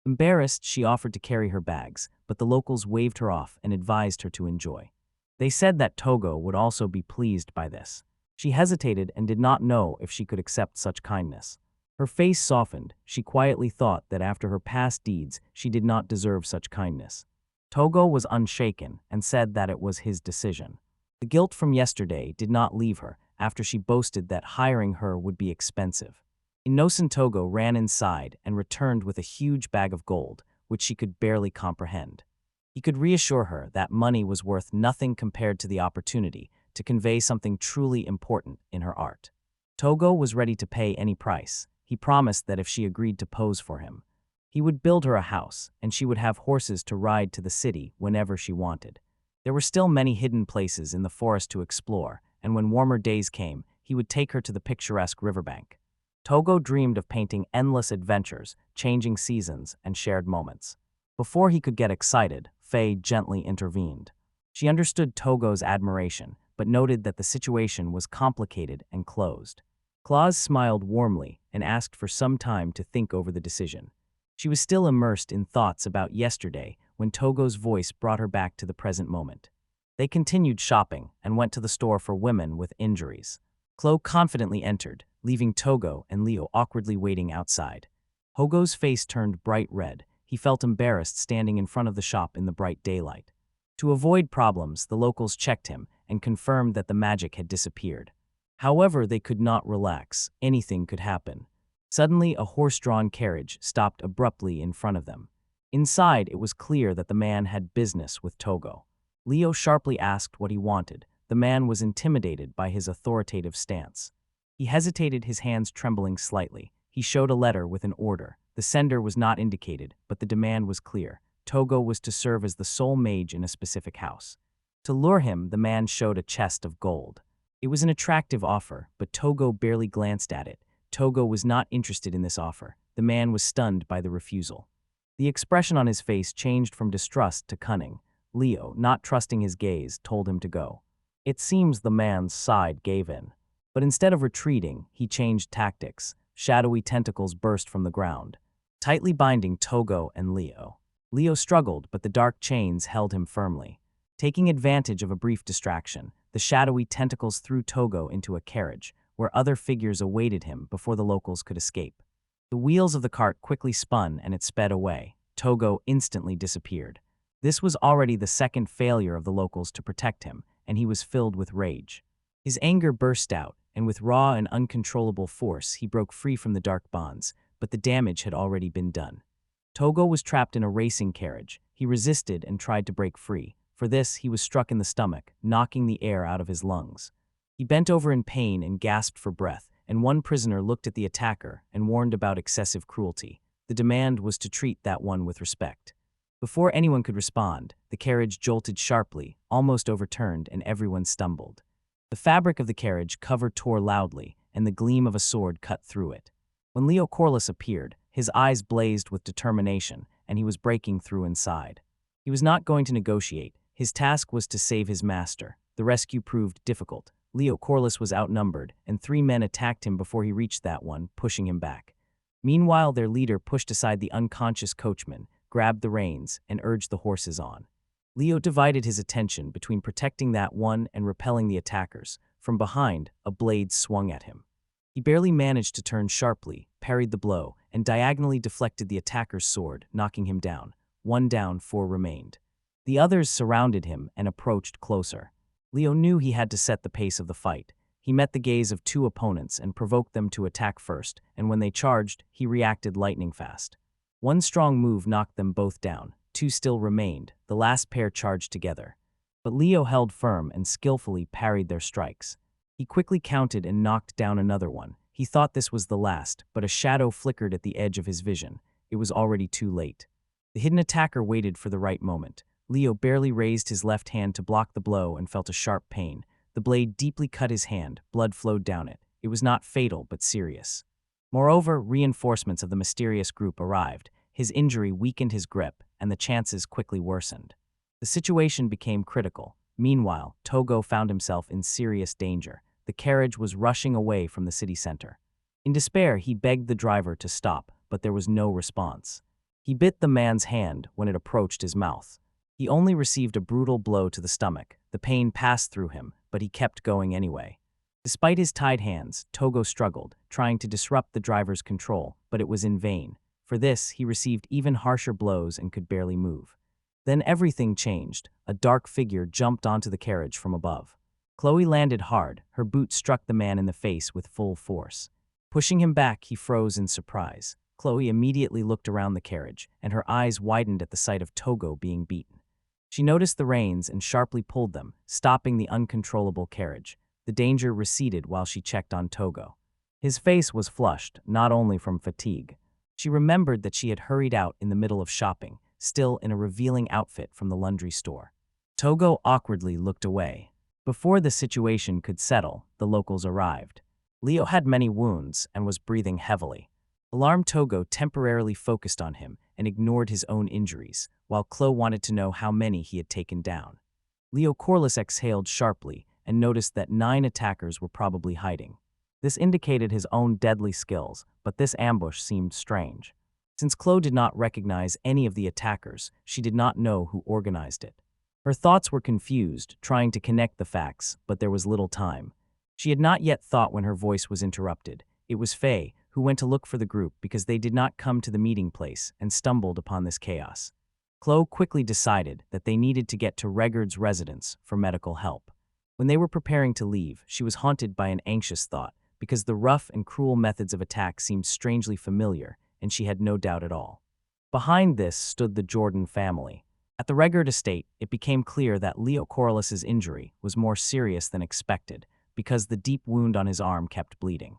Speaker 1: Embarrassed, she offered to carry her bags, but the locals waved her off and advised her to enjoy. They said that Togo would also be pleased by this. She hesitated and did not know if she could accept such kindness. Her face softened. She quietly thought that after her past deeds, she did not deserve such kindness. Togo was unshaken and said that it was his decision. The guilt from yesterday did not leave her after she boasted that hiring her would be expensive. Innocent Togo ran inside and returned with a huge bag of gold, which she could barely comprehend. He could reassure her that money was worth nothing compared to the opportunity to convey something truly important in her art. Togo was ready to pay any price. He promised that if she agreed to pose for him, he would build her a house, and she would have horses to ride to the city whenever she wanted. There were still many hidden places in the forest to explore, and when warmer days came, he would take her to the picturesque riverbank. Togo dreamed of painting endless adventures, changing seasons, and shared moments. Before he could get excited, Faye gently intervened. She understood Togo's admiration, but noted that the situation was complicated and closed. Claus smiled warmly and asked for some time to think over the decision. She was still immersed in thoughts about yesterday when Togo's voice brought her back to the present moment. They continued shopping and went to the store for women with injuries. Chloe confidently entered, leaving Togo and Leo awkwardly waiting outside. Togo's face turned bright red. He felt embarrassed standing in front of the shop in the bright daylight. To avoid problems, the locals checked him and confirmed that the magic had disappeared. However, they could not relax. Anything could happen. Suddenly, a horse-drawn carriage stopped abruptly in front of them. Inside, it was clear that the man had business with Togo. Leo sharply asked what he wanted. The man was intimidated by his authoritative stance. He hesitated, his hands trembling slightly. He showed a letter with an order. The sender was not indicated, but the demand was clear. Togo was to serve as the sole mage in a specific house. To lure him, the man showed a chest of gold. It was an attractive offer, but Togo barely glanced at it. Togo was not interested in this offer. The man was stunned by the refusal. The expression on his face changed from distrust to cunning. Leo, not trusting his gaze, told him to go. It seems the man's side gave in. But instead of retreating, he changed tactics. Shadowy tentacles burst from the ground, tightly binding Togo and Leo. Leo struggled, but the dark chains held him firmly. Taking advantage of a brief distraction, the shadowy tentacles threw Togo into a carriage, where other figures awaited him before the locals could escape. The wheels of the cart quickly spun and it sped away. Togo instantly disappeared. This was already the second failure of the locals to protect him, and he was filled with rage. His anger burst out, and with raw and uncontrollable force, he broke free from the dark bonds, but the damage had already been done. Togo was trapped in a racing carriage. He resisted and tried to break free. For this, he was struck in the stomach, knocking the air out of his lungs. He bent over in pain and gasped for breath, and one prisoner looked at the attacker and warned about excessive cruelty. The demand was to treat that one with respect. Before anyone could respond, the carriage jolted sharply, almost overturned, and everyone stumbled. The fabric of the carriage cover tore loudly, and the gleam of a sword cut through it. When Leo Corliss appeared, his eyes blazed with determination, and he was breaking through inside. He was not going to negotiate. His task was to save his master. The rescue proved difficult. Leo Corliss was outnumbered, and 3 men attacked him before he reached that one, pushing him back. Meanwhile, their leader pushed aside the unconscious coachman, grabbed the reins, and urged the horses on. Leo divided his attention between protecting that one and repelling the attackers. From behind, a blade swung at him. He barely managed to turn sharply, parried the blow, and diagonally deflected the attacker's sword, knocking him down. 1 down, 4 remained. The others surrounded him and approached closer. Leo knew he had to set the pace of the fight. He met the gaze of 2 opponents and provoked them to attack first, and when they charged, he reacted lightning fast. 1 strong move knocked them both down. 2 still remained. The last pair charged together. But Leo held firm and skillfully parried their strikes. He quickly counted and knocked down another one. He thought this was the last, but a shadow flickered at the edge of his vision. It was already too late. The hidden attacker waited for the right moment. Leo barely raised his left hand to block the blow and felt a sharp pain. The blade deeply cut his hand. Blood flowed down it. It was not fatal, but serious. Moreover, reinforcements of the mysterious group arrived. His injury weakened his grip, and the chances quickly worsened. The situation became critical. Meanwhile, Togo found himself in serious danger. The carriage was rushing away from the city center. In despair, he begged the driver to stop, but there was no response. He bit the man's hand when it approached his mouth. He only received a brutal blow to the stomach. The pain passed through him, but he kept going anyway. Despite his tied hands, Togo struggled, trying to disrupt the driver's control, but it was in vain. For this, he received even harsher blows and could barely move. Then everything changed. A dark figure jumped onto the carriage from above. Chloe landed hard. Her boot struck the man in the face with full force. Pushing him back, he froze in surprise. Chloe immediately looked around the carriage, and her eyes widened at the sight of Togo being beaten. She noticed the reins and sharply pulled them, stopping the uncontrollable carriage. The danger receded while she checked on Togo. His face was flushed, not only from fatigue. She remembered that she had hurried out in the middle of shopping, still in a revealing outfit from the laundry store. Togo awkwardly looked away. Before the situation could settle, the locals arrived. Leo had many wounds and was breathing heavily. Alarmed Togo temporarily focused on him and ignored his own injuries, while Chloe wanted to know how many he had taken down. Leo Corliss exhaled sharply and noticed that 9 attackers were probably hiding. This indicated his own deadly skills, but this ambush seemed strange. Since Chloe did not recognize any of the attackers, she did not know who organized it. Her thoughts were confused, trying to connect the facts, but there was little time. She had not yet thought when her voice was interrupted. It was Faye, who went to look for the group because they did not come to the meeting place and stumbled upon this chaos. Chloe quickly decided that they needed to get to Regard's residence for medical help. When they were preparing to leave, she was haunted by an anxious thought, because the rough and cruel methods of attack seemed strangely familiar, and she had no doubt at all. Behind this stood the Jordan family. At the Regard estate, it became clear that Leo Corliss's injury was more serious than expected, because the deep wound on his arm kept bleeding.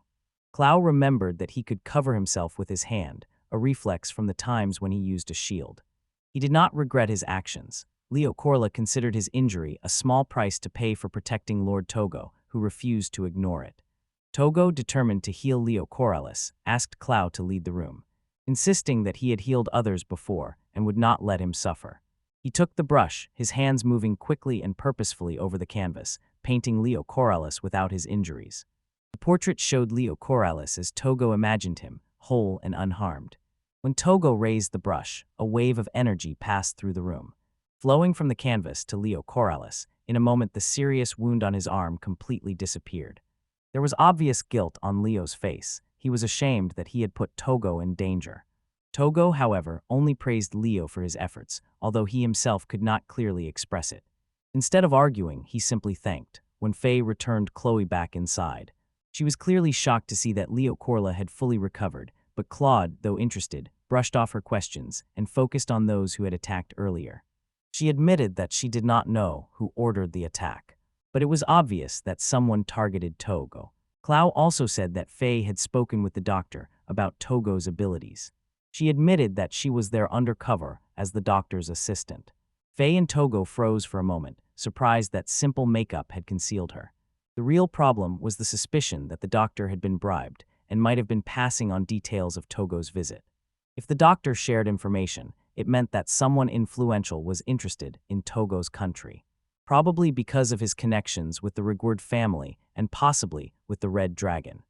Speaker 1: Clow remembered that he could cover himself with his hand, a reflex from the times when he used a shield. He did not regret his actions. Leo Corliss considered his injury a small price to pay for protecting Lord Togo, who refused to ignore it. Togo, determined to heal Leo Corliss, asked Clow to lead the room, insisting that he had healed others before and would not let him suffer. He took the brush, his hands moving quickly and purposefully over the canvas, painting Leo Corliss without his injuries. The portrait showed Leo Corliss as Togo imagined him, whole and unharmed. When Togo raised the brush, a wave of energy passed through the room. Flowing from the canvas to Leo Corliss, in a moment the serious wound on his arm completely disappeared. There was obvious guilt on Leo's face. He was ashamed that he had put Togo in danger. Togo, however, only praised Leo for his efforts, although he himself could not clearly express it. Instead of arguing, he simply thanked. When Faye returned Chloe back inside, she was clearly shocked to see that Leo Corliss had fully recovered, but Claude, though interested, brushed off her questions and focused on those who had attacked earlier. She admitted that she did not know who ordered the attack, but it was obvious that someone targeted Togo. Clow also said that Faye had spoken with the doctor about Togo's abilities. She admitted that she was there undercover as the doctor's assistant. Faye and Togo froze for a moment, surprised that simple makeup had concealed her. The real problem was the suspicion that the doctor had been bribed and might have been passing on details of Togo's visit. If the doctor shared information, it meant that someone influential was interested in Togo's country, probably because of his connections with the Regard family and possibly with the Red Dragon.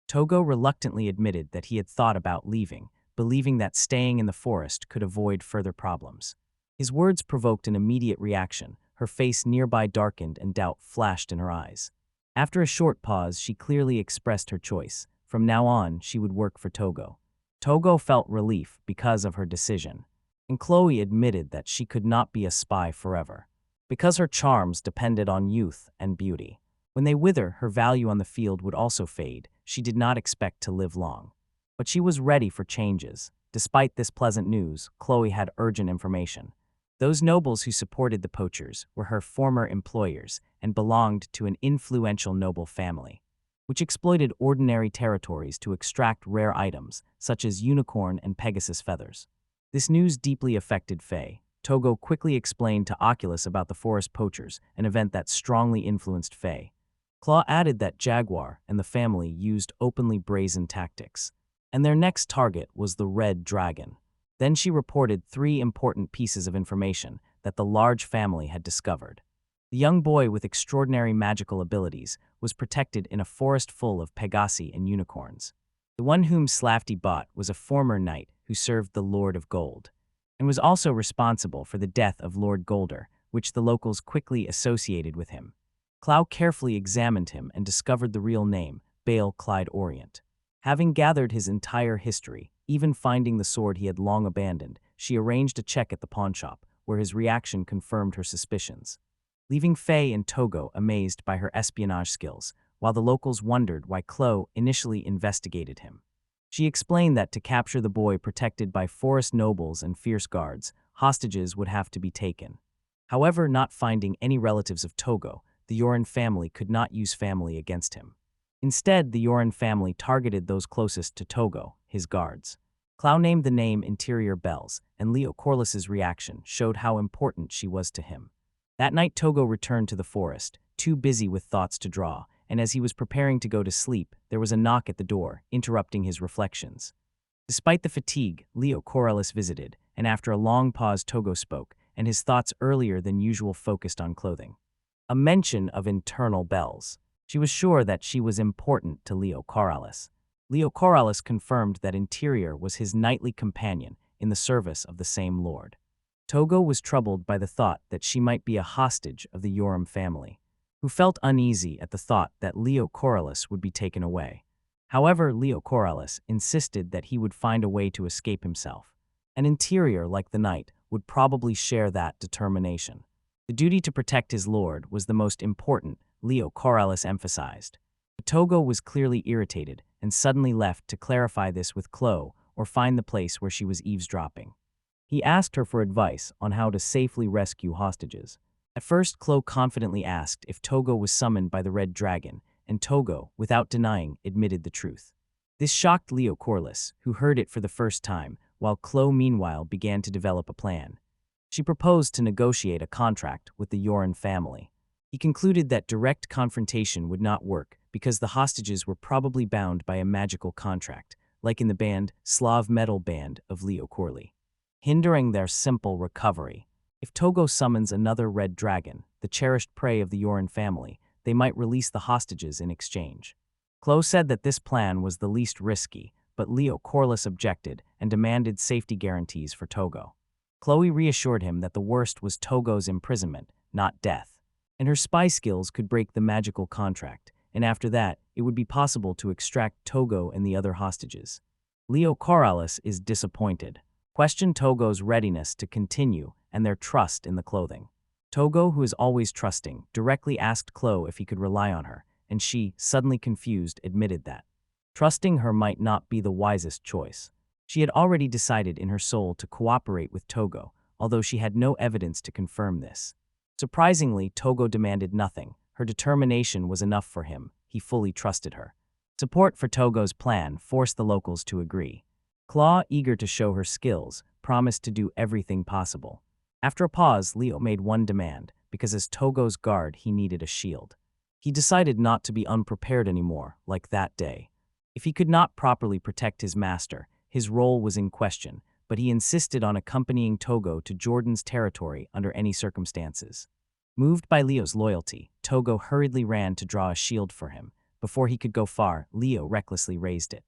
Speaker 1: Togo reluctantly admitted that he had thought about leaving, believing that staying in the forest could avoid further problems. His words provoked an immediate reaction. Her face nearby darkened and doubt flashed in her eyes. After a short pause, she clearly expressed her choice. From now on, she would work for Togo. Togo felt relief because of her decision, and Chloe admitted that she could not be a spy forever, because her charms depended on youth and beauty. When they wither, her value on the field would also fade. She did not expect to live long. But she was ready for changes. Despite this pleasant news, Chloe had urgent information. Those nobles who supported the Poachers were her former employers and belonged to an influential noble family, which exploited ordinary territories to extract rare items, such as unicorn and Pegasus feathers. This news deeply affected Faye. Togo quickly explained to Oculus about the forest poachers, an event that strongly influenced Faye. Claw added that Jaguar and the family used openly brazen tactics, and their next target was the Red Dragon. Then she reported 3 important pieces of information that the large family had discovered. The young boy with extraordinary magical abilities was protected in a forest full of Pegasi and unicorns. The one whom Slafty bought was a former knight who served the Lord of Gold, and was also responsible for the death of Lord Golder, which the locals quickly associated with him. Clow carefully examined him and discovered the real name, Bale Clyde Orient. Having gathered his entire history, even finding the sword he had long abandoned, she arranged a check at the pawnshop, where his reaction confirmed her suspicions, leaving Faye and Togo amazed by her espionage skills, while the locals wondered why Chloe initially investigated him. She explained that to capture the boy protected by forest nobles and fierce guards, hostages would have to be taken. However, not finding any relatives of Togo, the Yorin family could not use family against him. Instead, the Yorin family targeted those closest to Togo, his guards. Clow named the name Interior Bells, and Leo Corliss's reaction showed how important she was to him. That night, Togo returned to the forest, too busy with thoughts to draw, and as he was preparing to go to sleep, there was a knock at the door, interrupting his reflections. Despite the fatigue, Leo Corellis visited, and after a long pause Togo spoke, and his thoughts earlier than usual focused on clothing. A mention of internal bells. She was sure that she was important to Leo Corellis. Leo Corellis confirmed that Interior was his knightly companion in the service of the same lord. Togo was troubled by the thought that she might be a hostage of the Yoram family, who felt uneasy at the thought that Leo Corellis would be taken away. However, Leo Corellis insisted that he would find a way to escape himself. An Interior, like the knight, would probably share that determination. The duty to protect his lord was the most important, Leo Corellis emphasized. But Togo was clearly irritated and suddenly left to clarify this with Chloe or find the place where she was eavesdropping. He asked her for advice on how to safely rescue hostages. At first, Chloe confidently asked if Togo was summoned by the Red Dragon, and Togo, without denying, admitted the truth. This shocked Leo Corliss, who heard it for the first time, while Chloe meanwhile began to develop a plan. She proposed to negotiate a contract with the Yoran family. He concluded that direct confrontation would not work because the hostages were probably bound by a magical contract, like in the band Slav metal band of Leo Corley, hindering their simple recovery. If Togo summons another red dragon, the cherished prey of the Yoran family, they might release the hostages in exchange. Chloe said that this plan was the least risky, but Leo Corliss objected and demanded safety guarantees for Togo. Chloe reassured him that the worst was Togo's imprisonment, not death, and her spy skills could break the magical contract, and after that, it would be possible to extract Togo and the other hostages. Leo Corliss is disappointed, questioned Togo's readiness to continue and their trust in the clothing. Togo, who is always trusting, directly asked Chloe if he could rely on her, and she, suddenly confused, admitted that trusting her might not be the wisest choice. She had already decided in her soul to cooperate with Togo, although she had no evidence to confirm this. Surprisingly, Togo demanded nothing. Her determination was enough for him. He fully trusted her. Support for Togo's plan forced the locals to agree. Claw, eager to show her skills, promised to do everything possible. After a pause, Leo made one demand, because as Togo's guard, he needed a shield. He decided not to be unprepared anymore, like that day. If he could not properly protect his master, his role was in question, but he insisted on accompanying Togo to Jordan's territory under any circumstances. Moved by Leo's loyalty, Togo hurriedly ran to draw a shield for him. Before he could go far, Leo recklessly raised it.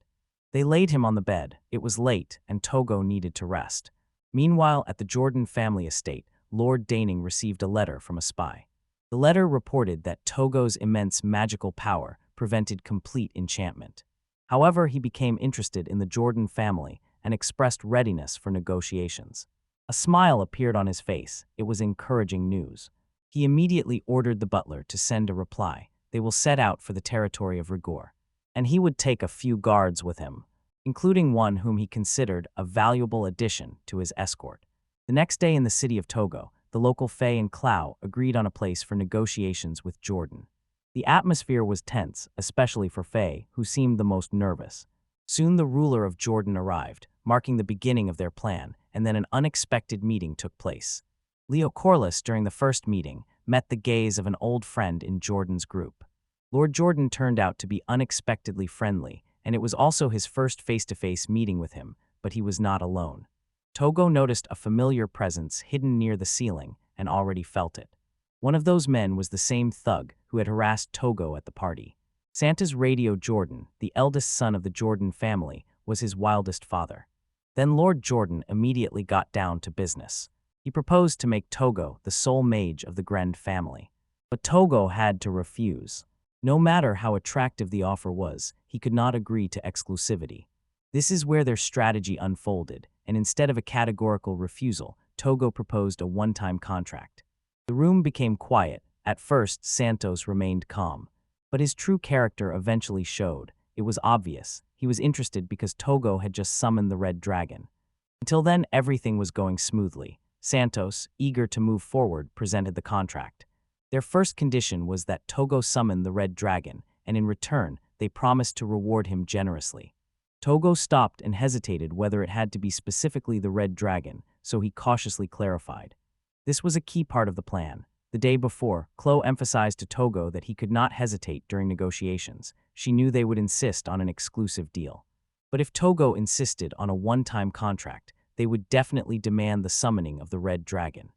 Speaker 1: They laid him on the bed. It was late, and Togo needed to rest. Meanwhile, at the Jordan family estate, Lord Daning received a letter from a spy. The letter reported that Togo's immense magical power prevented complete enchantment. However, he became interested in the Jordan family and expressed readiness for negotiations. A smile appeared on his face. It was encouraging news. He immediately ordered the butler to send a reply. They will set out for the territory of Rigor, and he would take a few guards with him, including one whom he considered a valuable addition to his escort. The next day in the city of Togo, the local Fae and Clow agreed on a place for negotiations with Jordan. The atmosphere was tense, especially for Fae, who seemed the most nervous. Soon the ruler of Jordan arrived, marking the beginning of their plan, and then an unexpected meeting took place. Leo Corliss, during the first meeting, met the gaze of an old friend in Jordan's group. Lord Jordan turned out to be unexpectedly friendly, and it was also his first face-to-face meeting with him, but he was not alone. Togo noticed a familiar presence hidden near the ceiling and already felt it. One of those men was the same thug who had harassed Togo at the party. Santa's Radio Jordan, the eldest son of the Jordan family, was his wildest father. Then Lord Jordan immediately got down to business. He proposed to make Togo the sole mage of the Grend family. But Togo had to refuse. No matter how attractive the offer was, he could not agree to exclusivity. This is where their strategy unfolded, and instead of a categorical refusal, Togo proposed a one-time contract. The room became quiet. At first, Santos remained calm. But his true character eventually showed. It was obvious. He was interested because Togo had just summoned the Red Dragon. Until then, everything was going smoothly. Santos, eager to move forward, presented the contract. Their first condition was that Togo summon the Red Dragon, and in return, they promised to reward him generously. Togo stopped and hesitated whether it had to be specifically the Red Dragon, so he cautiously clarified. This was a key part of the plan. The day before, Chloe emphasized to Togo that he could not hesitate during negotiations. She knew they would insist on an exclusive deal. But if Togo insisted on a one-time contract, they would definitely demand the summoning of the Red Dragon.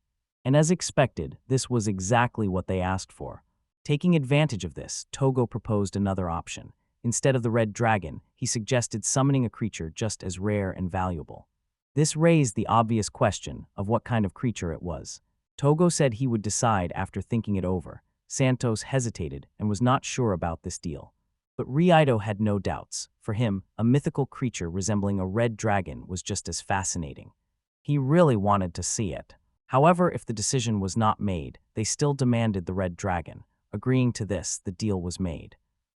Speaker 1: And as expected, this was exactly what they asked for. Taking advantage of this, Togo proposed another option. Instead of the Red Dragon, he suggested summoning a creature just as rare and valuable. This raised the obvious question of what kind of creature it was. Togo said he would decide after thinking it over. Santos hesitated and was not sure about this deal. But Riito had no doubts. For him, a mythical creature resembling a red dragon was just as fascinating. He really wanted to see it. However, if the decision was not made, they still demanded the Red Dragon. Agreeing to this, the deal was made.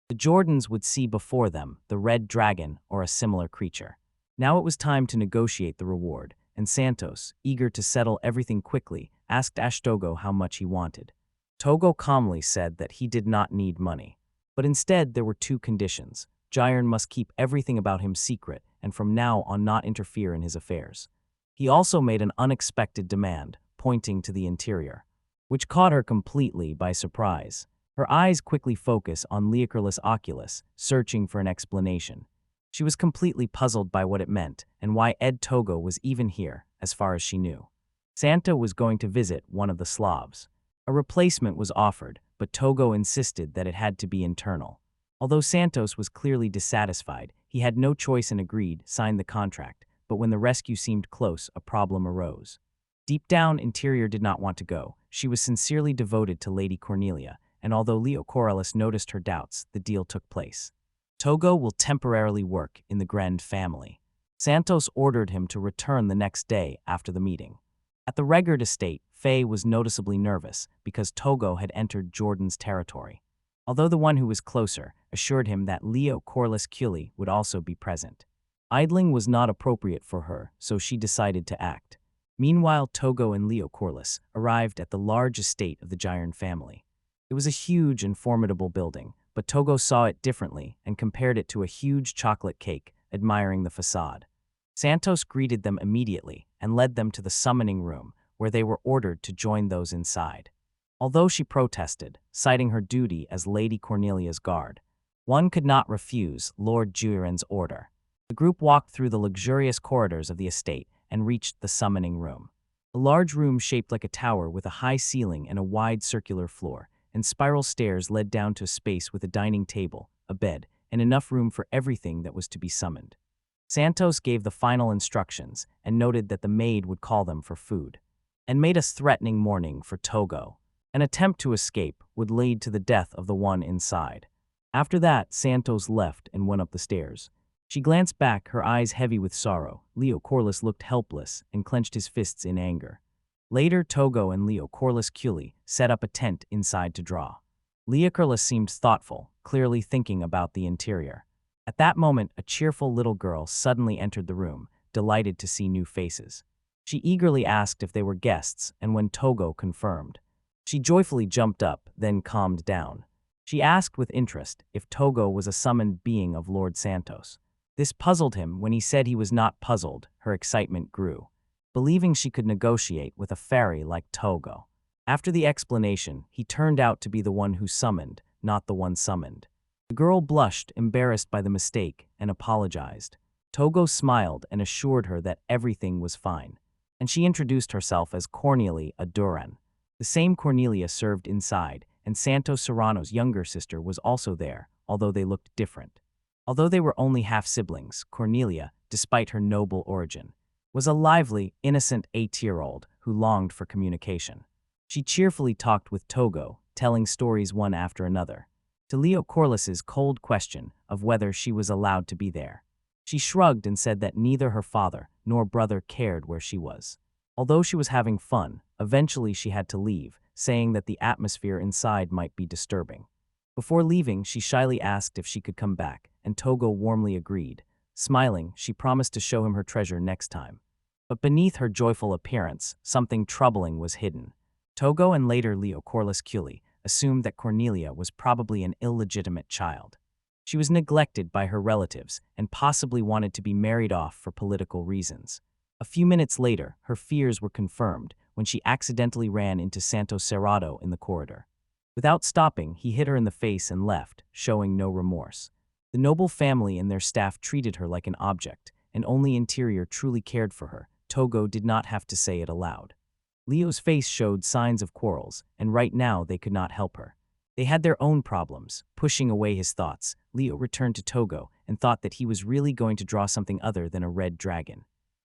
Speaker 1: The Jordans would see before them the Red Dragon or a similar creature. Now it was time to negotiate the reward, and Santos, eager to settle everything quickly, asked Togo how much he wanted. Togo calmly said that he did not need money. But instead, there were two conditions. Jairen must keep everything about him secret and from now on not interfere in his affairs. He also made an unexpected demand, pointing to the interior, which caught her completely by surprise. Her eyes quickly focused on Leocorlus Oculus, searching for an explanation. She was completely puzzled by what it meant and why Togo was even here, as far as she knew. Santa was going to visit one of the Slavs. A replacement was offered, but Togo insisted that it had to be internal. Although Santos was clearly dissatisfied, he had no choice and agreed, signed the contract. But when the rescue seemed close, a problem arose. Deep down, Interior did not want to go. She was sincerely devoted to Lady Cornelia, and although Leo Corliss noticed her doubts, the deal took place. Togo will temporarily work in the Grend family. Santos ordered him to return the next day after the meeting. At the Regard estate, Faye was noticeably nervous because Togo had entered Jordan's territory. Although the one who was closer assured him that Leo Corliss Cully would also be present. Idling was not appropriate for her, so she decided to act. Meanwhile, Togo and Leo Corliss arrived at the large estate of the Jairen family. It was a huge and formidable building, but Togo saw it differently and compared it to a huge chocolate cake, admiring the facade. Santos greeted them immediately and led them to the summoning room, where they were ordered to join those inside. Although she protested, citing her duty as Lady Cornelia's guard, one could not refuse Lord Jairen's order. The group walked through the luxurious corridors of the estate and reached the summoning room. A large room shaped like a tower with a high ceiling and a wide circular floor, and spiral stairs led down to a space with a dining table, a bed, and enough room for everything that was to be summoned. Santos gave the final instructions and noted that the maid would call them for food, and made a threatening warning for Togo. An attempt to escape would lead to the death of the one inside. After that, Santos left and went up the stairs. She glanced back, her eyes heavy with sorrow. Leo Corliss looked helpless and clenched his fists in anger. Later, Togo and Leo Corliss Culi set up a tent inside to draw. Leo Corliss seemed thoughtful, clearly thinking about the interior. At that moment, a cheerful little girl suddenly entered the room, delighted to see new faces. She eagerly asked if they were guests, and when Togo confirmed, she joyfully jumped up, then calmed down. She asked with interest if Togo was a summoned being of Lord Santos. This puzzled him. When he said he was not puzzled, her excitement grew, believing she could negotiate with a fairy like Togo. After the explanation, he turned out to be the one who summoned, not the one summoned. The girl blushed, embarrassed by the mistake, and apologized. Togo smiled and assured her that everything was fine, and she introduced herself as Cornelia Aduran. The same Cornelia served inside, and Santos Serrano's younger sister was also there, although they looked different. Although they were only half-siblings, Cornelia, despite her noble origin, was a lively, innocent 8-year-old who longed for communication. She cheerfully talked with Togo, telling stories one after another. To Leo Corliss's cold question of whether she was allowed to be there, she shrugged and said that neither her father nor brother cared where she was. Although she was having fun, eventually she had to leave, saying that the atmosphere inside might be disturbing. Before leaving, she shyly asked if she could come back, and Togo warmly agreed. Smiling, she promised to show him her treasure next time. But beneath her joyful appearance, something troubling was hidden. Togo and later Leo Corliss Culi assumed that Cornelia was probably an illegitimate child. She was neglected by her relatives and possibly wanted to be married off for political reasons. A few minutes later, her fears were confirmed when she accidentally ran into Santos Serrano in the corridor. Without stopping, he hit her in the face and left, showing no remorse. The noble family and their staff treated her like an object, and only Interior truly cared for her. Togo did not have to say it aloud. Leo's face showed signs of quarrels, and right now they could not help her. They had their own problems. Pushing away his thoughts, Leo returned to Togo and thought that he was really going to draw something other than a red dragon.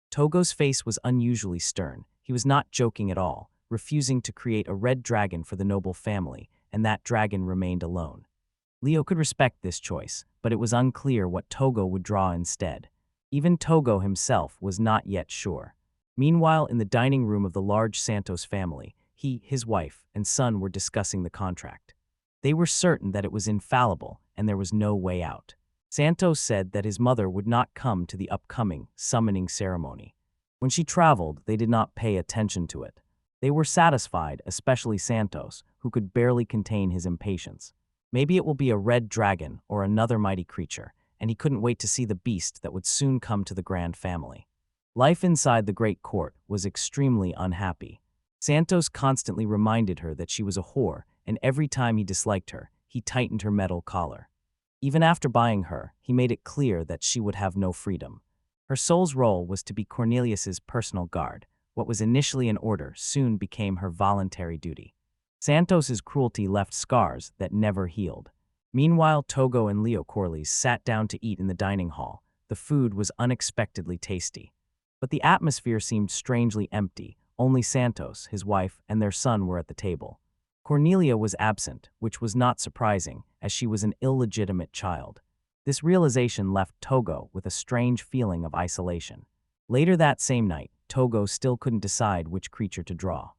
Speaker 1: Togo's face was unusually stern. He was not joking at all, refusing to create a red dragon for the noble family, and that dragon remained alone. Leo could respect this choice, but it was unclear what Togo would draw instead. Even Togo himself was not yet sure. Meanwhile, in the dining room of the large Santos family, he, his wife, and son were discussing the contract. They were certain that it was infallible and there was no way out. Santos said that his mother would not come to the upcoming summoning ceremony. When she traveled, they did not pay attention to it. They were satisfied, especially Santos, who could barely contain his impatience. Maybe it will be a red dragon or another mighty creature, and he couldn't wait to see the beast that would soon come to the grand family. Life inside the great court was extremely unhappy. Santos constantly reminded her that she was a whore, and every time he disliked her, he tightened her metal collar. Even after buying her, he made it clear that she would have no freedom. Her soul's role was to be Cornelius's personal guard. What was initially an order soon became her voluntary duty. Santos's cruelty left scars that never healed. Meanwhile, Togo and Leo Corliss sat down to eat in the dining hall. The food was unexpectedly tasty. But the atmosphere seemed strangely empty. Only Santos, his wife, and their son were at the table. Cornelia was absent, which was not surprising, as she was an illegitimate child. This realization left Togo with a strange feeling of isolation. Later that same night, Togo still couldn't decide which creature to draw.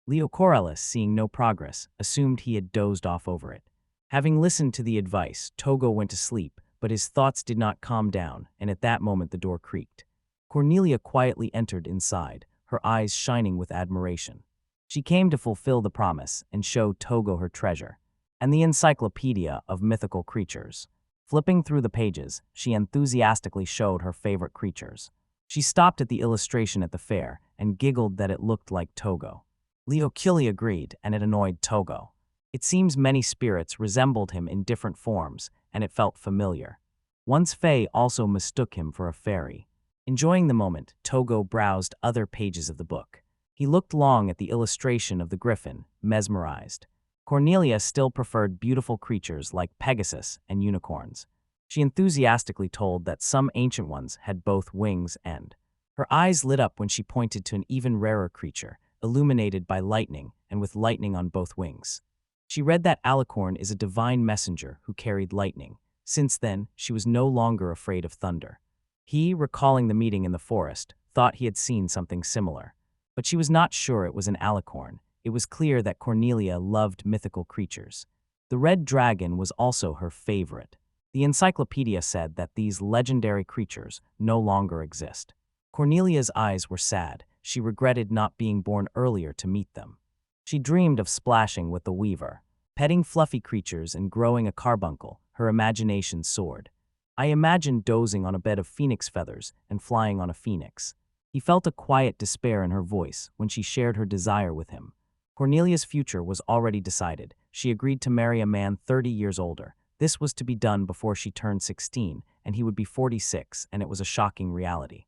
Speaker 1: Leo Corliss, seeing no progress, assumed he had dozed off over it. Having listened to the advice, Togo went to sleep, but his thoughts did not calm down, and at that moment the door creaked. Cornelia quietly entered inside, her eyes shining with admiration. She came to fulfill the promise and show Togo her treasure, and the encyclopedia of mythical creatures. Flipping through the pages, she enthusiastically showed her favorite creatures. She stopped at the illustration at the fair and giggled that it looked like Togo. Leo Culi agreed, and it annoyed Togo. It seems many spirits resembled him in different forms, and it felt familiar. Once Faye also mistook him for a fairy. Enjoying the moment, Togo browsed other pages of the book. He looked long at the illustration of the griffin, mesmerized. Cornelia still preferred beautiful creatures like Pegasus and unicorns. She enthusiastically told that some ancient ones had both wings and. Her eyes lit up when she pointed to an even rarer creature, illuminated by lightning and with lightning on both wings. She read that alicorn is a divine messenger who carried lightning. Since then, she was no longer afraid of thunder. He, recalling the meeting in the forest, thought he had seen something similar. But she was not sure it was an alicorn. It was clear that Cornelia loved mythical creatures. The red dragon was also her favorite. The encyclopedia said that these legendary creatures no longer exist. Cornelia's eyes were sad. She regretted not being born earlier to meet them. She dreamed of splashing with the weaver, petting fluffy creatures and growing a carbuncle. Her imagination soared. I imagined dozing on a bed of phoenix feathers and flying on a phoenix. He felt a quiet despair in her voice when she shared her desire with him. Cornelia's future was already decided. She agreed to marry a man 30 years older. This was to be done before she turned 16, and he would be 46, and it was a shocking reality.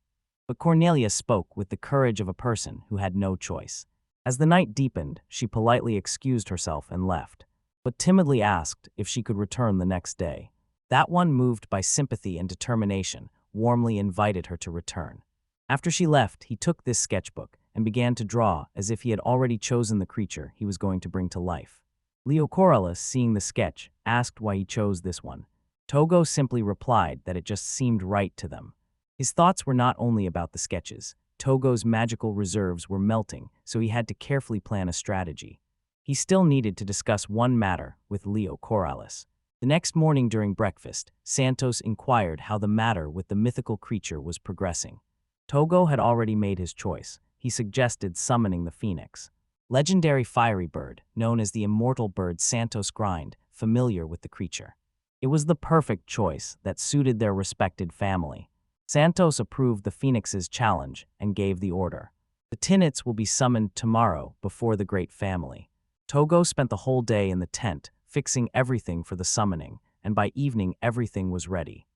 Speaker 1: But Cornelia spoke with the courage of a person who had no choice. As the night deepened, she politely excused herself and left, but timidly asked if she could return the next day. That one, moved by sympathy and determination, warmly invited her to return. After she left, he took this sketchbook and began to draw as if he had already chosen the creature he was going to bring to life. Leocoralus, seeing the sketch, asked why he chose this one. Togo simply replied that it just seemed right to them. His thoughts were not only about the sketches. Togo's magical reserves were melting, so he had to carefully plan a strategy. He still needed to discuss one matter with Leocoralus. The next morning during breakfast, Santos inquired how the matter with the mythical creature was progressing. Togo had already made his choice. He suggested summoning the phoenix. Legendary fiery bird, known as the immortal bird Santos grinned, familiar with the creature. It was the perfect choice that suited their respected family. Santos approved the phoenix's challenge and gave the order. The Tinnits will be summoned tomorrow before the great family. Togo spent the whole day in the tent, fixing everything for the summoning, and by evening everything was ready.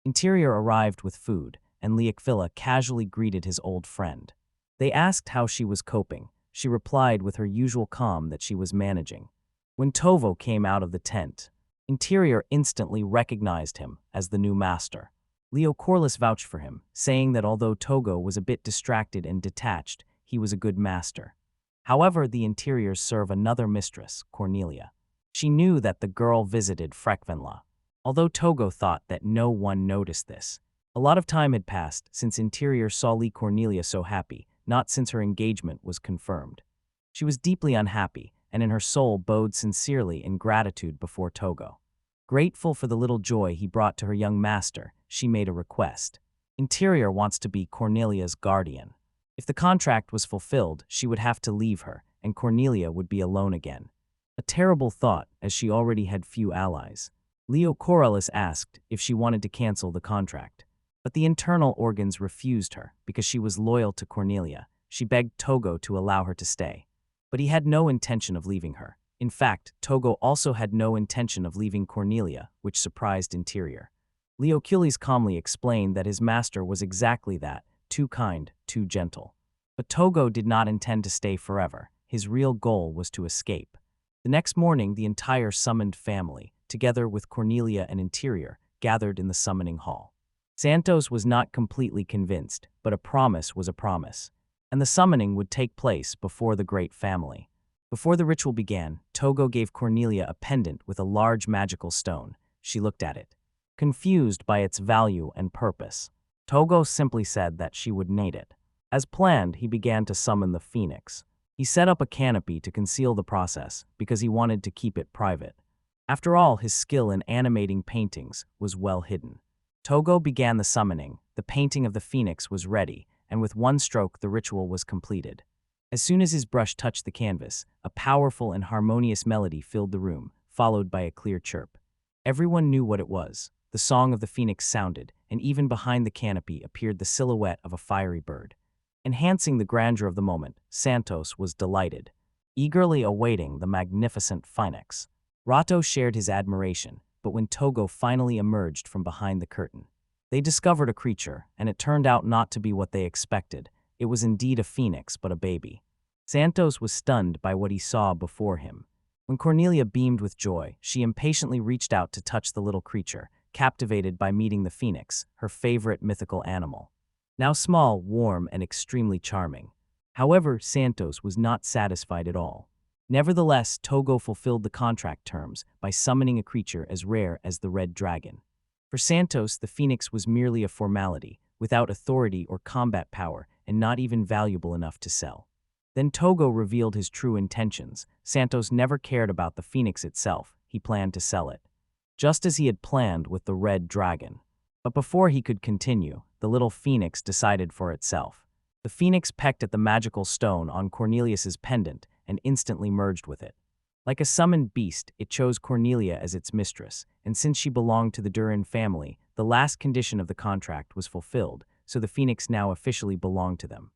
Speaker 1: Interior arrived with food, and Leokvilla casually greeted his old friend. They asked how she was coping. She replied with her usual calm that she was managing. When Tovo came out of the tent, Interior instantly recognized him as the new master. Leocoralus vouched for him, saying that although Togo was a bit distracted and detached, he was a good master. However, the Interiors serve another mistress, Cornelia. She knew that the girl visited Frekvenla. Although Togo thought that no one noticed this, a lot of time had passed since Interior saw Cornelia so happy, not since her engagement was confirmed. She was deeply unhappy, and in her soul bowed sincerely in gratitude before Togo. Grateful for the little joy he brought to her young master, she made a request. Interior wants to be Cornelia's guardian. If the contract was fulfilled, she would have to leave her, and Cornelia would be alone again. A terrible thought, as she already had few allies. Leocoralus asked if she wanted to cancel the contract. But the internal organs refused her because she was loyal to Cornelia. She begged Togo to allow her to stay. But he had no intention of leaving her. In fact, Togo also had no intention of leaving Cornelia, which surprised Interior. Leocules calmly explained that his master was exactly that, too kind, too gentle. But Togo did not intend to stay forever. His real goal was to escape. The next morning, the entire summoned family, together with Cornelia and Interior, gathered in the summoning hall. Santos was not completely convinced, but a promise was a promise, and the summoning would take place before the great family. Before the ritual began, Togo gave Cornelia a pendant with a large magical stone. She looked at it, confused by its value and purpose. Togo simply said that she would need it. As planned, he began to summon the phoenix. He set up a canopy to conceal the process because he wanted to keep it private. After all, his skill in animating paintings was well hidden. Togo began the summoning. The painting of the phoenix was ready, and with one stroke the ritual was completed. As soon as his brush touched the canvas, a powerful and harmonious melody filled the room, followed by a clear chirp. Everyone knew what it was. The song of the phoenix sounded, and even behind the canopy appeared the silhouette of a fiery bird. Enhancing the grandeur of the moment, Santos was delighted, eagerly awaiting the magnificent phoenix. Rato shared his admiration, but when Togo finally emerged from behind the curtain, they discovered a creature, and it turned out not to be what they expected. It was indeed a phoenix, but a baby. Santos was stunned by what he saw before him. When Cornelia beamed with joy, she impatiently reached out to touch the little creature, captivated by meeting the phoenix, her favorite mythical animal. Now small, warm, and extremely charming. However, Santos was not satisfied at all. Nevertheless, Togo fulfilled the contract terms by summoning a creature as rare as the red dragon. For Santos, the phoenix was merely a formality, without authority or combat power, and not even valuable enough to sell. Then Togo revealed his true intentions. Santos never cared about the phoenix itself, he planned to sell it. Just as he had planned with the red dragon. But before he could continue, the little phoenix decided for itself. The phoenix pecked at the magical stone on Cornelius's pendant and instantly merged with it. Like a summoned beast, it chose Cornelia as its mistress, and since she belonged to the Durin family, the last condition of the contract was fulfilled, so the phoenix now officially belonged to them.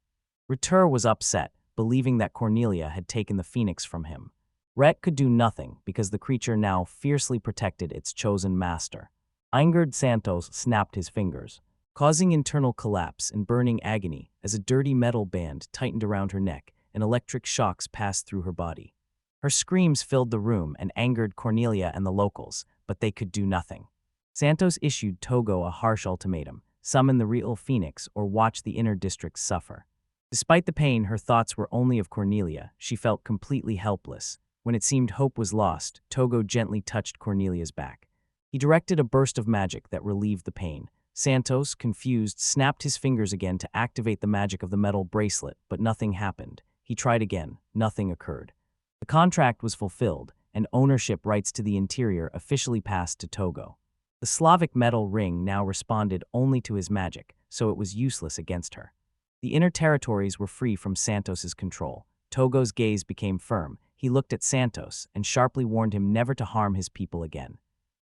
Speaker 1: Ritur was upset, believing that Cornelia had taken the phoenix from him. Rhett could do nothing because the creature now fiercely protected its chosen master. Angered, Santos snapped his fingers, causing internal collapse and burning agony as a dirty metal band tightened around her neck and electric shocks passed through her body. Her screams filled the room and angered Cornelia and the locals, but they could do nothing. Santos issued Togo a harsh ultimatum: summon the real phoenix or watch the inner districts suffer. Despite the pain, her thoughts were only of Cornelia. She felt completely helpless. When it seemed hope was lost, Togo gently touched Cornelia's back. He directed a burst of magic that relieved the pain. Santos, confused, snapped his fingers again to activate the magic of the metal bracelet, but nothing happened. He tried again. Nothing occurred. The contract was fulfilled, and ownership rights to the interior officially passed to Togo. The Slavic metal ring now responded only to his magic, so it was useless against her. The inner territories were free from Santos's control. Togo's gaze became firm. He looked at Santos and sharply warned him never to harm his people again.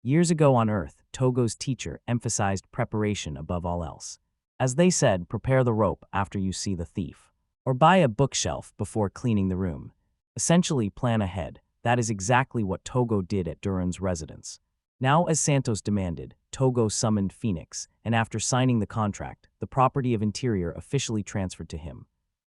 Speaker 1: Years ago on Earth, Togo's teacher emphasized preparation above all else. As they said, prepare the rope after you see the thief. Or buy a bookshelf before cleaning the room. Essentially, plan ahead. That is exactly what Togo did at Durin's residence. Now, as Santos demanded, Togo summoned Phoenix, and after signing the contract, the property of Interior officially transferred to him.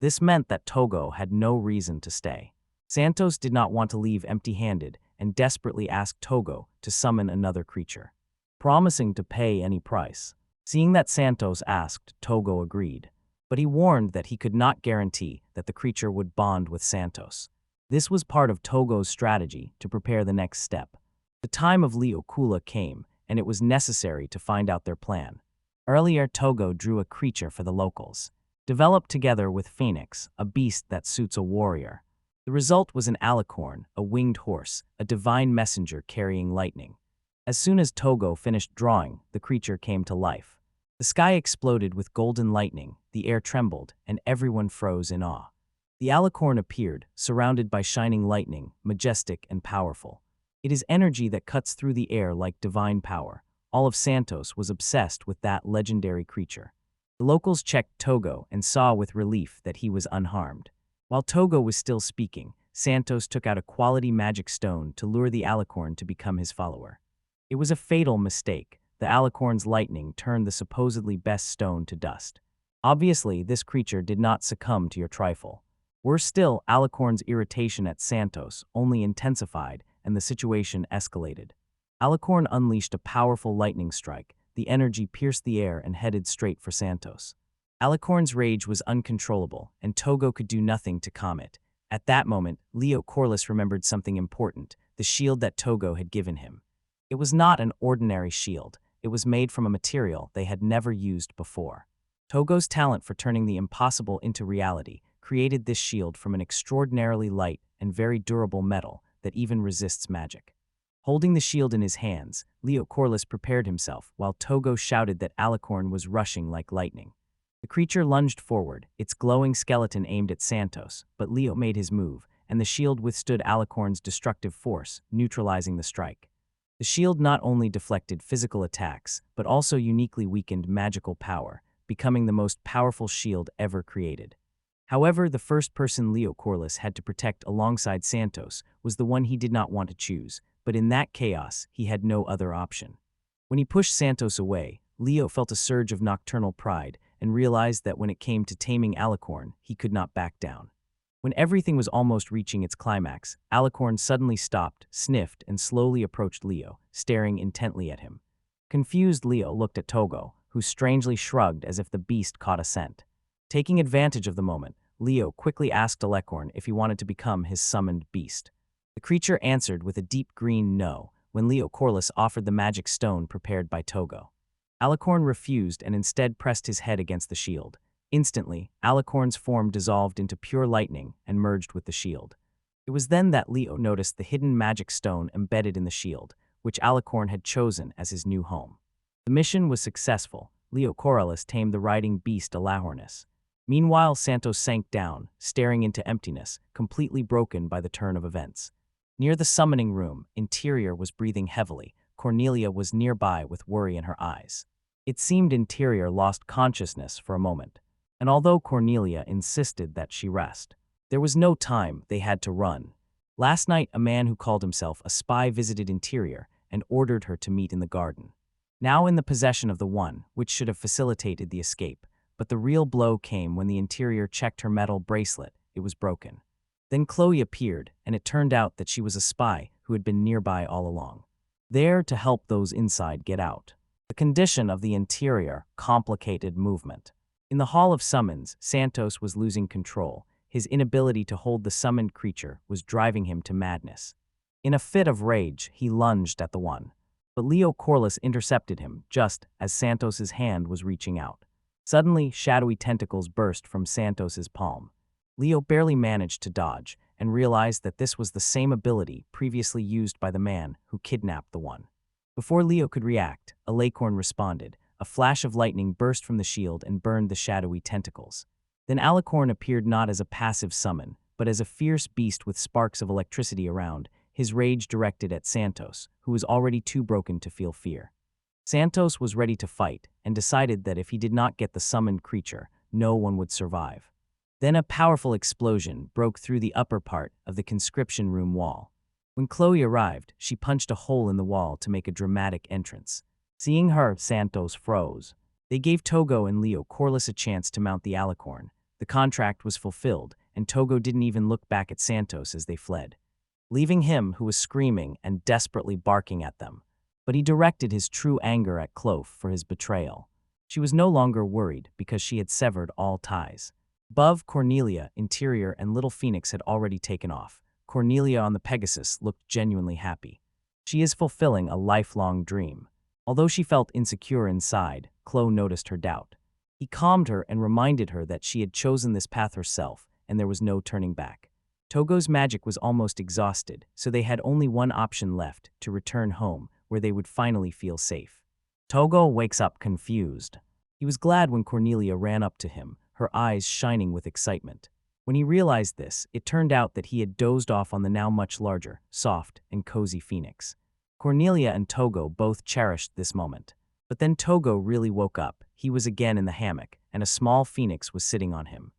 Speaker 1: This meant that Togo had no reason to stay. Santos did not want to leave empty-handed and desperately asked Togo to summon another creature, promising to pay any price. Seeing that Santos asked, Togo agreed, but he warned that he could not guarantee that the creature would bond with Santos. This was part of Togo's strategy to prepare the next step. The time of Leokula came, and it was necessary to find out their plan. Earlier, Togo drew a creature for the locals, developed together with Phoenix, a beast that suits a warrior. The result was an alicorn, a winged horse, a divine messenger carrying lightning. As soon as Togo finished drawing, the creature came to life. The sky exploded with golden lightning, the air trembled, and everyone froze in awe. The alicorn appeared, surrounded by shining lightning, majestic and powerful. It is energy that cuts through the air like divine power. All of Santos was obsessed with that legendary creature. The locals checked Togo and saw with relief that he was unharmed. While Togo was still speaking, Santos took out a quality magic stone to lure the alicorn to become his follower. It was a fatal mistake. The alicorn's lightning turned the supposedly best stone to dust. Obviously, this creature did not succumb to your trifle. Worse still, alicorn's irritation at Santos only intensified, and the situation escalated. Alicorn unleashed a powerful lightning strike. The energy pierced the air and headed straight for Santos. Alicorn's rage was uncontrollable, and Togo could do nothing to calm it. At that moment, Leo Corliss remembered something important: the shield that Togo had given him. It was not an ordinary shield. It was made from a material they had never used before. Togo's talent for turning the impossible into reality created this shield from an extraordinarily light and very durable metal that even resists magic. Holding the shield in his hands, Leo Corliss prepared himself while Togo shouted that Alicorn was rushing like lightning. The creature lunged forward, its glowing skeleton aimed at Santos, but Leo made his move, and the shield withstood Alicorn's destructive force, neutralizing the strike. The shield not only deflected physical attacks, but also uniquely weakened magical power, becoming the most powerful shield ever created. However, the first person Leo Corliss had to protect alongside Santos was the one he did not want to choose, but in that chaos, he had no other option. When he pushed Santos away, Leo felt a surge of nocturnal pride and realized that when it came to taming Alicorn, he could not back down. When everything was almost reaching its climax, Alicorn suddenly stopped, sniffed, and slowly approached Leo, staring intently at him. Confused, Leo looked at Togo, who strangely shrugged as if the beast caught a scent. Taking advantage of the moment, Leo quickly asked Alecorn if he wanted to become his summoned beast. The creature answered with a deep green no when Leo Corliss offered the magic stone prepared by Togo. Alecorn refused and instead pressed his head against the shield. Instantly, Alecorn's form dissolved into pure lightning and merged with the shield. It was then that Leo noticed the hidden magic stone embedded in the shield, which Alecorn had chosen as his new home. The mission was successful. Leo Corliss tamed the riding beast Alahornis. Meanwhile, Santos sank down, staring into emptiness, completely broken by the turn of events. Near the summoning room, Interior was breathing heavily. Cornelia was nearby with worry in her eyes. It seemed Interior lost consciousness for a moment, and although Cornelia insisted that she rest, there was no time, they had to run. Last night, a man who called himself a spy visited Interior and ordered her to meet in the garden. Now in the possession of the one, which should have facilitated the escape, but the real blow came when the Interior checked her metal bracelet. It was broken. Then Chloe appeared, and it turned out that she was a spy who had been nearby all along, there to help those inside get out. The condition of the Interior, complicated movement. In the Hall of Summons, Santos was losing control. His inability to hold the summoned creature was driving him to madness. In a fit of rage, he lunged at the one. But Leo Corliss intercepted him just as Santos's hand was reaching out. Suddenly, shadowy tentacles burst from Santos's palm. Leo barely managed to dodge and realized that this was the same ability previously used by the man who kidnapped the one. Before Leo could react, Alecorn responded. A flash of lightning burst from the shield and burned the shadowy tentacles. Then Alecorn appeared not as a passive summon, but as a fierce beast with sparks of electricity around, his rage directed at Santos, who was already too broken to feel fear. Santos was ready to fight and decided that if he did not get the summoned creature, no one would survive. Then a powerful explosion broke through the upper part of the conscription room wall. When Chloe arrived, she punched a hole in the wall to make a dramatic entrance. Seeing her, Santos froze. They gave Togo and Leo Corliss a chance to mount the Alecorn. The contract was fulfilled, and Togo didn't even look back at Santos as they fled, leaving him who was screaming and desperately barking at them. But he directed his true anger at Chloe for his betrayal. She was no longer worried because she had severed all ties. Above, Cornelia, Interior, and Little Phoenix had already taken off. Cornelia on the Pegasus looked genuinely happy. She is fulfilling a lifelong dream. Although she felt insecure inside, Chloe noticed her doubt. He calmed her and reminded her that she had chosen this path herself, and there was no turning back. Togo's magic was almost exhausted, so they had only one option left, to return home, where they would finally feel safe. Togo wakes up confused. He was glad when Cornelia ran up to him, her eyes shining with excitement. When he realized this, it turned out that he had dozed off on the now much larger, soft, and cozy Phoenix. Cornelia and Togo both cherished this moment. But then Togo really woke up. He was again in the hammock, and a small Phoenix was sitting on him.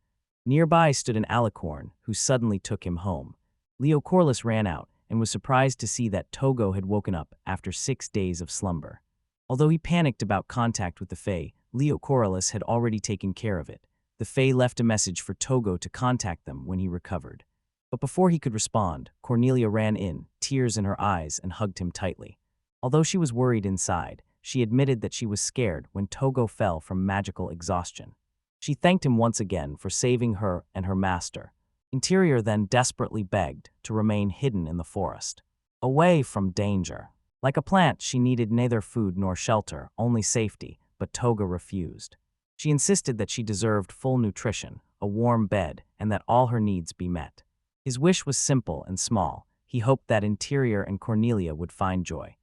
Speaker 1: Nearby stood an Alecorn, who suddenly took him home. Leo Corliss ran out and was surprised to see that Togo had woken up after 6 days of slumber. Although he panicked about contact with the Fae, Leo Corliss had already taken care of it. The Fae left a message for Togo to contact them when he recovered. But before he could respond, Cornelia ran in, tears in her eyes, and hugged him tightly. Although she was worried inside, she admitted that she was scared when Togo fell from magical exhaustion. She thanked him once again for saving her and her master. Interior then desperately begged to remain hidden in the forest, away from danger. Like a plant, she needed neither food nor shelter, only safety, but Togo refused. She insisted that she deserved full nutrition, a warm bed, and that all her needs be met. His wish was simple and small. He hoped that Interior and Cornelia would find joy.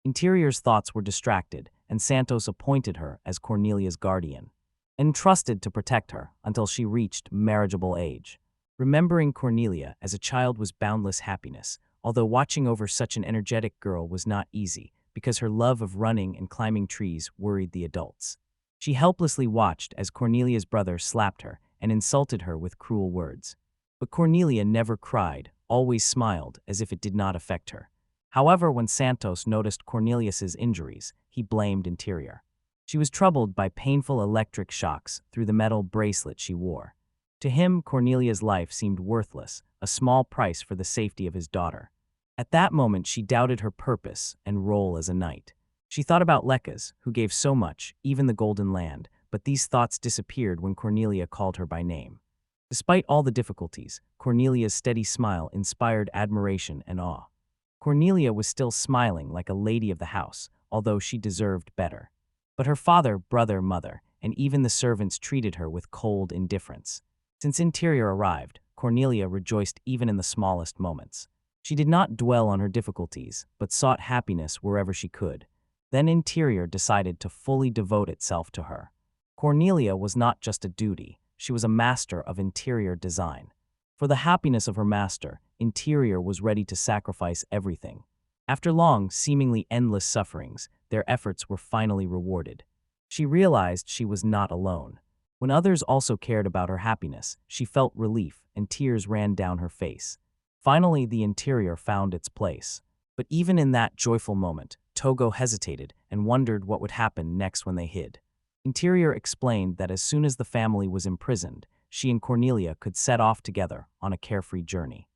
Speaker 1: Interior's thoughts were distracted, and Santos appointed her as Cornelia's guardian, entrusted to protect her until she reached marriageable age. Remembering Cornelia as a child was boundless happiness, although watching over such an energetic girl was not easy because her love of running and climbing trees worried the adults. She helplessly watched as Cornelia's brother slapped her and insulted her with cruel words. But Cornelia never cried, always smiled as if it did not affect her. However, when Santos noticed Cornelius's injuries, he blamed Interior. She was troubled by painful electric shocks through the metal bracelet she wore. To him, Cornelia's life seemed worthless, a small price for the safety of his daughter. At that moment, she doubted her purpose and role as a knight. She thought about Lekkas, who gave so much, even the Golden Land, but these thoughts disappeared when Cornelia called her by name. Despite all the difficulties, Cornelia's steady smile inspired admiration and awe. Cornelia was still smiling like a lady of the house, although she deserved better. But her father, brother, mother, and even the servants treated her with cold indifference. Since Interior arrived, Cornelia rejoiced even in the smallest moments. She did not dwell on her difficulties, but sought happiness wherever she could. Then Interior decided to fully devote itself to her. Cornelia was not just a duty, she was a master of interior design. For the happiness of her master, Interior was ready to sacrifice everything. After long, seemingly endless sufferings, their efforts were finally rewarded. She realized she was not alone. When others also cared about her happiness, she felt relief and tears ran down her face. Finally, the Interior found its place. But even in that joyful moment, Togo hesitated and wondered what would happen next when they hid. Interior explained that as soon as the family was imprisoned, she and Cornelia could set off together on a carefree journey.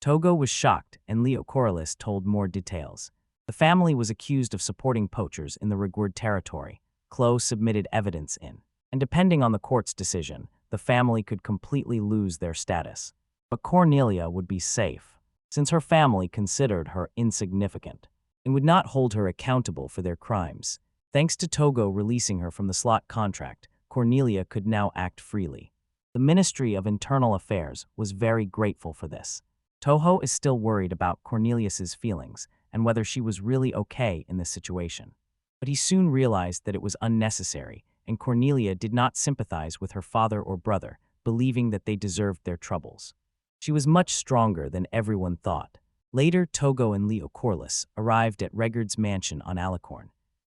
Speaker 1: Togo was shocked, and Leo Corliss told more details. The family was accused of supporting poachers in the Rigward territory. Klo submitted evidence in, and depending on the court's decision, the family could completely lose their status. But Cornelia would be safe, since her family considered her insignificant and would not hold her accountable for their crimes. Thanks to Togo releasing her from the slot contract, Cornelia could now act freely. The Ministry of Internal Affairs was very grateful for this. Toho is still worried about Cornelius's feelings and whether she was really okay in this situation. But he soon realized that it was unnecessary, and Cornelia did not sympathize with her father or brother, believing that they deserved their troubles. She was much stronger than everyone thought. Later, Togo and Leo Corliss arrived at Regard's mansion on Alicorn.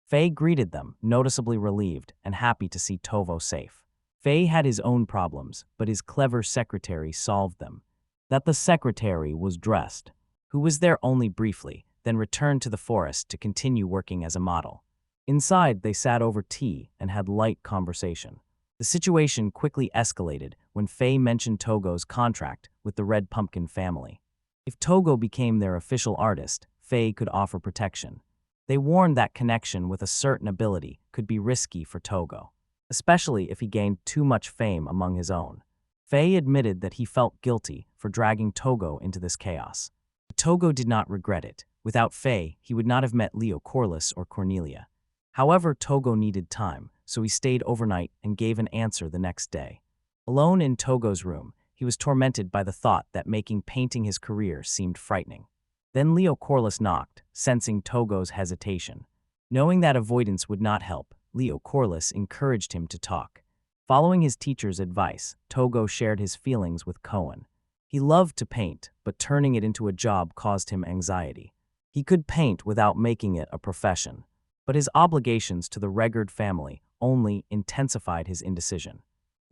Speaker 1: Faye greeted them, noticeably relieved and happy to see Tovo safe. Faye had his own problems, but his clever secretary solved them. That the secretary was dressed, who was there only briefly, then returned to the forest to continue working as a model. Inside, they sat over tea and had light conversation. The situation quickly escalated when Faye mentioned Togo's contract with the Red Pumpkin family. If Togo became their official artist, Faye could offer protection. They warned that connection with a certain ability could be risky for Togo, especially if he gained too much fame among his own. Faye admitted that he felt guilty for dragging Togo into this chaos. But Togo did not regret it. Without Faye, he would not have met Leo Corliss or Cornelia. However, Togo needed time, so he stayed overnight and gave an answer the next day. Alone in Togo's room, he was tormented by the thought that making painting his career seemed frightening. Then Leo Corliss knocked, sensing Togo's hesitation. Knowing that avoidance would not help, Leo Corliss encouraged him to talk. Following his teacher's advice, Togo shared his feelings with Cohen. He loved to paint, but turning it into a job caused him anxiety. He could paint without making it a profession, but his obligations to the Regard family only intensified his indecision.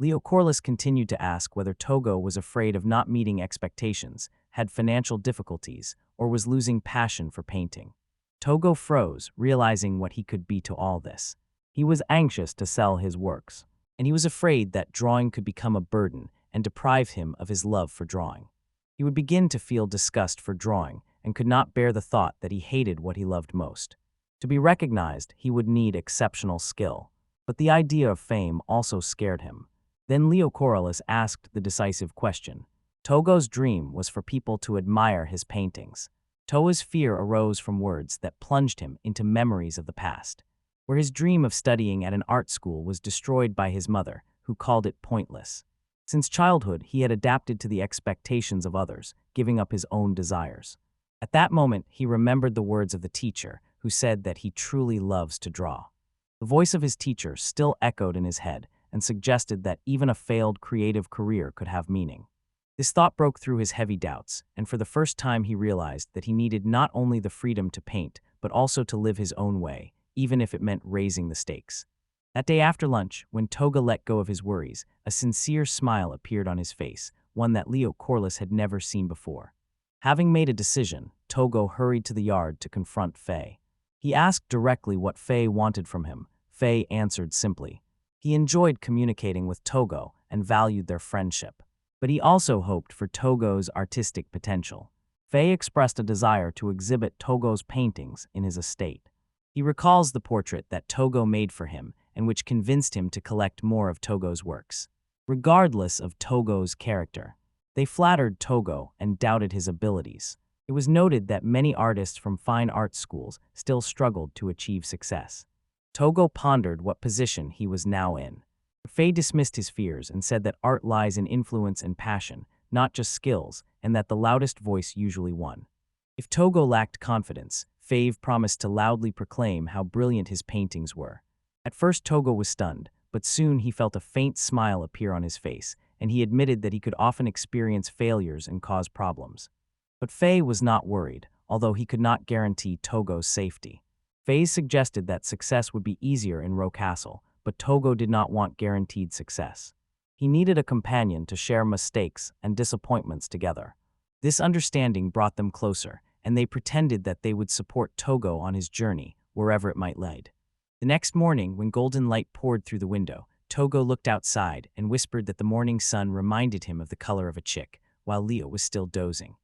Speaker 1: Leo Corliss continued to ask whether Togo was afraid of not meeting expectations, had financial difficulties, or was losing passion for painting. Togo froze, realizing what he could be to all this. He was anxious to sell his works, and he was afraid that drawing could become a burden and deprive him of his love for drawing. He would begin to feel disgust for drawing and could not bear the thought that he hated what he loved most. To be recognized, he would need exceptional skill, but the idea of fame also scared him. Then Leo Corliss asked the decisive question. Togo's dream was for people to admire his paintings. Toa's fear arose from words that plunged him into memories of the past, where his dream of studying at an art school was destroyed by his mother, who called it pointless. Since childhood, he had adapted to the expectations of others, giving up his own desires. At that moment, he remembered the words of the teacher, who said that he truly loves to draw. The voice of his teacher still echoed in his head and suggested that even a failed creative career could have meaning. This thought broke through his heavy doubts, and for the first time he realized that he needed not only the freedom to paint, but also to live his own way, even if it meant raising the stakes. That day after lunch, when Toga let go of his worries, a sincere smile appeared on his face, one that Leo Corliss had never seen before. Having made a decision, Togo hurried to the yard to confront Faye. He asked directly what Faye wanted from him. Faye answered simply. He enjoyed communicating with Togo and valued their friendship, but he also hoped for Togo's artistic potential. Faye expressed a desire to exhibit Togo's paintings in his estate. He recalls the portrait that Togo made for him and which convinced him to collect more of Togo's works. Regardless of Togo's character, they flattered Togo and doubted his abilities. It was noted that many artists from fine art schools still struggled to achieve success. Togo pondered what position he was now in. Faye dismissed his fears and said that art lies in influence and passion, not just skills, and that the loudest voice usually won. If Togo lacked confidence, Faye promised to loudly proclaim how brilliant his paintings were. At first Togo was stunned, but soon he felt a faint smile appear on his face, and he admitted that he could often experience failures and cause problems. But Faye was not worried, although he could not guarantee Togo's safety. Faye suggested that success would be easier in Row Castle, but Togo did not want guaranteed success. He needed a companion to share mistakes and disappointments together. This understanding brought them closer, and they pretended that they would support Togo on his journey, wherever it might lead. The next morning, when golden light poured through the window, Togo looked outside and whispered that the morning sun reminded him of the color of a chick, while Leo was still dozing.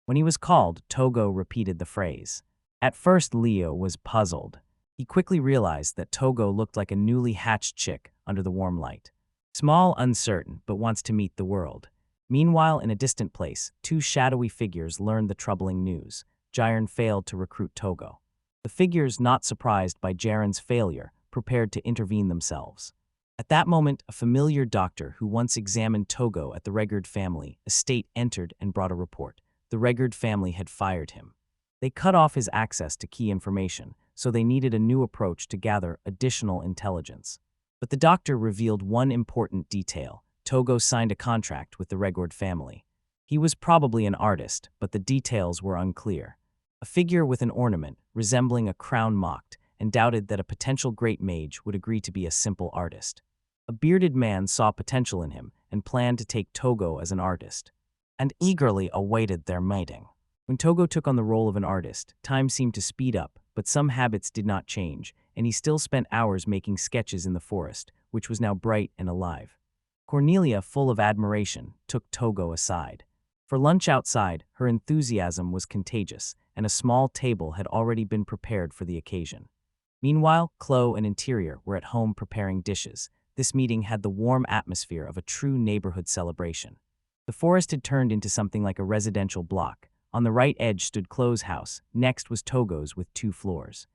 Speaker 1: When he was called, Togo repeated the phrase. At first, Leo was puzzled. He quickly realized that Togo looked like a newly hatched chick under the warm light. Small, uncertain, but wants to meet the world. Meanwhile, in a distant place, two shadowy figures learned the troubling news. Jiren failed to recruit Togo. The figures, not surprised by Jiren's failure, prepared to intervene themselves. At that moment, a familiar doctor who once examined Togo at the Regard family estate entered and brought a report. The Regard family had fired him. They cut off his access to key information, so they needed a new approach to gather additional intelligence. But the doctor revealed one important detail. Togo signed a contract with the Regard family. He was probably an artist, but the details were unclear. A figure with an ornament, resembling a crown mocked, and doubted that a potential great mage would agree to be a simple artist. A bearded man saw potential in him and planned to take Togo as an artist, and eagerly awaited their mating. When Togo took on the role of an artist, time seemed to speed up, but some habits did not change, and he still spent hours making sketches in the forest, which was now bright and alive. Cornelia, full of admiration, took Togo aside. For lunch outside, her enthusiasm was contagious, and a small table had already been prepared for the occasion. Meanwhile, Chloe and Interior were at home preparing dishes. This meeting had the warm atmosphere of a true neighborhood celebration. The forest had turned into something like a residential block. On the right edge stood Chloe's house, next was Togo's with 2 floors.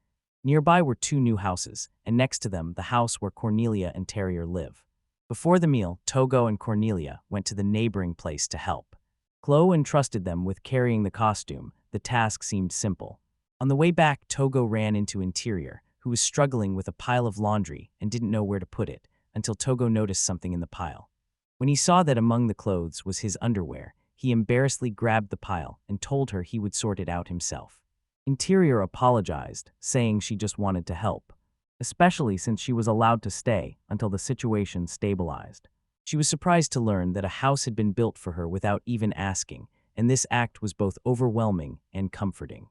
Speaker 1: Nearby were 2 new houses, and next to them the house where Cornelia and Terrier live. Before the meal, Togo and Cornelia went to the neighboring place to help. Chloe entrusted them with carrying the costume. The task seemed simple. On the way back, Togo ran into Interior, who was struggling with a pile of laundry and didn't know where to put it, until Togo noticed something in the pile. When he saw that among the clothes was his underwear, he embarrassedly grabbed the pile and told her he would sort it out himself. Interior apologized, saying she just wanted to help, especially since she was allowed to stay until the situation stabilized. She was surprised to learn that a house had been built for her without even asking, and this act was both overwhelming and comforting.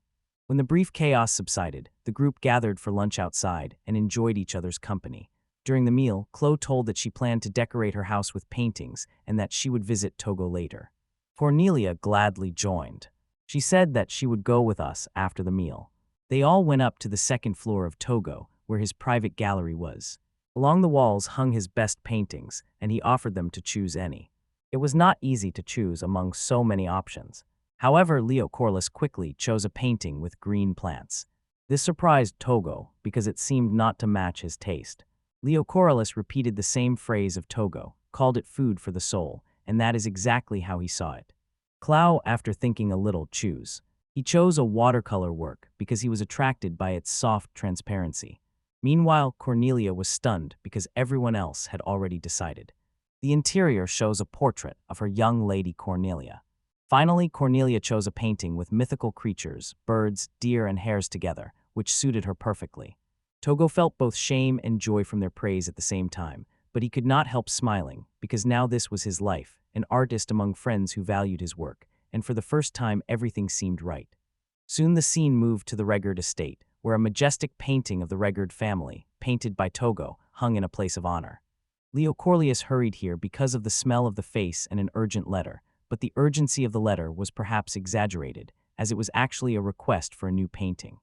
Speaker 1: When the brief chaos subsided, the group gathered for lunch outside and enjoyed each other's company. During the meal, Chloe told that she planned to decorate her house with paintings and that she would visit Togo later. Cornelia gladly joined. She said that she would go with us after the meal. They all went up to the 2nd floor of Togo, where his private gallery was. Along the walls hung his best paintings, and he offered them to choose any. It was not easy to choose among so many options. However, Leo Corliss quickly chose a painting with green plants. This surprised Togo because it seemed not to match his taste. Leo Corliss repeated the same phrase of Togo, called it food for the soul, and that is exactly how he saw it. Clow, after thinking a little, chose. He chose a watercolor work because he was attracted by its soft transparency. Meanwhile, Cornelia was stunned because everyone else had already decided. The Interior shows a portrait of her young lady Cornelia. Finally, Cornelia chose a painting with mythical creatures, birds, deer, and hares together, which suited her perfectly. Togo felt both shame and joy from their praise at the same time, but he could not help smiling, because now this was his life, an artist among friends who valued his work, and for the first time everything seemed right. Soon the scene moved to the Regard estate, where a majestic painting of the Regard family, painted by Togo, hung in a place of honor. Leo Corliss hurried here because of the smell of the face and an urgent letter, but the urgency of the letter was perhaps exaggerated, as it was actually a request for a new painting.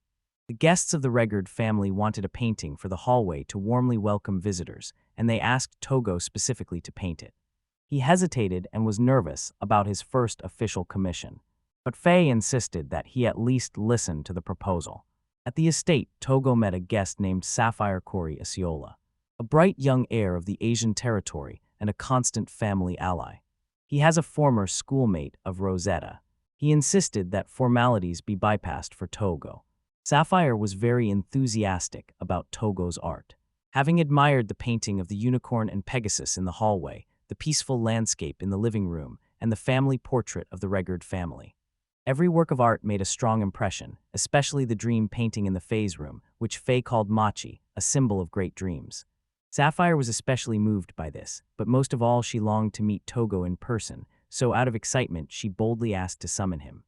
Speaker 1: The guests of the Regard family wanted a painting for the hallway to warmly welcome visitors, and they asked Togo specifically to paint it. He hesitated and was nervous about his first official commission, but Faye insisted that he at least listen to the proposal. At the estate, Togo met a guest named Sapphire Kori Asiola, a bright young heir of the Asian territory and a constant family ally. He has a former schoolmate of Rosetta. He insisted that formalities be bypassed for Togo. Sapphire was very enthusiastic about Togo's art. Having admired the painting of the unicorn and Pegasus in the hallway, the peaceful landscape in the living room, and the family portrait of the Regard family, every work of art made a strong impression, especially the dream painting in the Faye's room, which Faye called Machi, a symbol of great dreams. Sapphire was especially moved by this, but most of all she longed to meet Togo in person, so out of excitement she boldly asked to summon him.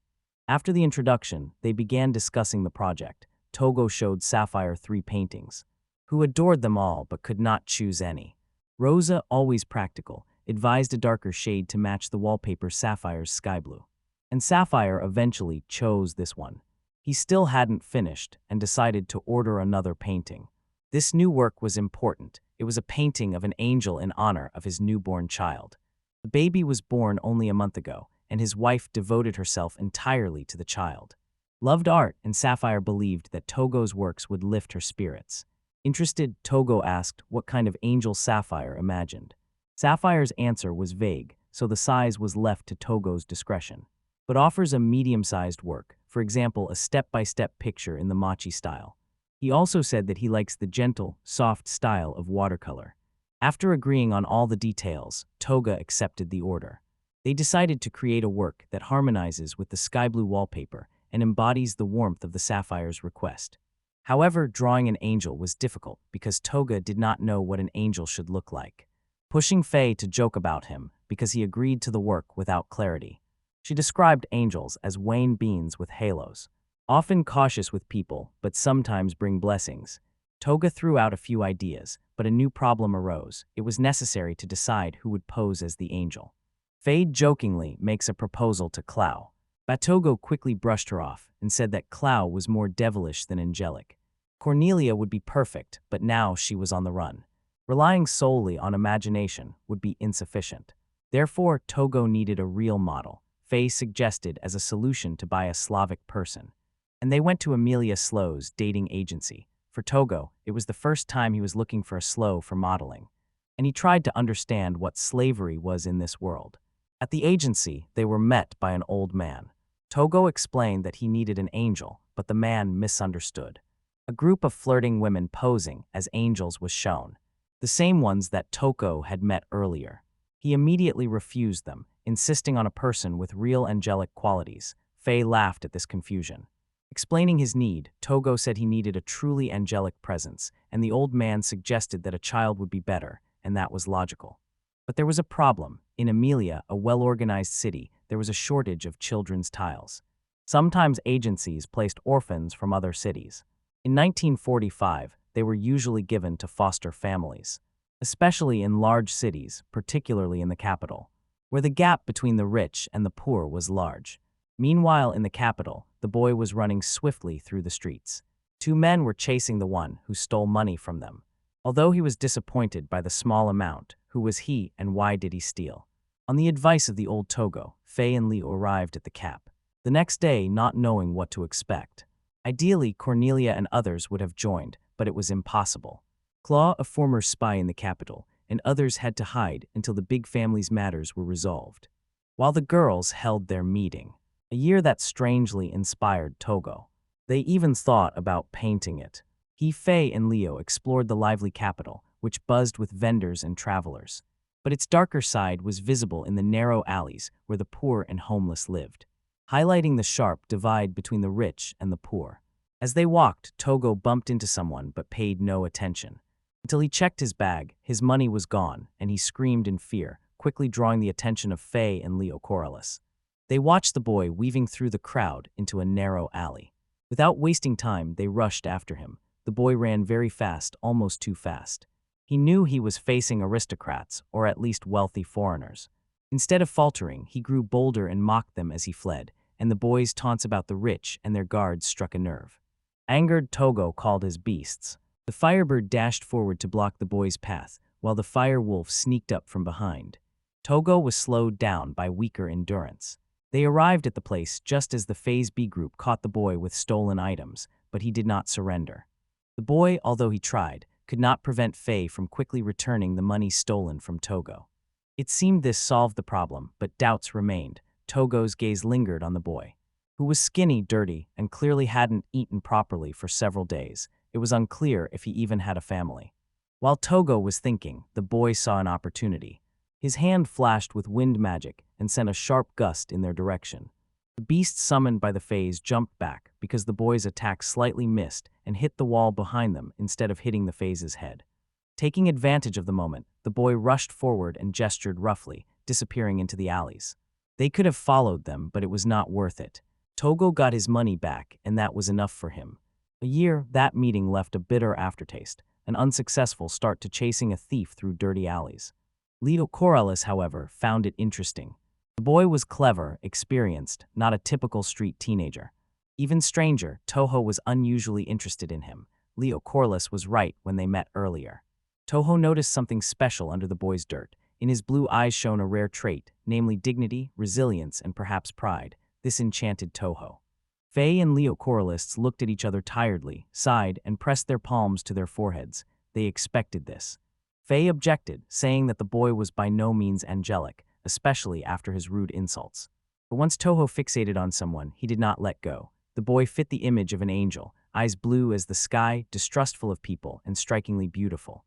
Speaker 1: After the introduction, they began discussing the project. Togo showed Sapphire 3 paintings, who adored them all but could not choose any. Rosa, always practical, advised a darker shade to match the wallpaper Sapphire's sky blue. And Sapphire eventually chose this one. He still hadn't finished and decided to order another painting. This new work was important. It was a painting of an angel in honor of his newborn child. The baby was born only a month ago, and his wife devoted herself entirely to the child. Loved art, and Sapphire believed that Togo's works would lift her spirits. Interested, Togo asked what kind of angel Sapphire imagined. Sapphire's answer was vague, so the size was left to Togo's discretion, but offers a medium-sized work, for example a step-by-step picture in the Machi style. He also said that he likes the gentle, soft style of watercolor. After agreeing on all the details, Toga accepted the order. They decided to create a work that harmonizes with the sky blue wallpaper and embodies the warmth of the Sapphire's request. However, drawing an angel was difficult because Toga did not know what an angel should look like, pushing Faye to joke about him because he agreed to the work without clarity. She described angels as Wayne beans with halos, often cautious with people but sometimes bring blessings. Toga threw out a few ideas, but a new problem arose. It was necessary to decide who would pose as the angel. Faye jokingly makes a proposal to Clow, but Togo quickly brushed her off and said that Clow was more devilish than angelic. Cornelia would be perfect, but now she was on the run. Relying solely on imagination would be insufficient. Therefore, Togo needed a real model. Faye suggested as a solution to buy a Slavic person, and they went to Amelia Slow's dating agency. For Togo, it was the first time he was looking for a Slow for modeling, and he tried to understand what slavery was in this world. At the agency, they were met by an old man. Togo explained that he needed an angel, but the man misunderstood. A group of flirting women posing as angels was shown, the same ones that Togo had met earlier. He immediately refused them, insisting on a person with real angelic qualities. Faye laughed at this confusion. Explaining his need, Togo said he needed a truly angelic presence, and the old man suggested that a child would be better, and that was logical. But there was a problem. In Amelia, a well-organized city, there was a shortage of children's tiles. Sometimes agencies placed orphans from other cities. In 1945, they were usually given to foster families, especially in large cities, particularly in the capital, where the gap between the rich and the poor was large. Meanwhile, in the capital, the boy was running swiftly through the streets. 2 men were chasing the one who stole money from them. Although he was disappointed by the small amount, who was he and why did he steal? On the advice of the old Togo, Faye and Leo arrived at the cap the next day, not knowing what to expect. Ideally, Cornelia and others would have joined, but it was impossible. Claw, a former spy in the capital, and others had to hide until the big family's matters were resolved, while the girls held their meeting. A year that strangely inspired Togo. They even thought about painting it. He, Faye, and Leo explored the lively capital, which buzzed with vendors and travelers. But its darker side was visible in the narrow alleys where the poor and homeless lived, highlighting the sharp divide between the rich and the poor. As they walked, Togo bumped into someone but paid no attention. Until he checked his bag, his money was gone, and he screamed in fear, quickly drawing the attention of Faye and Leo Corliss. They watched the boy weaving through the crowd into a narrow alley. Without wasting time, they rushed after him. The boy ran very fast, almost too fast. He knew he was facing aristocrats, or at least wealthy foreigners. Instead of faltering, he grew bolder and mocked them as he fled, and the boy's taunts about the rich and their guards struck a nerve. Angered, Togo called his beasts. The firebird dashed forward to block the boy's path, while the fire wolf sneaked up from behind. Togo was slowed down by weaker endurance. They arrived at the place just as the Phase B group caught the boy with stolen items, but he did not surrender. The boy, although he tried, could not prevent Faye from quickly returning the money stolen from Togo. It seemed this solved the problem, but doubts remained. Togo's gaze lingered on the boy, who was skinny, dirty, and clearly hadn't eaten properly for several days. It was unclear if he even had a family. While Togo was thinking, the boy saw an opportunity. His hand flashed with wind magic and sent a sharp gust in their direction. The beast summoned by the Fays jumped back because the boy's attack slightly missed and hit the wall behind them instead of hitting the Fays' head. Taking advantage of the moment, the boy rushed forward and gestured roughly, disappearing into the alleys. They could have followed them, but it was not worth it. Togo got his money back, and that was enough for him. A year, that meeting left a bitter aftertaste, an unsuccessful start to chasing a thief through dirty alleys. Leo Corrales, however, found it interesting. The boy was clever, experienced, not a typical street teenager. Even stranger, Toho was unusually interested in him. Leo Corrales was right when they met earlier. Toho noticed something special under the boy's dirt. In his blue eyes shone a rare trait, namely dignity, resilience, and perhaps pride. This enchanted Toho. Faye and Leo Corralists looked at each other tiredly, sighed, and pressed their palms to their foreheads. They expected this. Faye objected, saying that the boy was by no means angelic, especially after his rude insults. But once Toho fixated on someone, he did not let go. The boy fit the image of an angel, eyes blue as the sky, distrustful of people, and strikingly beautiful.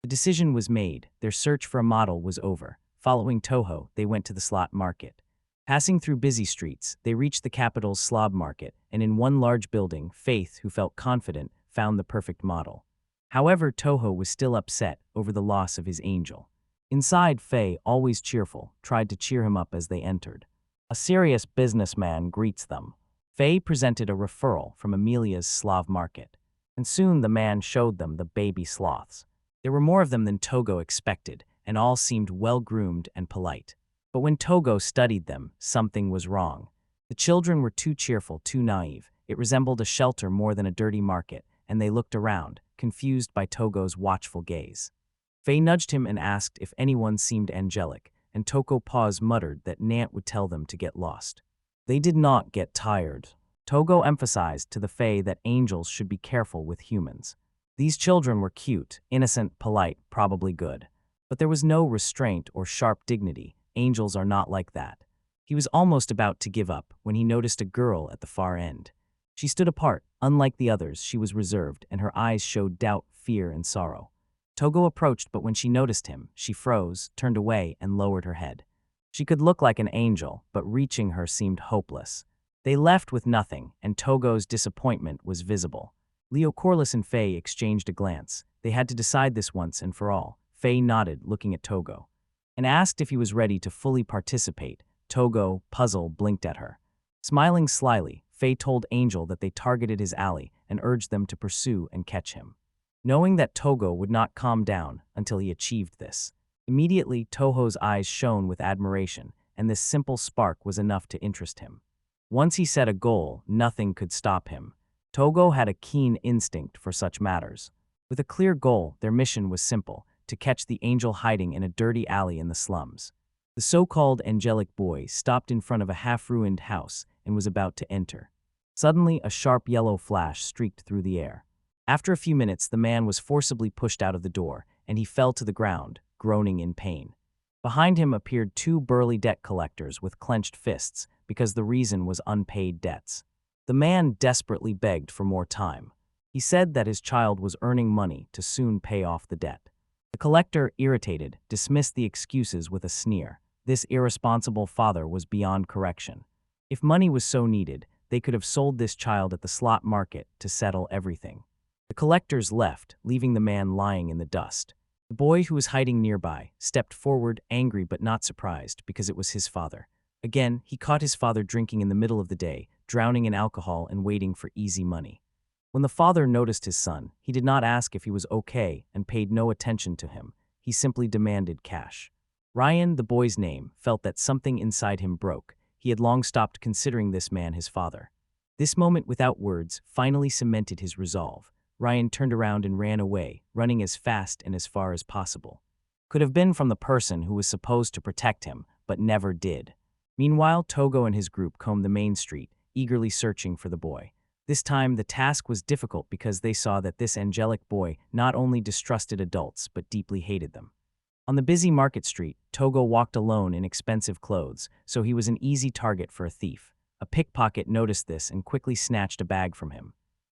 Speaker 1: The decision was made. Their search for a model was over. Following Toho, they went to the slot market. Passing through busy streets, they reached the capital's slot market, and in one large building, Faith, who felt confident, found the perfect model. However, Toho was still upset over the loss of his angel. Inside, Faye, always cheerful, tried to cheer him up as they entered. A serious businessman greets them. Faye presented a referral from Amelia's Slav market, and soon the man showed them the baby sloths. There were more of them than Togo expected, and all seemed well-groomed and polite. But when Togo studied them, something was wrong. The children were too cheerful, too naive. It resembled a shelter more than a dirty market, and they looked around, confused by Togo's watchful gaze. Faye nudged him and asked if anyone seemed angelic, and Togo Paws muttered that Nant would tell them to get lost. They did not get tired. Togo emphasized to the Fae that angels should be careful with humans. These children were cute, innocent, polite, probably good. But there was no restraint or sharp dignity. Angels are not like that. He was almost about to give up when he noticed a girl at the far end. She stood apart. Unlike the others, she was reserved, and her eyes showed doubt, fear, and sorrow. Togo approached, but when she noticed him, she froze, turned away, and lowered her head. She could look like an angel, but reaching her seemed hopeless. They left with nothing, and Togo's disappointment was visible. Leo Corliss and Faye exchanged a glance. They had to decide this once and for all. Faye nodded, looking at Togo, and asked if he was ready to fully participate. Togo, puzzled, blinked at her. Smiling slyly, Faye told Angel that they targeted his alley and urged them to pursue and catch him, knowing that Togo would not calm down until he achieved this. Immediately, Toho's eyes shone with admiration, and this simple spark was enough to interest him. Once he set a goal, nothing could stop him. Togo had a keen instinct for such matters. With a clear goal, their mission was simple: to catch the angel hiding in a dirty alley in the slums. The so-called angelic boy stopped in front of a half-ruined house and was about to enter. Suddenly, a sharp yellow flash streaked through the air. After a few minutes, the man was forcibly pushed out of the door, and he fell to the ground, groaning in pain. Behind him appeared two burly debt collectors with clenched fists, because the reason was unpaid debts. The man desperately begged for more time. He said that his child was earning money to soon pay off the debt. The collector, irritated, dismissed the excuses with a sneer. This irresponsible father was beyond correction. If money was so needed, they could have sold this child at the slot market to settle everything. The collectors left, leaving the man lying in the dust. The boy, who was hiding nearby, stepped forward, angry but not surprised, because it was his father. Again, he caught his father drinking in the middle of the day, drowning in alcohol and waiting for easy money. When the father noticed his son, he did not ask if he was okay and paid no attention to him. He simply demanded cash. Ryan, the boy's name, felt that something inside him broke. He had long stopped considering this man his father. This moment without words finally cemented his resolve. Ryan turned around and ran away, running as fast and as far as possible. Could have been from the person who was supposed to protect him, but never did. Meanwhile, Togo and his group combed the main street, eagerly searching for the boy. This time, the task was difficult because they saw that this angelic boy not only distrusted adults but deeply hated them. On the busy market street, Togo walked alone in expensive clothes, so he was an easy target for a thief. A pickpocket noticed this and quickly snatched a bag from him.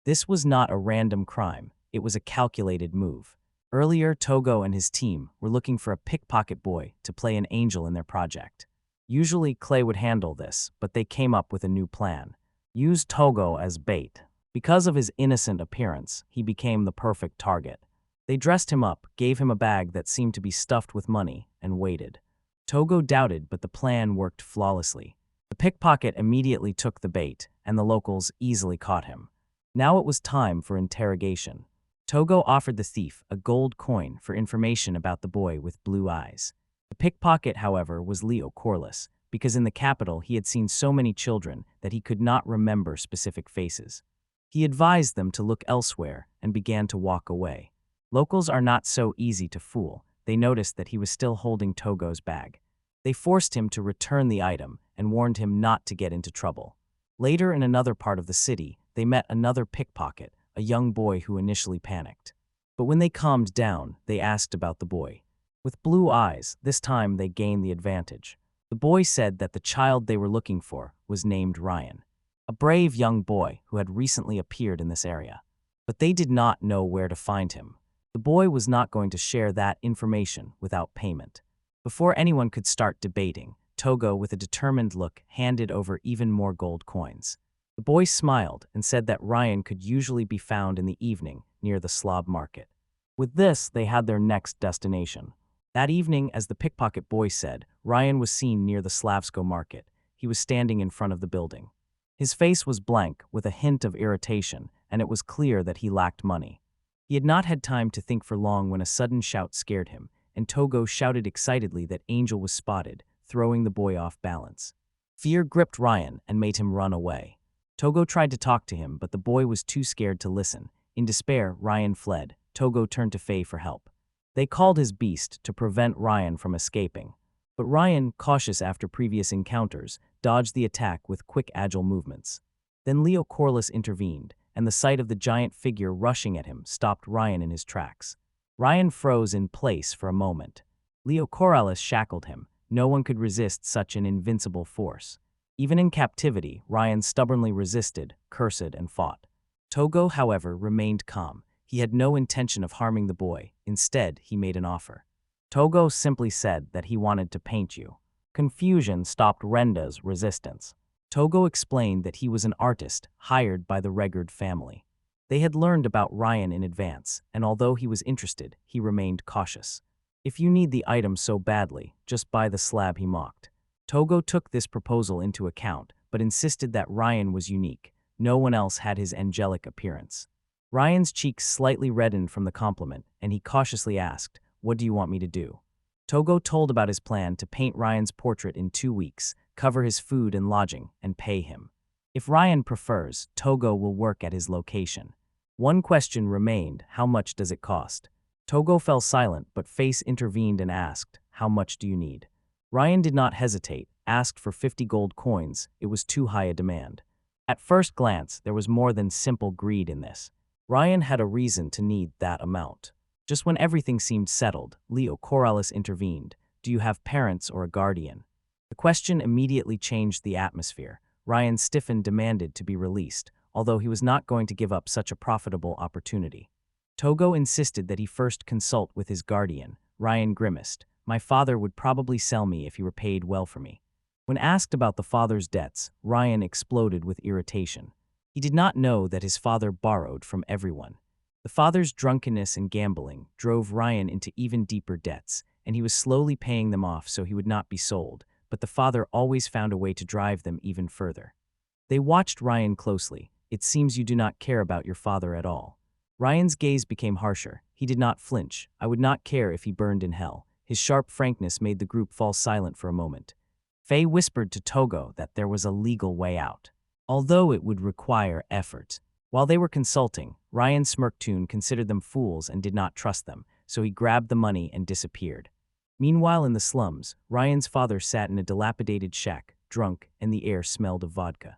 Speaker 1: This was not a random crime, it was a calculated move. Earlier, Togo and his team were looking for a pickpocket boy to play an angel in their project. Usually, Clay would handle this, but they came up with a new plan. Use Togo as bait. Because of his innocent appearance, he became the perfect target. They dressed him up, gave him a bag that seemed to be stuffed with money, and waited. Togo doubted, but the plan worked flawlessly. The pickpocket immediately took the bait, and the locals easily caught him. Now it was time for interrogation. Togo offered the thief a gold coin for information about the boy with blue eyes. The pickpocket, however, was Leo Corliss, because in the capital he had seen so many children that he could not remember specific faces. He advised them to look elsewhere and began to walk away. Locals are not so easy to fool. They noticed that he was still holding Togo's bag. They forced him to return the item and warned him not to get into trouble. Later, in another part of the city, they met another pickpocket, a young boy who initially panicked. But when they calmed down, they asked about the boy. With blue eyes, this time they gained the advantage. The boy said that the child they were looking for was named Ryan, a brave young boy who had recently appeared in this area. But they did not know where to find him. The boy was not going to share that information without payment. Before anyone could start debating, Togo, with a determined look, handed over even more gold coins. The boy smiled and said that Ryan could usually be found in the evening near the Slob Market. With this, they had their next destination. That evening, as the pickpocket boy said, Ryan was seen near the Slavsko Market. He was standing in front of the building. His face was blank, with a hint of irritation, and it was clear that he lacked money. He had not had time to think for long when a sudden shout scared him, and Togo shouted excitedly that Angel was spotted, throwing the boy off balance. Fear gripped Ryan and made him run away. Togo tried to talk to him, but the boy was too scared to listen. In despair, Ryan fled. Togo turned to Faye for help. They called his beast to prevent Ryan from escaping. But Ryan, cautious after previous encounters, dodged the attack with quick, agile movements. Then Leo Corliss intervened, and the sight of the giant figure rushing at him stopped Ryan in his tracks. Ryan froze in place for a moment. Leo Corliss shackled him. No one could resist such an invincible force. Even in captivity, Ryan stubbornly resisted, cursed, and fought. Togo, however, remained calm. He had no intention of harming the boy. Instead, he made an offer. Togo simply said that he wanted to paint you. Confusion stopped Renda's resistance. Togo explained that he was an artist hired by the Regard family. They had learned about Ryan in advance, and although he was interested, he remained cautious. If you need the item so badly, just buy the slab, he mocked. Togo took this proposal into account, but insisted that Ryan was unique. No one else had his angelic appearance. Ryan's cheeks slightly reddened from the compliment, and he cautiously asked, "What do you want me to do?" Togo told about his plan to paint Ryan's portrait in 2 weeks, cover his food and lodging, and pay him. If Ryan prefers, Togo will work at his location. One question remained: how much does it cost? Togo fell silent, but Face intervened and asked, "How much do you need?" Ryan did not hesitate, asked for 50 gold coins. It was too high a demand. At first glance, there was more than simple greed in this. Ryan had a reason to need that amount. Just when everything seemed settled, Leo Corliss intervened. "Do you have parents or a guardian?" The question immediately changed the atmosphere. Ryan stiffened, demanded to be released, although he was not going to give up such a profitable opportunity. Togo insisted that he first consult with his guardian. Ryan grimaced. "My father would probably sell me if he were paid well for me." When asked about the father's debts, Ryan exploded with irritation. He did not know that his father borrowed from everyone. The father's drunkenness and gambling drove Ryan into even deeper debts, and he was slowly paying them off so he would not be sold, but the father always found a way to drive them even further. They watched Ryan closely. "It seems you do not care about your father at all." Ryan's gaze became harsher. He did not flinch. "I would not care if he burned in hell." His sharp frankness made the group fall silent for a moment. Faye whispered to Togo that there was a legal way out. although it would require effort. While they were consulting, Ryan Smirktoon considered them fools and did not trust them, so he grabbed the money and disappeared. Meanwhile in the slums, Ryan's father sat in a dilapidated shack, drunk, and the air smelled of vodka.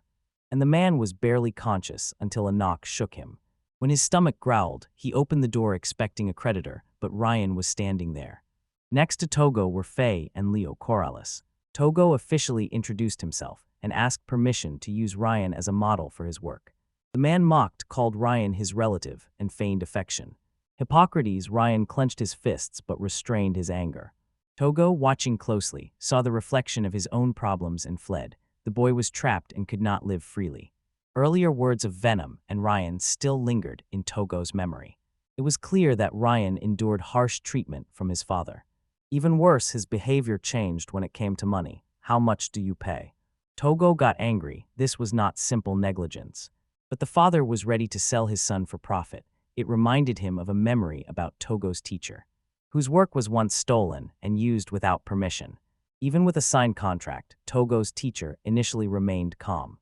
Speaker 1: And the man was barely conscious until a knock shook him. When his stomach growled, he opened the door expecting a creditor, but Ryan was standing there. Next to Togo were Faye and Leo Corrales. Togo officially introduced himself and asked permission to use Ryan as a model for his work. The man mocked, called Ryan his relative, and feigned affection. Hippocrates, Ryan clenched his fists but restrained his anger. Togo, watching closely, saw the reflection of his own problems and fled. The boy was trapped and could not live freely. Earlier words of venom and Ryan still lingered in Togo's memory. It was clear that Ryan endured harsh treatment from his father. Even worse, his behavior changed when it came to money. How much do you pay? Togo got angry. This was not simple negligence. But the father was ready to sell his son for profit. It reminded him of a memory about Togo's teacher, whose work was once stolen and used without permission. Even with a signed contract, Togo's teacher initially remained calm.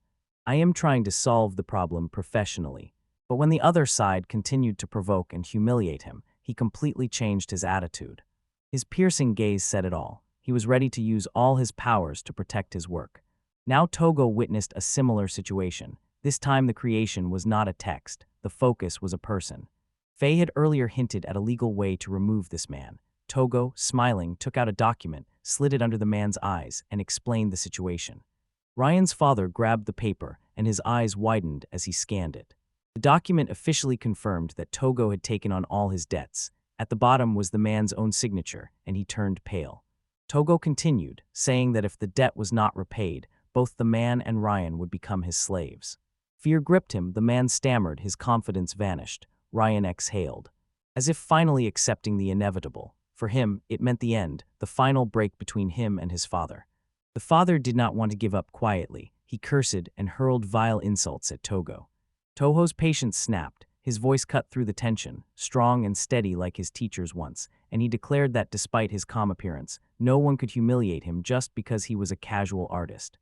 Speaker 1: I am trying to solve the problem professionally. But when the other side continued to provoke and humiliate him, he completely changed his attitude. His piercing gaze said it all. He was ready to use all his powers to protect his work. Now Togo witnessed a similar situation. This time the creation was not a text. The focus was a person. Faye had earlier hinted at a legal way to remove this man. Togo, smiling, took out a document, slid it under the man's eyes, and explained the situation. Ryan's father grabbed the paper, and his eyes widened as he scanned it. The document officially confirmed that Togo had taken on all his debts. At the bottom was the man's own signature, and he turned pale. Togo continued, saying that if the debt was not repaid, both the man and Ryan would become his slaves. Fear gripped him. The man stammered. His confidence vanished. Ryan exhaled, as if finally accepting the inevitable. For him, it meant the end, the final break between him and his father. The father did not want to give up quietly. He cursed and hurled vile insults at Togo. Togo's patience snapped. His voice cut through the tension, strong and steady like his teacher's once, and he declared that despite his calm appearance, no one could humiliate him just because he was a casual artist.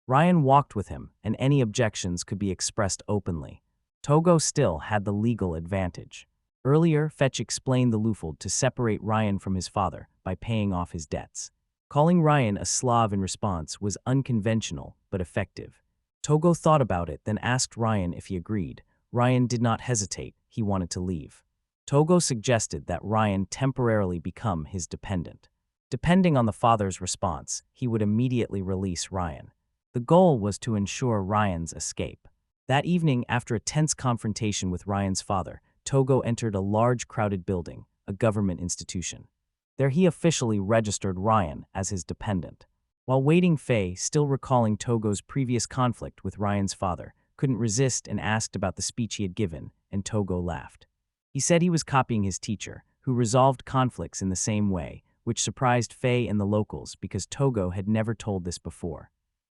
Speaker 1: Ryan walked with him, and any objections could be expressed openly. Togo still had the legal advantage. Earlier, Fetch explained the loophole to separate Ryan from his father by paying off his debts. Calling Ryan a Slav in response was unconventional but effective. Togo thought about it, then asked Ryan if he agreed. Ryan did not hesitate. He wanted to leave. Togo suggested that Ryan temporarily become his dependent. Depending on the father's response, he would immediately release Ryan. The goal was to ensure Ryan's escape. That evening, after a tense confrontation with Ryan's father, Togo entered a large crowded building, a government institution. There he officially registered Ryan as his dependent. While waiting, Faye, still recalling Togo's previous conflict with Ryan's father, couldn't resist and asked about the speech he had given, and Togo laughed. He said he was copying his teacher, who resolved conflicts in the same way, which surprised Faye and the locals because Togo had never told this before.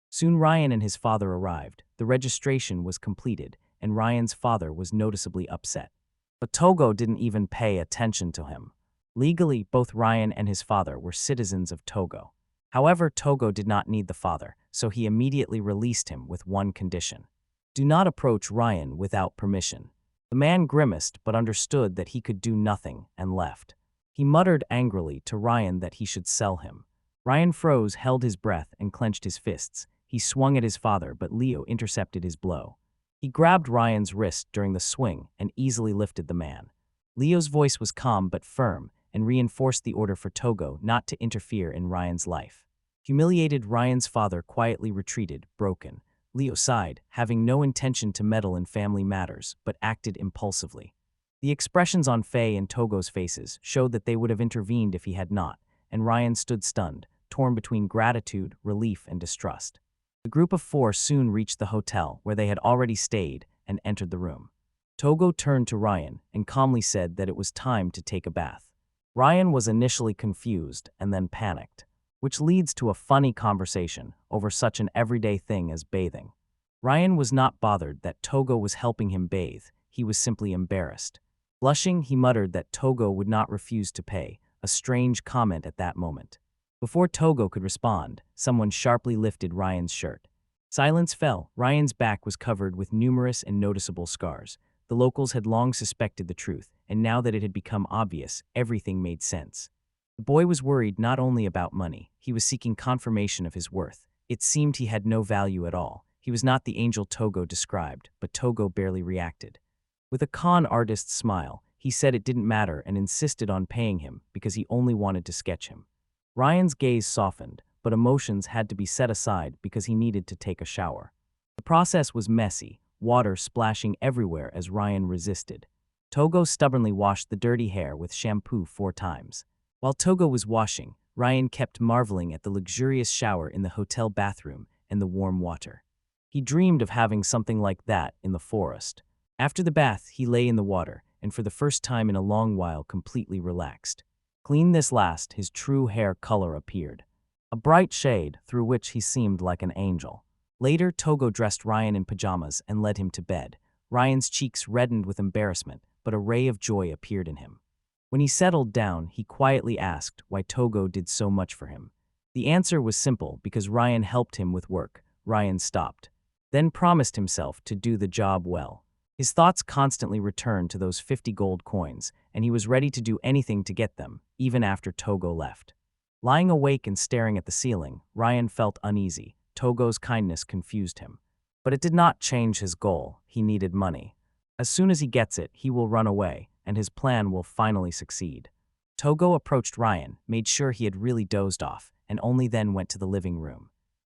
Speaker 1: Soon Ryan and his father arrived. The registration was completed, and Ryan's father was noticeably upset. But Togo didn't even pay attention to him. Legally, both Ryan and his father were citizens of Togo. However, Togo did not need the father, so he immediately released him with one condition. Do not approach Ryan without permission. The man grimaced but understood that he could do nothing and left. He muttered angrily to Ryan that he should sell him. Ryan froze, held his breath, and clenched his fists. He swung at his father, but Leo intercepted his blow. He grabbed Ryan's wrist during the swing and easily lifted the man. Leo's voice was calm but firm and reinforced the order for Togo not to interfere in Ryan's life. Humiliated, Ryan's father quietly retreated, broken. Leo sighed, having no intention to meddle in family matters, but acted impulsively. The expressions on Faye and Togo's faces showed that they would have intervened if he had not, and Ryan stood stunned, torn between gratitude, relief, and distrust. The group of four soon reached the hotel where they had already stayed and entered the room. Togo turned to Ryan and calmly said that it was time to take a bath. Ryan was initially confused and then panicked, which leads to a funny conversation over such an everyday thing as bathing. Ryan was not bothered that Togo was helping him bathe. He was simply embarrassed. Blushing, he muttered that Togo would not refuse to pay, a strange comment at that moment. Before Togo could respond, someone sharply lifted Ryan's shirt. Silence fell. Ryan's back was covered with numerous and noticeable scars. The locals had long suspected the truth, and now that it had become obvious, everything made sense. The boy was worried not only about money, he was seeking confirmation of his worth. It seemed he had no value at all. He was not the angel Togo described, but Togo barely reacted. With a con artist's smile, he said it didn't matter and insisted on paying him because he only wanted to sketch him. Ryan's gaze softened, but emotions had to be set aside because he needed to take a shower. The process was messy, water splashing everywhere as Ryan resisted. Togo stubbornly washed the dirty hair with shampoo 4 times. While Togo was washing, Ryan kept marveling at the luxurious shower in the hotel bathroom and the warm water. He dreamed of having something like that in the forest. After the bath, he lay in the water, and for the first time in a long while completely relaxed. Clean this last, his true hair color appeared. A bright shade through which he seemed like an angel. Later, Togo dressed Ryan in pajamas and led him to bed. Ryan's cheeks reddened with embarrassment, but a ray of joy appeared in him. When he settled down, he quietly asked why Togo did so much for him. The answer was simple: because Ryan helped him with work. Ryan stopped, then promised himself to do the job well. His thoughts constantly returned to those 50 gold coins, and he was ready to do anything to get them, even after Togo left. Lying awake and staring at the ceiling, Ryan felt uneasy. Togo's kindness confused him. But it did not change his goal. He needed money. As soon as he gets it, he will run away, and his plan will finally succeed. Togo approached Ryan, made sure he had really dozed off, and only then went to the living room.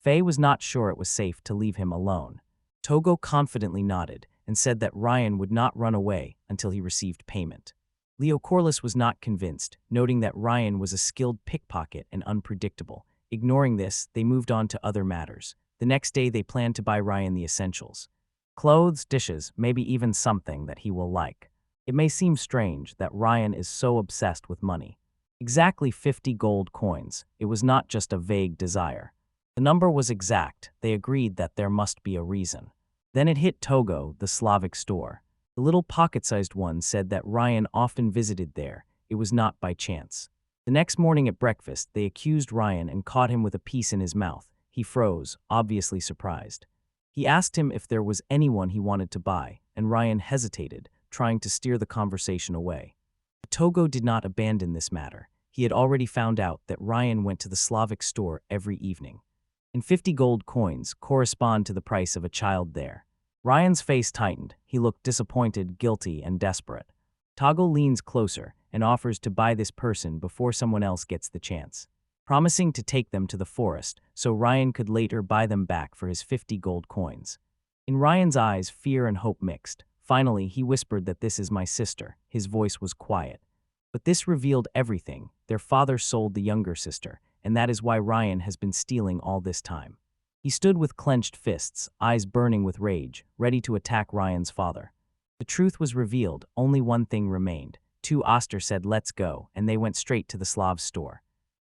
Speaker 1: Faye was not sure it was safe to leave him alone. Togo confidently nodded and said that Ryan would not run away until he received payment. Leo Corliss was not convinced, noting that Ryan was a skilled pickpocket and unpredictable. Ignoring this, they moved on to other matters. The next day, they planned to buy Ryan the essentials. Clothes, dishes, maybe even something that he will like. It may seem strange that Ryan is so obsessed with money. Exactly 50 gold coins. It was not just a vague desire. The number was exact. They agreed that there must be a reason. Then it hit Togo, the Slavic store. The little pocket-sized one said that Ryan often visited there. It was not by chance. The next morning at breakfast, they accused Ryan and caught him with a piece in his mouth. He froze, obviously surprised. He asked him if there was anyone he wanted to buy, and Ryan hesitated, trying to steer the conversation away. But Togo did not abandon this matter. He had already found out that Ryan went to the Slavic store every evening. And 50 gold coins correspond to the price of a child there. Ryan's face tightened. He looked disappointed, guilty, and desperate. Togo leans closer and offers to buy this person before someone else gets the chance, promising to take them to the forest so Ryan could later buy them back for his 50 gold coins. In Ryan's eyes, fear and hope mixed. Finally, he whispered that this is my sister. His voice was quiet. But this revealed everything. Their father sold the younger sister, and that is why Ryan has been stealing all this time. He stood with clenched fists, eyes burning with rage, ready to attack Ryan's father. The truth was revealed. Only one thing remained. Oster said, "Let's go," and they went straight to the Slav store.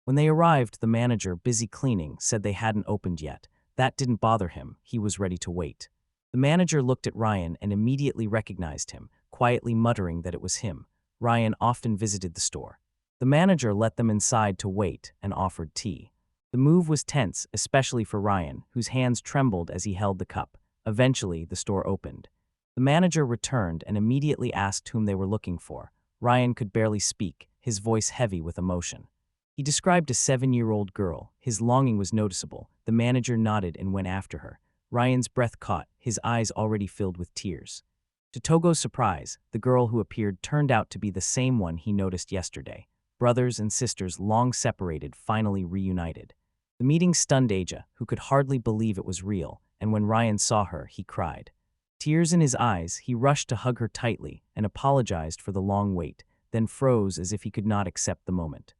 Speaker 1: When they arrived, the manager, busy cleaning, said they hadn't opened yet. That didn't bother him. He was ready to wait. The manager looked at Ryan and immediately recognized him, quietly muttering that it was him. Ryan often visited the store. The manager let them inside to wait and offered tea. The move was tense, especially for Ryan, whose hands trembled as he held the cup. Eventually, the store opened. The manager returned and immediately asked whom they were looking for. Ryan could barely speak, his voice heavy with emotion. He described a 7-year-old girl. His longing was noticeable. The manager nodded and went after her. Ryan's breath caught, his eyes already filled with tears. To Togo's surprise, the girl who appeared turned out to be the same one he noticed yesterday. Brothers and sisters long separated, finally reunited. The meeting stunned Aja, who could hardly believe it was real, and when Ryan saw her, he cried. Tears in his eyes, he rushed to hug her tightly and apologized for the long wait, then froze as if he could not accept the moment.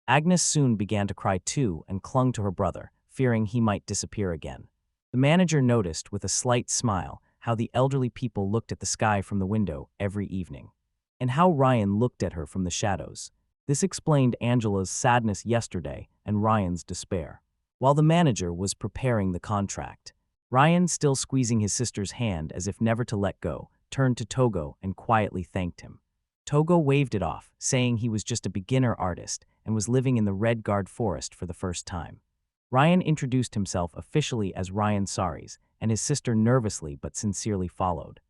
Speaker 1: Agnes soon began to cry too and clung to her brother, fearing he might disappear again. The manager noticed, with a slight smile, how the elderly people looked at the sky from the window every evening, and how Ryan looked at her from the shadows. This explained Angela's sadness yesterday and Ryan's despair. While the manager was preparing the contract, Ryan, still squeezing his sister's hand as if never to let go, turned to Togo and quietly thanked him. Togo waved it off, saying he was just a beginner artist and was living in the Red Guard forest for the first time. Ryan introduced himself officially as Ryan Saris, and his sister nervously but sincerely followed.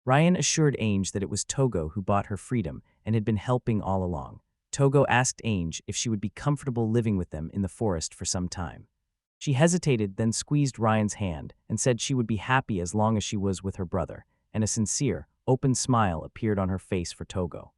Speaker 1: Ryan assured Ainge that it was Togo who bought her freedom and had been helping all along. Togo asked Ainge if she would be comfortable living with them in the forest for some time. She hesitated, then squeezed Ryan's hand and said she would be happy as long as she was with her brother, and a sincere, open smile appeared on her face for Togo.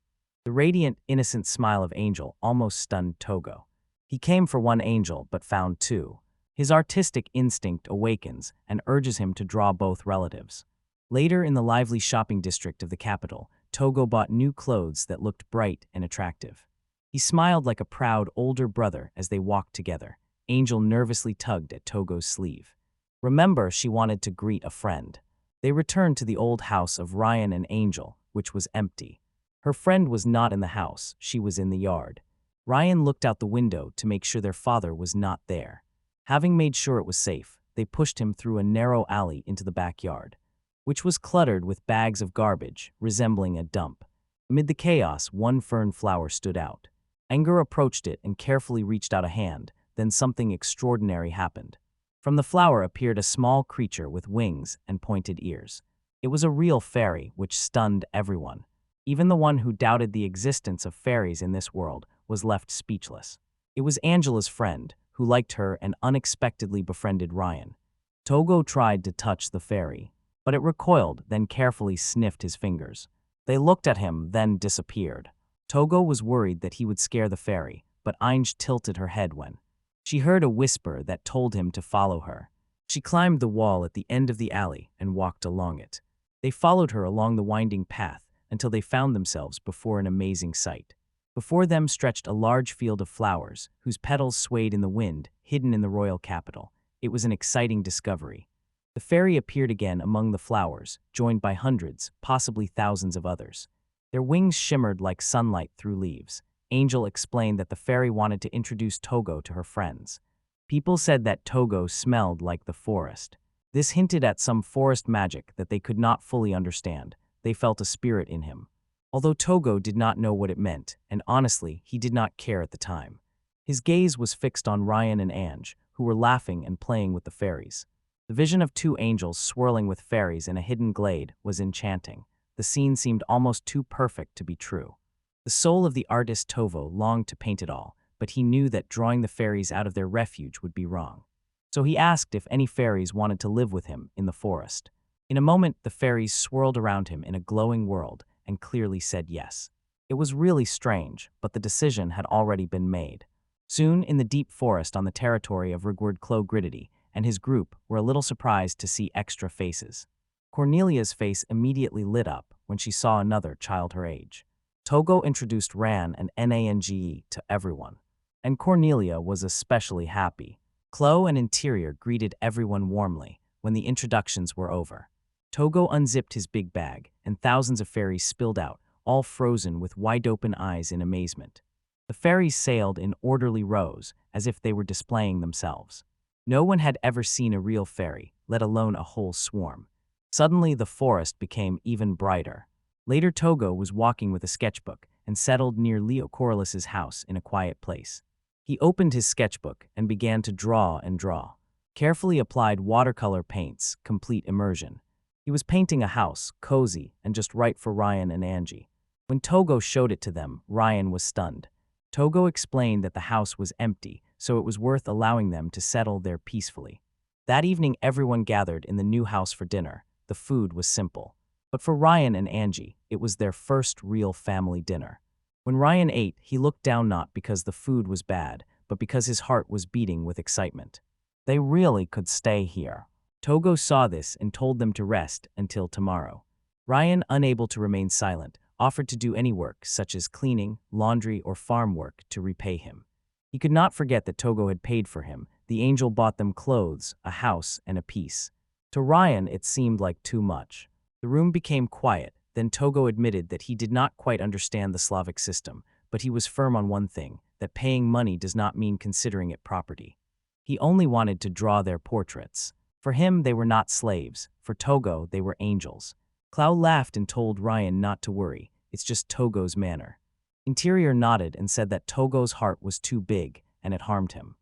Speaker 1: The radiant, innocent smile of Angel almost stunned Togo. He came for one angel but found two. His artistic instinct awakens and urges him to draw both relatives. Later in the lively shopping district of the capital, Togo bought new clothes that looked bright and attractive. He smiled like a proud older brother as they walked together. Angel nervously tugged at Togo's sleeve. Remember, she wanted to greet a friend. They returned to the old house of Ryan and Angel, which was empty. Her friend was not in the house, she was in the yard. Ryan looked out the window to make sure their father was not there. Having made sure it was safe, they pushed him through a narrow alley into the backyard, which was cluttered with bags of garbage, resembling a dump. Amid the chaos, one fern flower stood out. Anger approached it and carefully reached out a hand, then something extraordinary happened. From the flower appeared a small creature with wings and pointed ears. It was a real fairy, which stunned everyone. Even the one who doubted the existence of fairies in this world was left speechless. It was Angela's friend, who liked her and unexpectedly befriended Ryan. Togo tried to touch the fairy, but it recoiled, then carefully sniffed his fingers. They looked at him, then disappeared. Togo was worried that he would scare the fairy, but Ainge tilted her head when she heard a whisper that told him to follow her. She climbed the wall at the end of the alley and walked along it. They followed her along the winding path until they found themselves before an amazing sight. Before them stretched a large field of flowers, whose petals swayed in the wind, hidden in the royal capital. It was an exciting discovery. The fairy appeared again among the flowers, joined by hundreds, possibly thousands of others. Their wings shimmered like sunlight through leaves. Angel explained that the fairy wanted to introduce Togo to her friends. People said that Togo smelled like the forest. This hinted at some forest magic that they could not fully understand. They felt a spirit in him. Although Togo did not know what it meant, and honestly, he did not care at the time. His gaze was fixed on Ryan and Ange, who were laughing and playing with the fairies. The vision of two angels swirling with fairies in a hidden glade was enchanting. The scene seemed almost too perfect to be true. The soul of the artist Tovo longed to paint it all, but he knew that drawing the fairies out of their refuge would be wrong. So he asked if any fairies wanted to live with him in the forest. In a moment, the fairies swirled around him in a glowing world and clearly said yes. It was really strange, but the decision had already been made. Soon, in the deep forest on the territory of Rigward Clo-Gridity and his group were a little surprised to see extra faces. Cornelia's face immediately lit up when she saw another child her age. Togo introduced Ran and Nange to everyone, and Cornelia was especially happy. Clo and Interior greeted everyone warmly when the introductions were over. Togo unzipped his big bag, and thousands of fairies spilled out, all frozen with wide-open eyes in amazement. The fairies sailed in orderly rows, as if they were displaying themselves. No one had ever seen a real fairy, let alone a whole swarm. Suddenly, the forest became even brighter. Later, Togo was walking with a sketchbook and settled near Leo Corliss's house in a quiet place. He opened his sketchbook and began to draw and draw. Carefully applied watercolor paints, complete immersion. He was painting a house, cozy, and just right for Ryan and Angie. When Togo showed it to them, Ryan was stunned. Togo explained that the house was empty, so it was worth allowing them to settle there peacefully. That evening, everyone gathered in the new house for dinner. The food was simple. But for Ryan and Angie, it was their first real family dinner. When Ryan ate, he looked down not because the food was bad, but because his heart was beating with excitement. They really could stay here. Togo saw this and told them to rest until tomorrow. Ryan, unable to remain silent, offered to do any work, such as cleaning, laundry, or farm work, to repay him. He could not forget that Togo had paid for him. The angel bought them clothes, a house, and a peace. To Ryan, it seemed like too much. The room became quiet. Then Togo admitted that he did not quite understand the Slavic system, but he was firm on one thing, that paying money does not mean considering it property. He only wanted to draw their portraits. For him, they were not slaves. For Togo, they were angels. Clow laughed and told Ryan not to worry. It's just Togo's manner. Interior nodded and said that Togo's heart was too big, and it harmed him.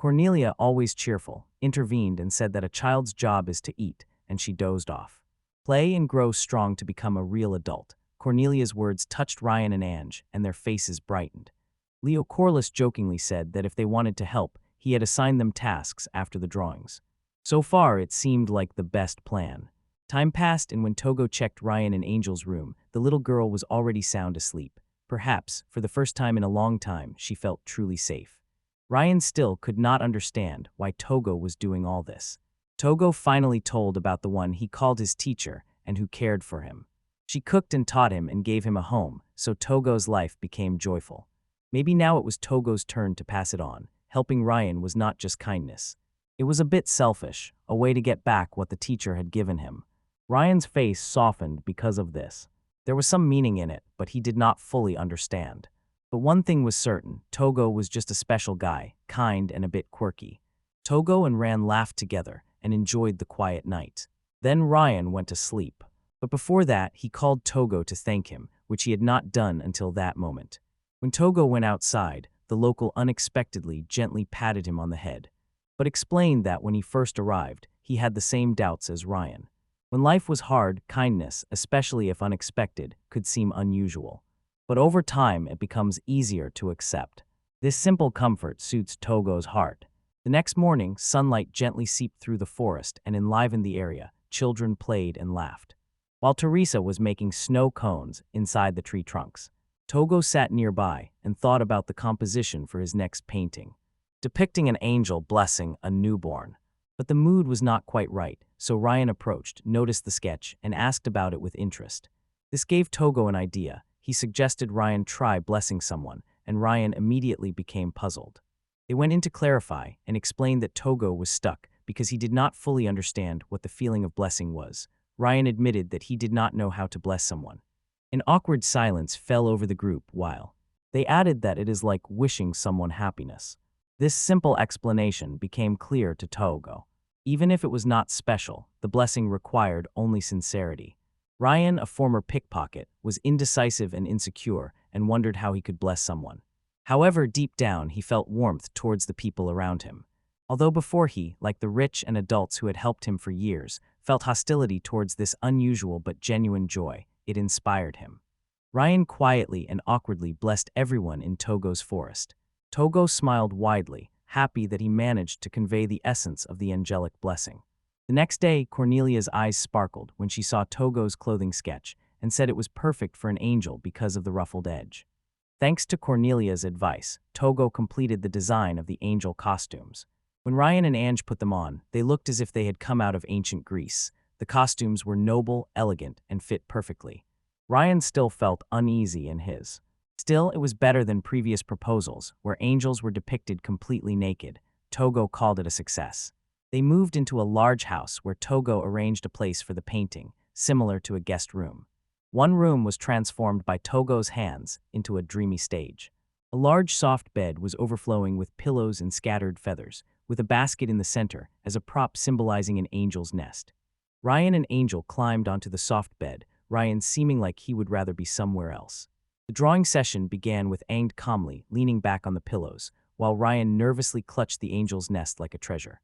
Speaker 1: Cornelia, always cheerful, intervened and said that a child's job is to eat, and she dozed off. Play and grow strong to become a real adult. Cornelia's words touched Ryan and Ange, and their faces brightened. Leo Corliss jokingly said that if they wanted to help, he had assigned them tasks after the drawings. So far, it seemed like the best plan. Time passed, and when Togo checked Ryan and Angel's room, the little girl was already sound asleep. Perhaps, for the first time in a long time, she felt truly safe. Ryan still could not understand why Togo was doing all this. Togo finally told about the one he called his teacher and who cared for him. She cooked and taught him and gave him a home, so Togo's life became joyful. Maybe now it was Togo's turn to pass it on. Helping Ryan was not just kindness. It was a bit selfish, a way to get back what the teacher had given him. Ryan's face softened because of this. There was some meaning in it, but he did not fully understand. But one thing was certain, Togo was just a special guy, kind and a bit quirky. Togo and Ran laughed together and enjoyed the quiet night. Then Ryan went to sleep. But before that, he called Togo to thank him, which he had not done until that moment. When Togo went outside, the local unexpectedly gently patted him on the head, but explained that when he first arrived, he had the same doubts as Ryan. When life was hard, kindness, especially if unexpected, could seem unusual. But over time, it becomes easier to accept. This simple comfort suits Togo's heart. The next morning, sunlight gently seeped through the forest and enlivened the area. Children played and laughed. While Teresa was making snow cones inside the tree trunks, Togo sat nearby and thought about the composition for his next painting, depicting an angel blessing a newborn. But the mood was not quite right, so Ryan approached, noticed the sketch, and asked about it with interest. This gave Togo an idea. He suggested Ryan try blessing someone, and Ryan immediately became puzzled. They went in to clarify and explained that Togo was stuck because he did not fully understand what the feeling of blessing was. Ryan admitted that he did not know how to bless someone. An awkward silence fell over the group while they added that it is like wishing someone happiness. This simple explanation became clear to Togo. Even if it was not special, the blessing required only sincerity. Ryan, a former pickpocket, was indecisive and insecure and wondered how he could bless someone. However, deep down, he felt warmth towards the people around him. Although before he, like the rich and adults who had helped him for years, felt hostility towards this unusual but genuine joy, it inspired him. Ryan quietly and awkwardly blessed everyone in Togo's forest. Togo smiled widely, happy that he managed to convey the essence of the angelic blessing. The next day, Cornelia's eyes sparkled when she saw Togo's clothing sketch and said it was perfect for an angel because of the ruffled edge. Thanks to Cornelia's advice, Togo completed the design of the angel costumes. When Ryan and Ange put them on, they looked as if they had come out of ancient Greece. The costumes were noble, elegant, and fit perfectly. Ryan still felt uneasy in his. Still, it was better than previous proposals, where angels were depicted completely naked. Togo called it a success. They moved into a large house where Togo arranged a place for the painting, similar to a guest room. One room was transformed by Togo's hands into a dreamy stage. A large soft bed was overflowing with pillows and scattered feathers, with a basket in the center as a prop symbolizing an angel's nest. Ryan and Angel climbed onto the soft bed, Ryan seeming like he would rather be somewhere else. The drawing session began with Ange calmly leaning back on the pillows, while Ryan nervously clutched the angel's nest like a treasure.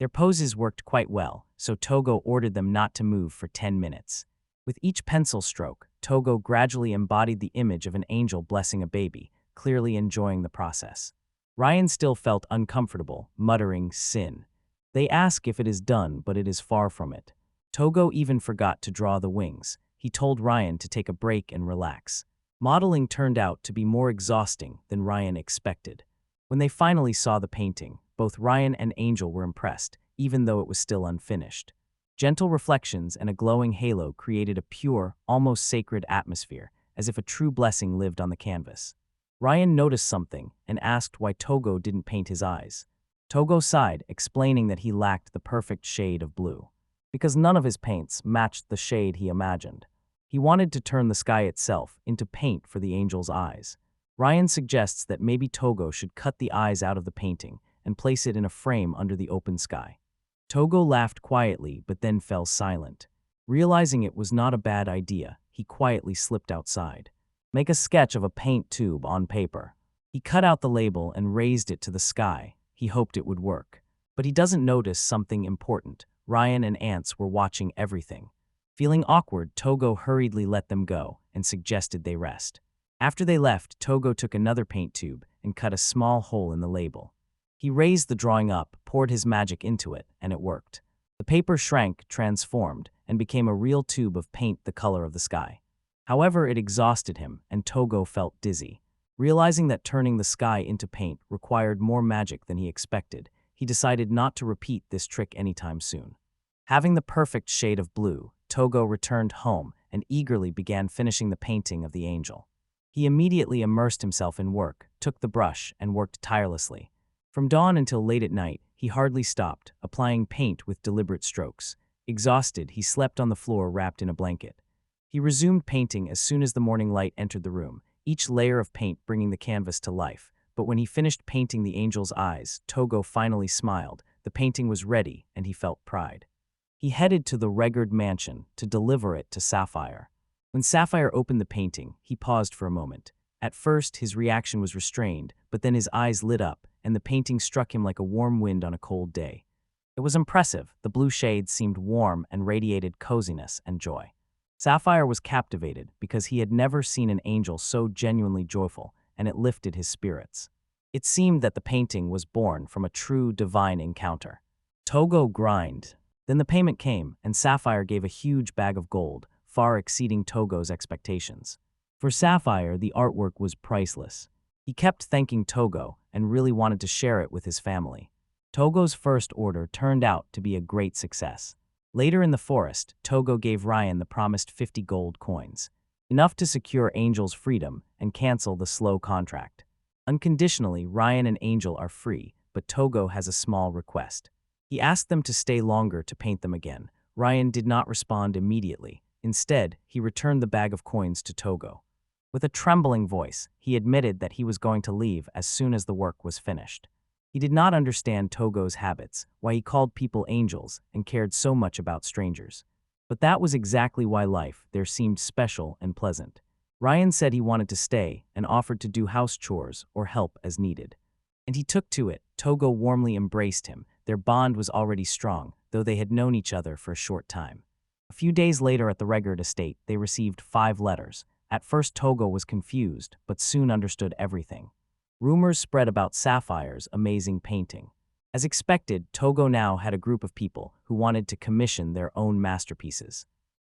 Speaker 1: Their poses worked quite well, so Togo ordered them not to move for 10 minutes. With each pencil stroke, Togo gradually embodied the image of an angel blessing a baby, clearly enjoying the process. Ryan still felt uncomfortable, muttering, "Sin." They ask if it is done, but it is far from it. Togo even forgot to draw the wings. He told Ryan to take a break and relax. Modeling turned out to be more exhausting than Ryan expected. When they finally saw the painting, both Ryan and Angel were impressed, even though it was still unfinished. Gentle reflections and a glowing halo created a pure, almost sacred atmosphere, as if a true blessing lived on the canvas. Ryan noticed something and asked why Togo didn't paint his eyes. Togo sighed, explaining that he lacked the perfect shade of blue, because none of his paints matched the shade he imagined. He wanted to turn the sky itself into paint for the angel's eyes. Ryan suggests that maybe Togo should cut the eyes out of the painting and place it in a frame under the open sky. Togo laughed quietly but then fell silent. Realizing it was not a bad idea, he quietly slipped outside. Make a sketch of a paint tube on paper. He cut out the label and raised it to the sky. he hoped it would work. But he doesn't notice something important. Ryan and Ants were watching everything. Feeling awkward, Togo hurriedly let them go and suggested they rest. After they left, Togo took another paint tube and cut a small hole in the label. He raised the drawing up, poured his magic into it, and it worked. The paper shrank, transformed, and became a real tube of paint the color of the sky. However, it exhausted him, and Togo felt dizzy. Realizing that turning the sky into paint required more magic than he expected, he decided not to repeat this trick anytime soon. Having the perfect shade of blue, Togo returned home and eagerly began finishing the painting of the angel. He immediately immersed himself in work, took the brush, and worked tirelessly. From dawn until late at night, he hardly stopped, applying paint with deliberate strokes. Exhausted, he slept on the floor wrapped in a blanket. He resumed painting as soon as the morning light entered the room, each layer of paint bringing the canvas to life. But when he finished painting the angel's eyes, Togo finally smiled. The painting was ready, and he felt pride. He headed to the Regard mansion to deliver it to Sapphire. When Sapphire opened the painting, he paused for a moment. At first, his reaction was restrained, but then his eyes lit up, and the painting struck him like a warm wind on a cold day. It was impressive. The blue shades seemed warm and radiated coziness and joy. Sapphire was captivated because he had never seen an angel so genuinely joyful, and it lifted his spirits. It seemed that the painting was born from a true divine encounter. Togo grinned. Then the payment came, and Sapphire gave a huge bag of gold, far exceeding Togo's expectations. For Sapphire, the artwork was priceless. He kept thanking Togo and really wanted to share it with his family. Togo's first order turned out to be a great success. Later in the forest, Togo gave Ryan the promised 50 gold coins, enough to secure Angel's freedom and cancel the slow contract. Unconditionally, Ryan and Angel are free, but Togo has a small request. He asked them to stay longer to paint them again. Ryan did not respond immediately. Instead, he returned the bag of coins to Togo. With a trembling voice, he admitted that he was going to leave as soon as the work was finished. He did not understand Togo's habits, why he called people angels and cared so much about strangers. But that was exactly why life there seemed special and pleasant. Ryan said he wanted to stay and offered to do house chores or help as needed. And he took to it. Togo warmly embraced him. Their bond was already strong, though they had known each other for a short time. A few days later at the Regard estate, they received 5 letters. At first Togo was confused, but soon understood everything. Rumors spread about Sapphire's amazing painting. As expected, Togo now had a group of people who wanted to commission their own masterpieces.